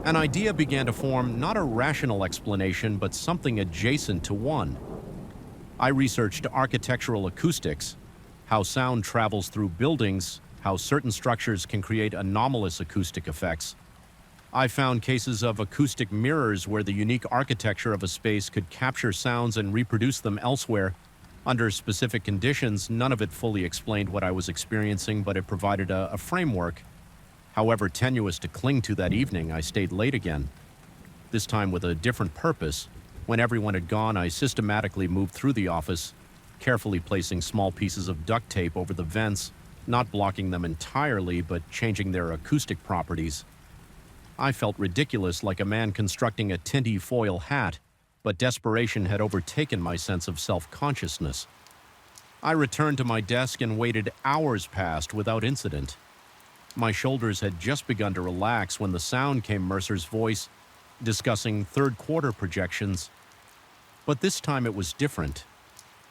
An idea began to form, not a rational explanation, but something adjacent to one. I researched architectural acoustics, how sound travels through buildings, how certain structures can create anomalous acoustic effects. I found cases of acoustic mirrors where the unique architecture of a space could capture sounds and reproduce them elsewhere. Under specific conditions, none of it fully explained what I was experiencing, but it provided a framework. However tenuous, to cling to that evening, I stayed late again, this time with a different purpose. When everyone had gone, I systematically moved through the office, carefully placing small pieces of duct tape over the vents, not blocking them entirely, but changing their acoustic properties. I felt ridiculous, like a man constructing a tinfoil hat, but desperation had overtaken my sense of self-consciousness. I returned to my desk and waited. Hours passed without incident. My shoulders had just begun to relax when the sound came: Mercer's voice, discussing third-quarter projections. But this time it was different.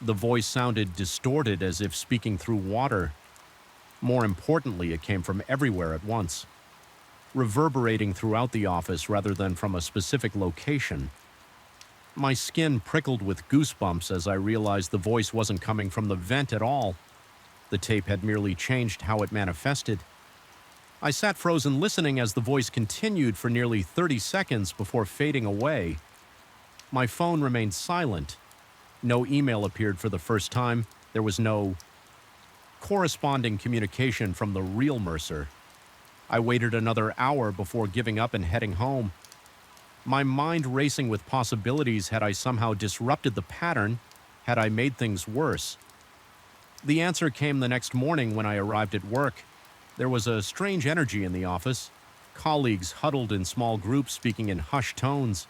The voice sounded distorted, as if speaking through water. More importantly, it came from everywhere at once, reverberating throughout the office rather than from a specific location. My skin prickled with goosebumps as I realized the voice wasn't coming from the vent at all. The tape had merely changed how it manifested. I sat frozen, listening as the voice continued for nearly 30 seconds before fading away. My phone remained silent. No email appeared for the first time. There was no corresponding communication from the real Mercer. I waited another hour before giving up and heading home, my mind racing with possibilities. Had I somehow disrupted the pattern? Had I made things worse? The answer came the next morning when I arrived at work. There was a strange energy in the office. Colleagues huddled in small groups, speaking in hushed tones.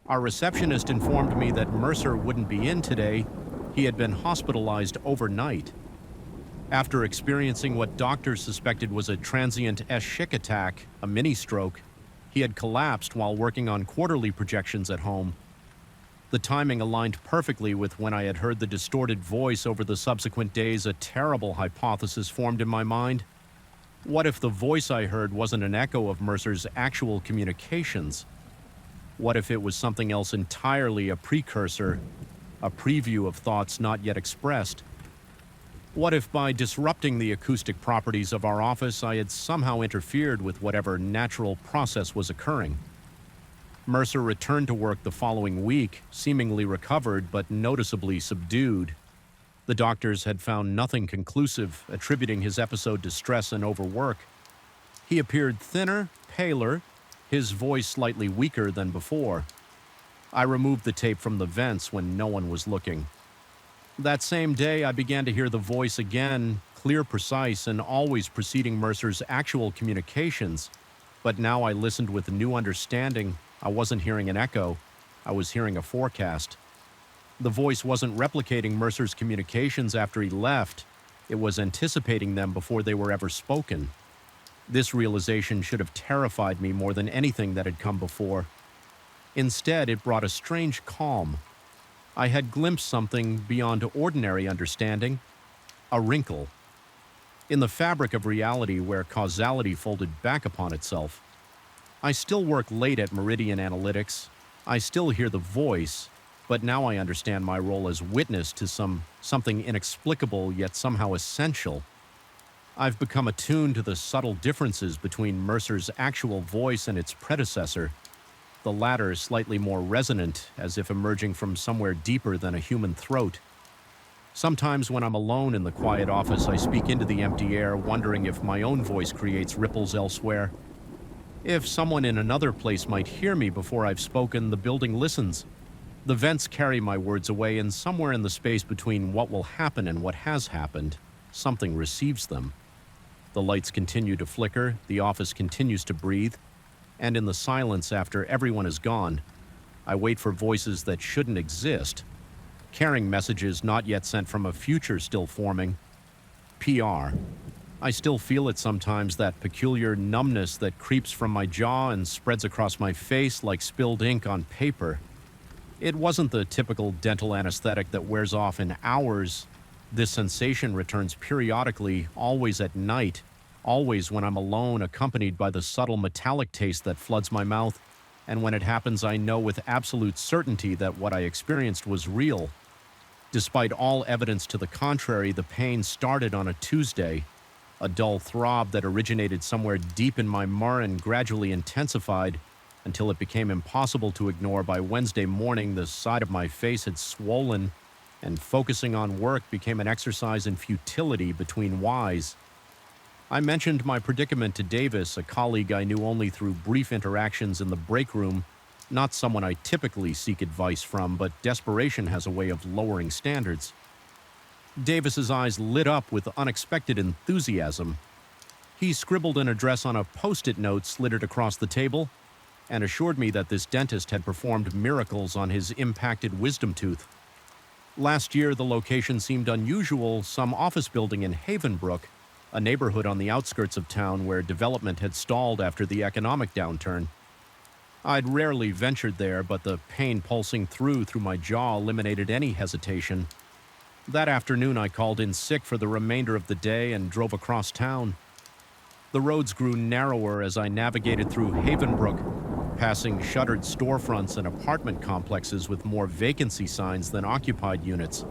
Our receptionist informed me that Mercer wouldn't be in today. He had been hospitalized overnight. After experiencing what doctors suspected was a transient ischemic attack, a mini-stroke, he had collapsed while working on quarterly projections at home. The timing aligned perfectly with when I had heard the distorted voice. Over the subsequent days, a terrible hypothesis formed in my mind. What if the voice I heard wasn't an echo of Mercer's actual communications? What if it was something else entirely, a precursor, a preview of thoughts not yet expressed? What if by disrupting the acoustic properties of our office, I had somehow interfered with whatever natural process was occurring? Mercer returned to work the following week, seemingly recovered but noticeably subdued. The doctors had found nothing conclusive, attributing his episode to stress and overwork. He appeared thinner, paler, his voice slightly weaker than before. I removed the tape from the vents when no one was looking. That same day, I began to hear the voice again, clear, precise, and always preceding Mercer's actual communications. But now I listened with a new understanding. I wasn't hearing an echo. I was hearing a forecast. The voice wasn't replicating Mercer's communications after he left. It was anticipating them before they were ever spoken. This realization should have terrified me more than anything that had come before. Instead, it brought a strange calm. I had glimpsed something beyond ordinary understanding, a wrinkle. In the fabric of reality where causality folded back upon itself. I still work late at Meridian Analytics. I still hear the voice, but now I understand my role as witness to something inexplicable yet somehow essential. I've become attuned to the subtle differences between Mercer's actual voice and its predecessor, the latter slightly more resonant, as if emerging from somewhere deeper than a human throat. Sometimes when I'm alone in the quiet office, I speak into the empty air, wondering if my own voice creates ripples elsewhere. If someone in another place might hear me before I've spoken, the building listens. The vents carry my words away, and somewhere in the space between what will happen and what has happened, something receives them. The lights continue to flicker, the office continues to breathe, and in the silence after everyone is gone, I wait for voices that shouldn't exist, carrying messages not yet sent from a future still forming. PR. I still feel it sometimes, that peculiar numbness that creeps from my jaw and spreads across my face like spilled ink on paper. It wasn't the typical dental anesthetic that wears off in hours. This sensation returns periodically, always at night, always when I'm alone, accompanied by the subtle metallic taste that floods my mouth. And when it happens, I know with absolute certainty that what I experienced was real. Despite all evidence to the contrary, the pain started on a Tuesday, a dull throb that originated somewhere deep in my marrow and gradually intensified until it became impossible to ignore. By Wednesday morning, the side of my face had swollen, and focusing on work became an exercise in futility between whys. I mentioned my predicament to Davis, a colleague I knew only through brief interactions in the break room, not someone I typically seek advice from, but desperation has a way of lowering standards. Davis's eyes lit up with unexpected enthusiasm. He scribbled an address on a post-it note slittered across the table and assured me that this dentist had performed miracles on his impacted wisdom tooth. Last year, the location seemed unusual, some office building in Havenbrook, a neighborhood on the outskirts of town where development had stalled after the economic downturn. I'd rarely ventured there, but the pain pulsing through my jaw eliminated any hesitation. That afternoon, I called in sick for the remainder of the day and drove across town. The roads grew narrower as I navigated through Havenbrook, passing shuttered storefronts and apartment complexes with more vacancy signs than occupied units.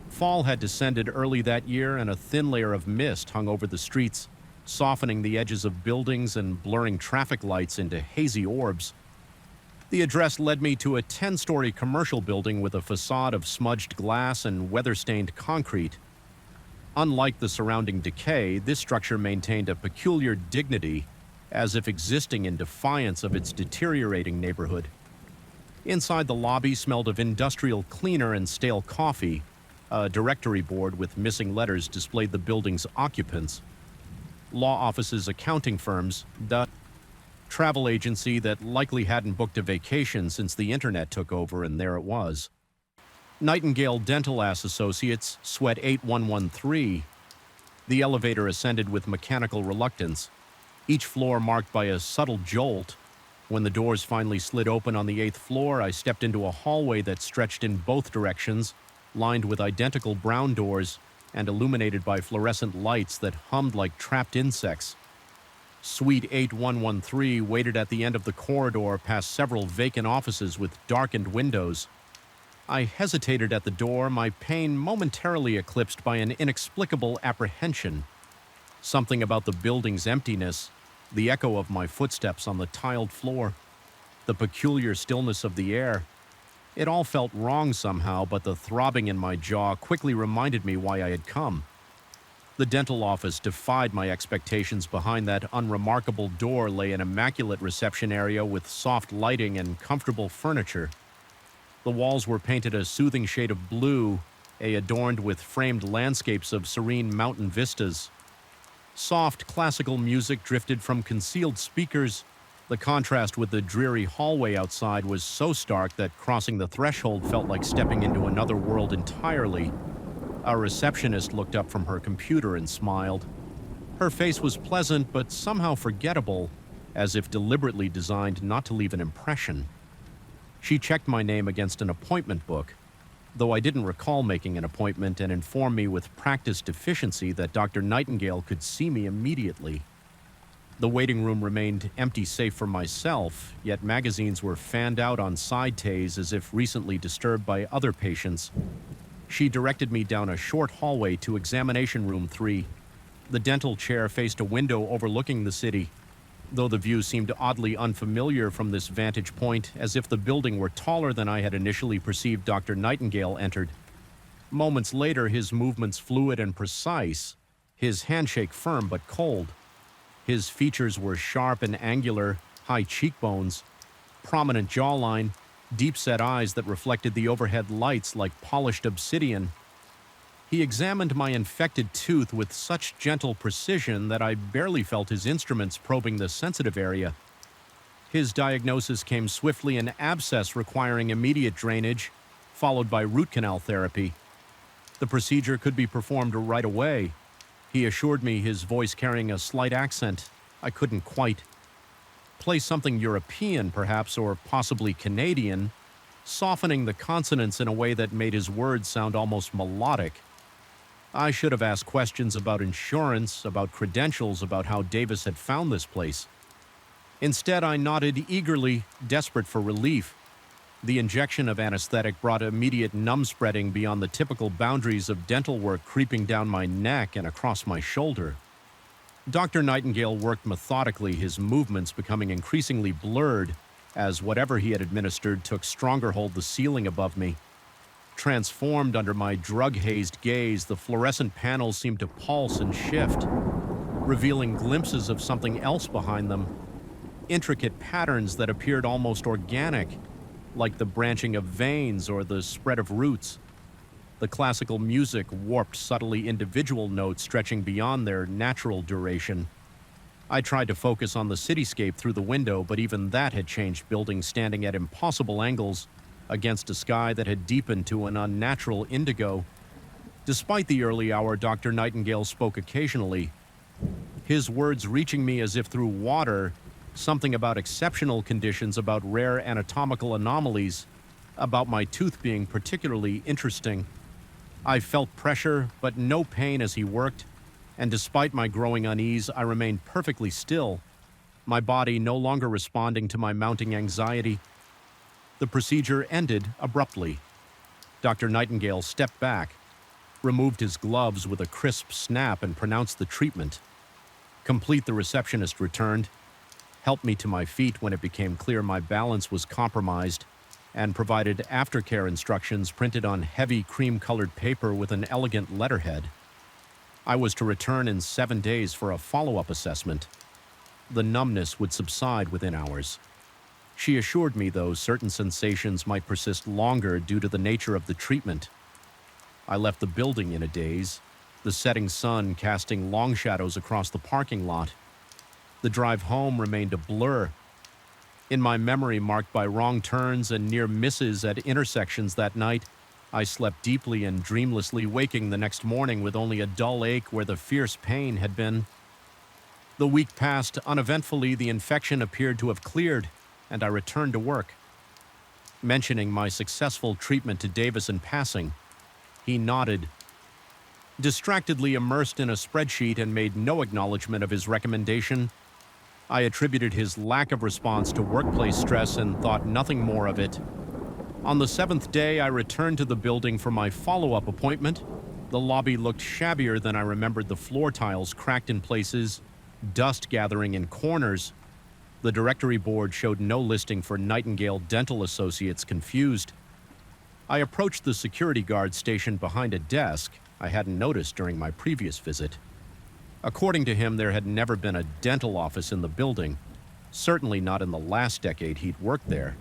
Fall had descended early that year, and a thin layer of mist hung over the streets, softening the edges of buildings and blurring traffic lights into hazy orbs. The address led me to a 10-story commercial building with a facade of smudged glass and weather-stained concrete. Unlike the surrounding decay, this structure maintained a peculiar dignity, as if existing in defiance of its deteriorating neighborhood. Inside, the lobby smelled of industrial cleaner and stale coffee. A directory board with missing letters displayed the building's occupants. Law offices, accounting firms, the travel agency that likely hadn't booked a vacation since the internet took over, and there it was. Nightingale Dental Associates, Suite 8113. The elevator ascended with mechanical reluctance, each floor marked by a subtle jolt. When the doors finally slid open on the 8th floor, I stepped into a hallway that stretched in both directions, lined with identical brown doors and illuminated by fluorescent lights that hummed like trapped insects. Suite 8113 waited at the end of the corridor past several vacant offices with darkened windows. I hesitated at the door, my pain momentarily eclipsed by an inexplicable apprehension. Something about the building's emptiness, the echo of my footsteps on the tiled floor, the peculiar stillness of the air. It all felt wrong somehow, but the throbbing in my jaw quickly reminded me why I had come. The dental office defied my expectations. Behind that unremarkable door lay an immaculate reception area with soft lighting and comfortable furniture. The walls were painted a soothing shade of blue, adorned with framed landscapes of serene mountain vistas. Soft, classical music drifted from concealed speakers. The contrast with the dreary hallway outside was so stark that crossing the threshold felt like stepping into another world entirely. A receptionist looked up from her computer and smiled. Her face was pleasant but somehow forgettable, as if deliberately designed not to leave an impression. She checked my name against an appointment book, though I didn't recall making an appointment, and informed me with practiced efficiency that Dr. Nightingale could see me immediately. The waiting room remained empty save for myself, yet magazines were fanned out on side tays as if recently disturbed by other patients. She directed me down a short hallway to examination room 3. The dental chair faced a window overlooking the city, though the view seemed oddly unfamiliar from this vantage point, as if the building were taller than I had initially perceived. Dr. Nightingale entered. Moments later, his movements fluid and precise, his handshake firm but cold. His features were sharp and angular, high cheekbones, prominent jawline, deep-set eyes that reflected the overhead lights like polished obsidian. He examined my infected tooth with such gentle precision that I barely felt his instruments probing the sensitive area. His diagnosis came swiftly: an abscess requiring immediate drainage, followed by root canal therapy. The procedure could be performed right away. He assured me, his voice carrying a slight accent I couldn't quite place, something European perhaps, or possibly Canadian, softening the consonants in a way that made his words sound almost melodic. I should have asked questions about insurance, about credentials, about how Davis had found this place. Instead, I nodded eagerly, desperate for relief. The injection of anesthetic brought immediate numb spreading beyond the typical boundaries of dental work, creeping down my neck and across my shoulder. Dr. Nightingale worked methodically, his movements becoming increasingly blurred as whatever he had administered took stronger hold the ceiling above me. Transformed under my drug-hazed gaze, the fluorescent panels seemed to pulse and shift, revealing glimpses of something else behind them. Intricate patterns that appeared almost organic, like the branching of veins or the spread of roots. The classical music warped subtly individual notes stretching beyond their natural duration. I tried to focus on the cityscape through the window, but even that had changed, buildings standing at impossible angles against a sky that had deepened to an unnatural indigo. Despite the early hour, Dr. Nightingale spoke occasionally, his words reaching me as if through water, something about exceptional conditions, about rare anatomical anomalies, about my tooth being particularly interesting. I felt pressure, but no pain as he worked, and despite my growing unease, I remained perfectly still, my body no longer responding to my mounting anxiety. The procedure ended abruptly. Dr. Nightingale stepped back, removed his gloves with a crisp snap, and pronounced the treatment. Complete, the receptionist returned, helped me to my feet when it became clear my balance was compromised, and provided aftercare instructions printed on heavy cream-colored paper with an elegant letterhead. I was to return in 7 days for a follow-up assessment. The numbness would subside within hours. She assured me, though, certain sensations might persist longer due to the nature of the treatment. I left the building in a daze, the setting sun casting long shadows across the parking lot. The drive home remained a blur. In my memory, marked by wrong turns and near misses at intersections that night, I slept deeply and dreamlessly, waking the next morning with only a dull ache where the fierce pain had been. The week passed uneventfully. The infection appeared to have cleared. and I returned to work. Mentioning my successful treatment to Davis in passing, he nodded, distractedly immersed in a spreadsheet, and made no acknowledgement of his recommendation. I attributed his lack of response to workplace stress and thought nothing more of it. On the 7th day, I returned to the building for my follow-up appointment. The lobby looked shabbier than I remembered, the floor tiles cracked in places, dust gathering in corners. The directory board showed no listing for Nightingale Dental Associates, confused. I approached the security guard stationed behind a desk I hadn't noticed during my previous visit. According to him, there had never been a dental office in the building, certainly not in the last decade he'd worked there.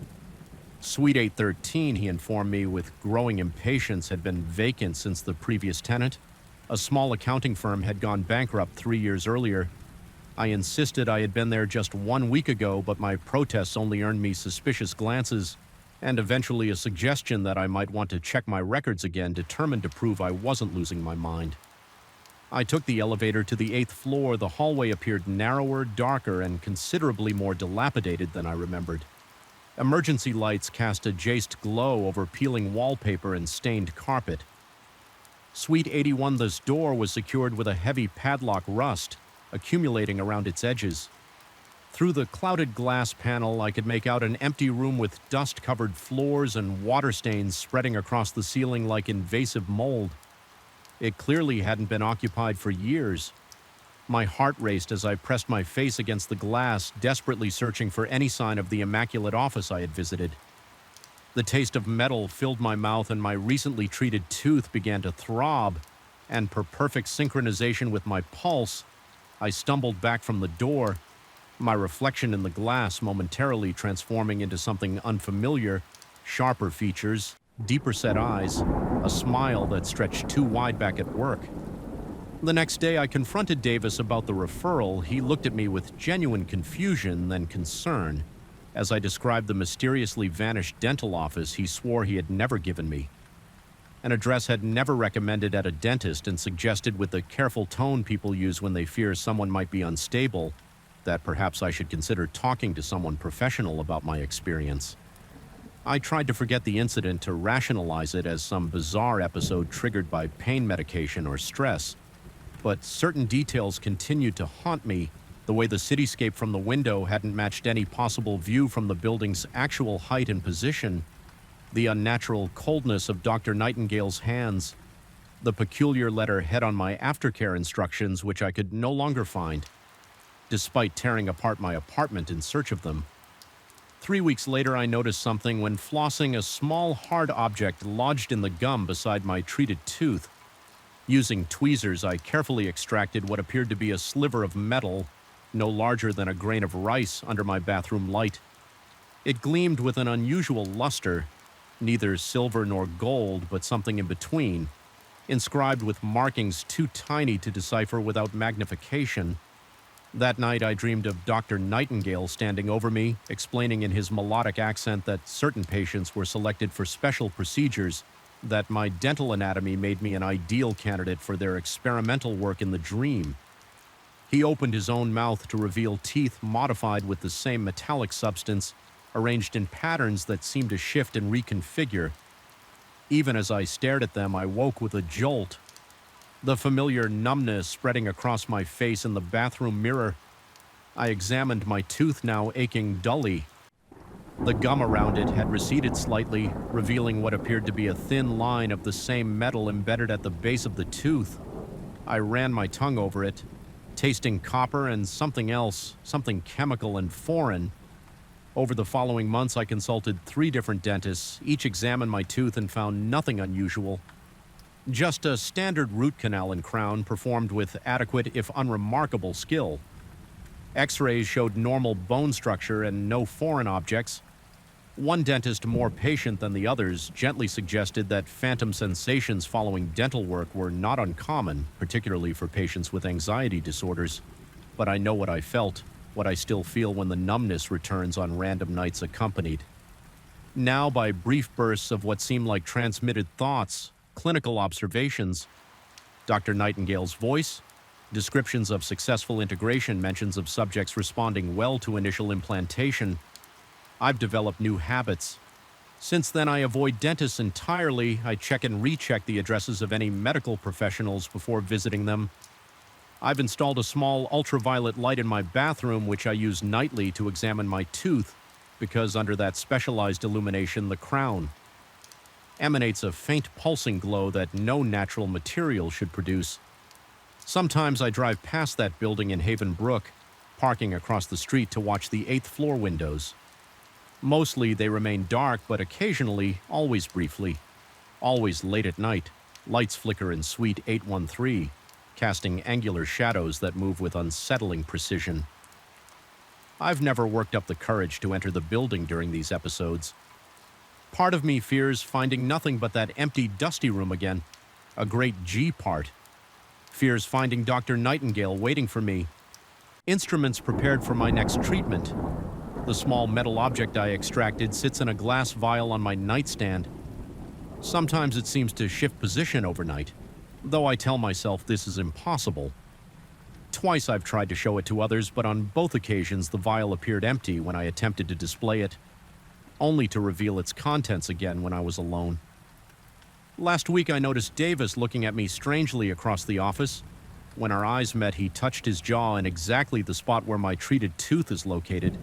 Suite 813, he informed me with growing impatience, had been vacant since the previous tenant. A small accounting firm had gone bankrupt 3 years earlier. I insisted I had been there just 1 week ago, but my protests only earned me suspicious glances and eventually a suggestion that I might want to check my records again, determined to prove I wasn't losing my mind. I took the elevator to the 8th floor. The hallway appeared narrower, darker, and considerably more dilapidated than I remembered. Emergency lights cast a jaced glow over peeling wallpaper and stained carpet. Suite 81's door was secured with a heavy padlock, rust accumulating around its edges. Through the clouded glass panel, I could make out an empty room with dust-covered floors and water stains spreading across the ceiling like invasive mold. It clearly hadn't been occupied for years. My heart raced as I pressed my face against the glass, desperately searching for any sign of the immaculate office I had visited. The taste of metal filled my mouth, and my recently treated tooth began to throb, and per perfect synchronization with my pulse, I stumbled back from the door, my reflection in the glass momentarily transforming into something unfamiliar, sharper features, deeper set eyes, a smile that stretched too wide back at work. The next day, I confronted Davis about the referral. He looked at me with genuine confusion, then concern, as I described the mysteriously vanished dental office he swore he had never given me. An address had never recommended at a dentist, and suggested, with the careful tone people use when they fear someone might be unstable, that perhaps I should consider talking to someone professional about my experience. I tried to forget the incident, to rationalize it as some bizarre episode triggered by pain medication or stress, but certain details continued to haunt me. The way the cityscape from the window hadn't matched any possible view from the building's actual height and position, the unnatural coldness of Dr. Nightingale's hands, the peculiar letterhead on my aftercare instructions, which I could no longer find, despite tearing apart my apartment in search of them. 3 weeks later, I noticed something when flossing. A small, hard object lodged in the gum beside my treated tooth. Using tweezers, I carefully extracted what appeared to be a sliver of metal, no larger than a grain of rice, under my bathroom light. It gleamed with an unusual luster, neither silver nor gold, but something in between, inscribed with markings too tiny to decipher without magnification. That night, I dreamed of Dr. Nightingale standing over me, explaining in his melodic accent that certain patients were selected for special procedures, that my dental anatomy made me an ideal candidate for their experimental work in the dream. He opened his own mouth to reveal teeth modified with the same metallic substance, arranged in patterns that seemed to shift and reconfigure. Even as I stared at them, I woke with a jolt. The familiar numbness spreading across my face in the bathroom mirror. I examined my tooth, now aching dully. The gum around it had receded slightly, revealing what appeared to be a thin line of the same metal embedded at the base of the tooth. I ran my tongue over it, tasting copper and something else, something chemical and foreign. Over the following months, I consulted 3 different dentists. Each examined my tooth and found nothing unusual. Just a standard root canal and crown performed with adequate, if unremarkable, skill. X-rays showed normal bone structure and no foreign objects. One dentist, more patient than the others, gently suggested that phantom sensations following dental work were not uncommon, particularly for patients with anxiety disorders. But I know what I felt, what I still feel when the numbness returns on random nights, accompanied now by brief bursts of what seem like transmitted thoughts, clinical observations, Dr. Nightingale's voice, descriptions of successful integration, mentions of subjects responding well to initial implantation. I've developed new habits. Since then, I avoid dentists entirely. I check and recheck the addresses of any medical professionals before visiting them. I've installed a small ultraviolet light in my bathroom, which I use nightly to examine my tooth, because under that specialized illumination, the crown emanates a faint pulsing glow that no natural material should produce. Sometimes I drive past that building in Haven Brook, parking across the street to watch the 8th floor windows. Mostly they remain dark, but occasionally, always briefly, always late at night, lights flicker in Suite 813, casting angular shadows that move with unsettling precision. I've never worked up the courage to enter the building during these episodes. Part of me fears finding nothing but that empty, dusty room again, a great G part. Fears finding Dr. Nightingale waiting for me. Instruments prepared for my next treatment. The small metal object I extracted sits in a glass vial on my nightstand. Sometimes it seems to shift position overnight, though I tell myself this is impossible. Twice I've tried to show it to others, but on both occasions the vial appeared empty when I attempted to display it, only to reveal its contents again when I was alone. Last week I noticed Davis looking at me strangely across the office. When our eyes met, he touched his jaw in exactly the spot where my treated tooth is located,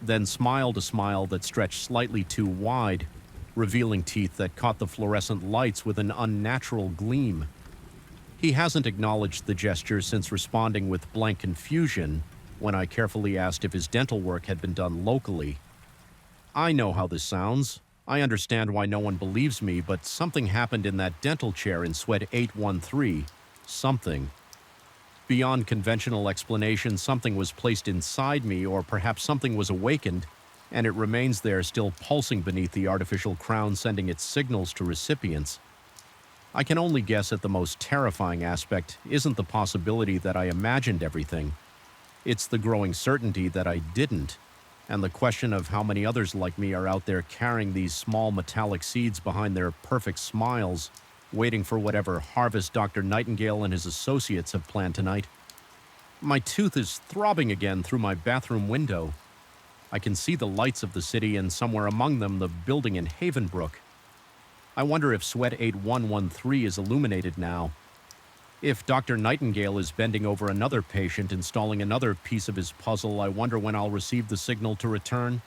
then smiled a smile that stretched slightly too wide, revealing teeth that caught the fluorescent lights with an unnatural gleam. He hasn't acknowledged the gesture since responding with blank confusion when I carefully asked if his dental work had been done locally. I know how this sounds. I understand why no one believes me, but something happened in that dental chair in Suite 813. Something. Beyond conventional explanation, something was placed inside me, or perhaps something was awakened, and it remains there still pulsing beneath the artificial crown, sending its signals to recipients. I can only guess at the most terrifying aspect isn't the possibility that I imagined everything. It's the growing certainty that I didn't, and the question of how many others like me are out there carrying these small metallic seeds behind their perfect smiles, waiting for whatever harvest Dr. Nightingale and his associates have planned tonight. My tooth is throbbing again through my bathroom window. I can see the lights of the city, and somewhere among them the building in Haven Brook. I wonder if Suite 8113 is illuminated now. If Dr. Nightingale is bending over another patient, installing another piece of his puzzle, I wonder when I'll receive the signal to return.